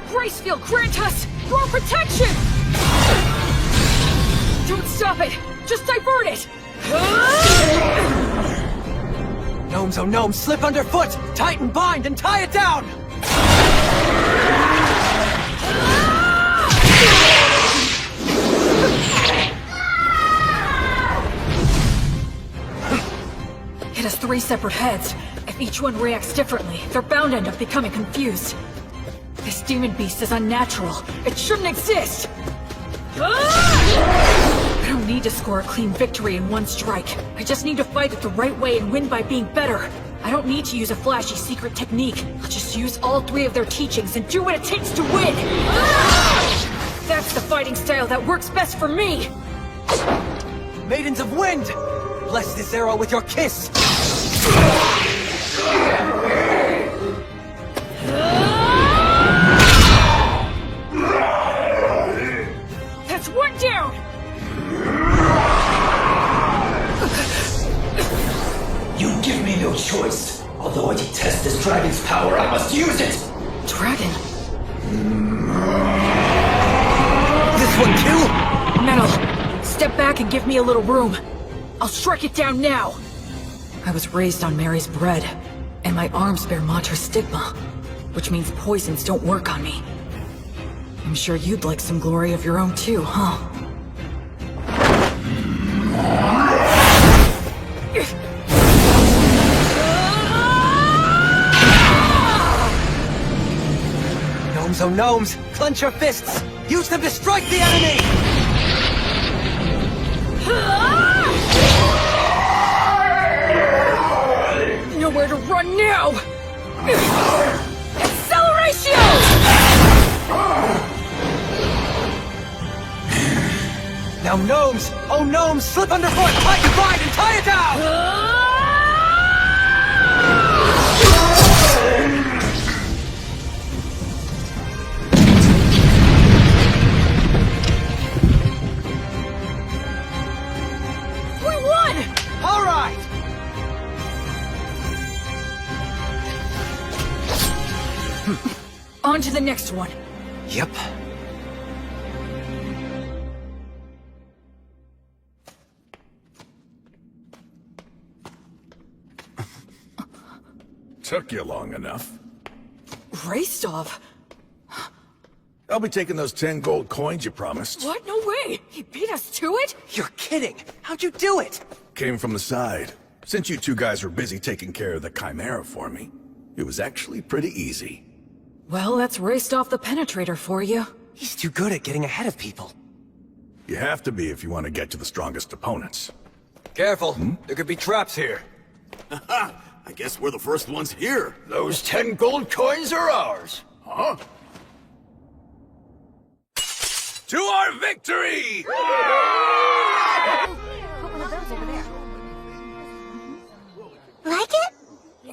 Gracefield, grant us your protection! Don't stop it! Just divert it! Gnomes, oh gnomes, slip underfoot! Tighten, bind, and tie it down! It has 3 separate heads. If each one reacts differently, they're bound to end up becoming confused. This demon beast is unnatural. It shouldn't exist! I don't need to score a clean victory in one strike. I just need to fight it the right way and win by being better. I don't need to use a flashy secret technique. I'll just use all 3 of their teachings and do what it takes to win! That's the fighting style that works best for me! Maidens of Wind! Bless this arrow with your kiss! That's 1 down! You give me no choice. Although I detest this dragon's power, I must use it! Dragon? This one too? Metal, step back and give me a little room. I'll strike it down now! I was raised on Mary's bread, and my arms bear Mater's stigma, which means poisons don't work on me. I'm sure you'd like some glory of your own too, huh? Gnomes, oh gnomes, clench your fists! Use them to strike the enemy! Nowhere to run now! Acceleration! Now gnomes, oh gnomes, slip underfoot, tighten, bind, and tie it down! We won! All right! On to the next one. Yep. Took you long enough. Raistov? I'll be taking those 10 gold coins you promised. What? No way! He beat us to it? You're kidding! How'd you do it? Came from the side. Since you 2 guys were busy taking care of the Chimera for me, it was actually pretty easy. Well, that's Raistov the Penetrator for you. He's too good at getting ahead of people. You have to be if you want to get to the strongest opponents. Careful, there could be traps here. I guess we're the first ones here. Those 10 gold coins are ours. Huh? To our victory! Like it?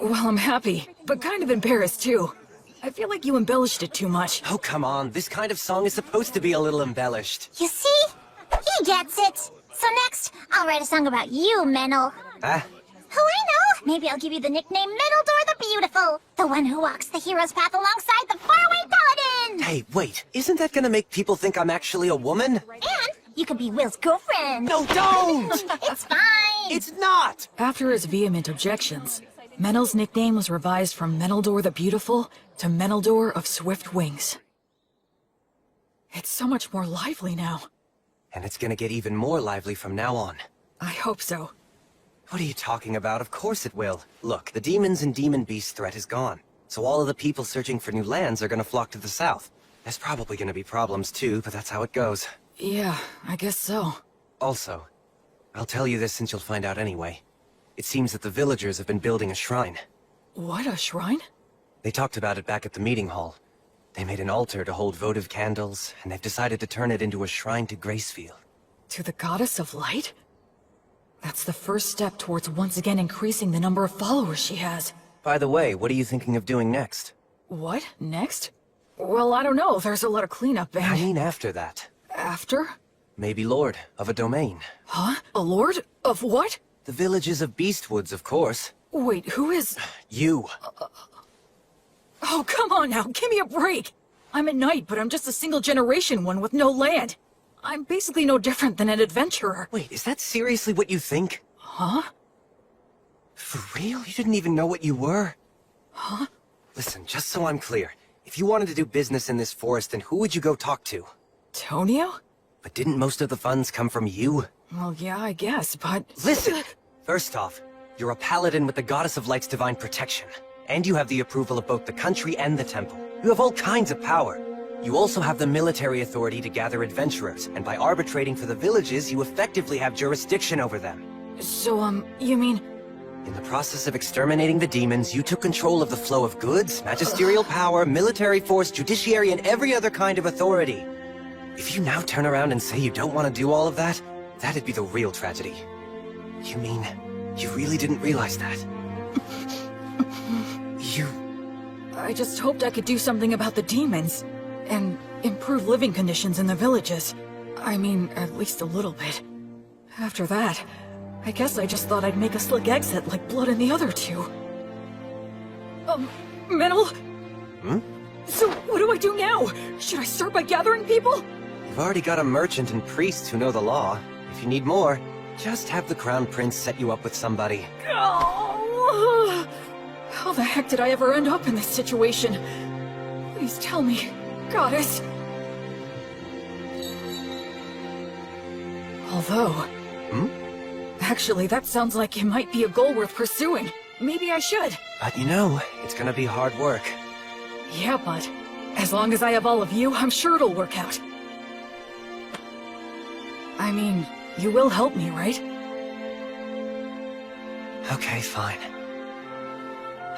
Well, I'm happy, but kind of embarrassed too. I feel like you embellished it too much. Oh, come on. This kind of song is supposed to be a little embellished. You see? He gets it. So next, I'll write a song about you, Menel. Huh? Who I know? Maybe I'll give you the nickname Meneldor the Beautiful. The one who walks the hero's path alongside the faraway paladin. Hey, wait. Isn't that gonna make people think I'm actually a woman? And you could be Will's girlfriend. No, don't! It's fine. It's not! After his vehement objections, Menel's nickname was revised from Meneldor the Beautiful to Meneldor of Swift Wings. It's so much more lively now. And it's gonna get even more lively from now on. I hope so. What are you talking about? Of course it will. Look, the demons and demon beast threat is gone. So all of the people searching for new lands are gonna flock to the south. There's probably gonna be problems too, but that's how it goes. Yeah, I guess so. Also, I'll tell you this since you'll find out anyway. It seems that the villagers have been building a shrine. What, a shrine? They talked about it back at the meeting hall. They made an altar to hold votive candles, and they've decided to turn it into a shrine to Gracefield. To the Goddess of Light? That's the first step towards once again increasing the number of followers she has. By the way, what are you thinking of doing next? What? Next? Well, I don't know. There's a lot of cleanup and... I mean after that. After? Maybe Lord of a domain. Huh? A lord? Of what? The villages of Beastwoods, of course. Wait, who is... You. Oh, come on now, give me a break! I'm a knight, but I'm just a single-generation one with no land. I'm basically no different than an adventurer. Wait, is that seriously what you think? Huh? For real? You didn't even know what you were? Huh? Listen, just so I'm clear, if you wanted to do business in this forest, then who would you go talk to? Tonio? But didn't most of the funds come from you? Well, yeah, I guess, but... Listen! First off, you're a paladin with the Goddess of Light's divine protection. And you have the approval of both the country and the temple. You have all kinds of power. You also have the military authority to gather adventurers, and by arbitrating for the villages, you effectively have jurisdiction over them. So, you mean... In the process of exterminating the demons, you took control of the flow of goods, magisterial power, military force, judiciary, and every other kind of authority. If you now turn around and say you don't want to do all of that, that'd be the real tragedy. You mean, you really didn't realize that? I just hoped I could do something about the demons, and improve living conditions in the villages. I mean, at least a little bit. After that, I guess I just thought I'd make a slick exit like Blood and the other two. Menel? Hmm? So, what do I do now? Should I start by gathering people? You've already got a merchant and priests who know the law. If you need more, just have the Crown Prince set you up with somebody. Oh. How the heck did I ever end up in this situation? Please tell me, Goddess. Although... Hmm? Actually, that sounds like it might be a goal worth pursuing. Maybe I should. But you know, it's gonna be hard work. Yeah, but as long as I have all of you, I'm sure it'll work out. I mean, you will help me, right? Okay, fine.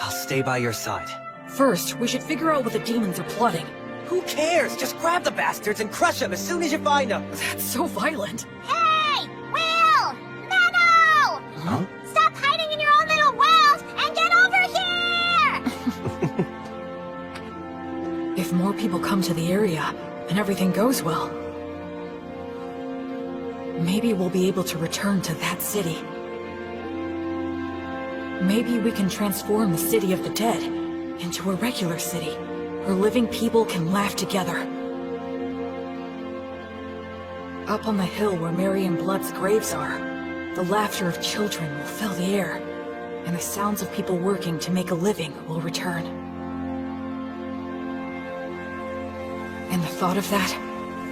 I'll stay by your side. First, we should figure out what the demons are plotting. Who cares? Just grab the bastards and crush them as soon as you find them! That's so violent. Hey! Will! Menno! Huh? Stop hiding in your own little world and get over here! If more people come to the area, and everything goes well, maybe we'll be able to return to that city. Maybe we can transform the city of the dead into a regular city, where living people can laugh together. Up on the hill where Mary and Blood's graves are, the laughter of children will fill the air, and the sounds of people working to make a living will return. And the thought of that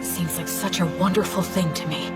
seems like such a wonderful thing to me.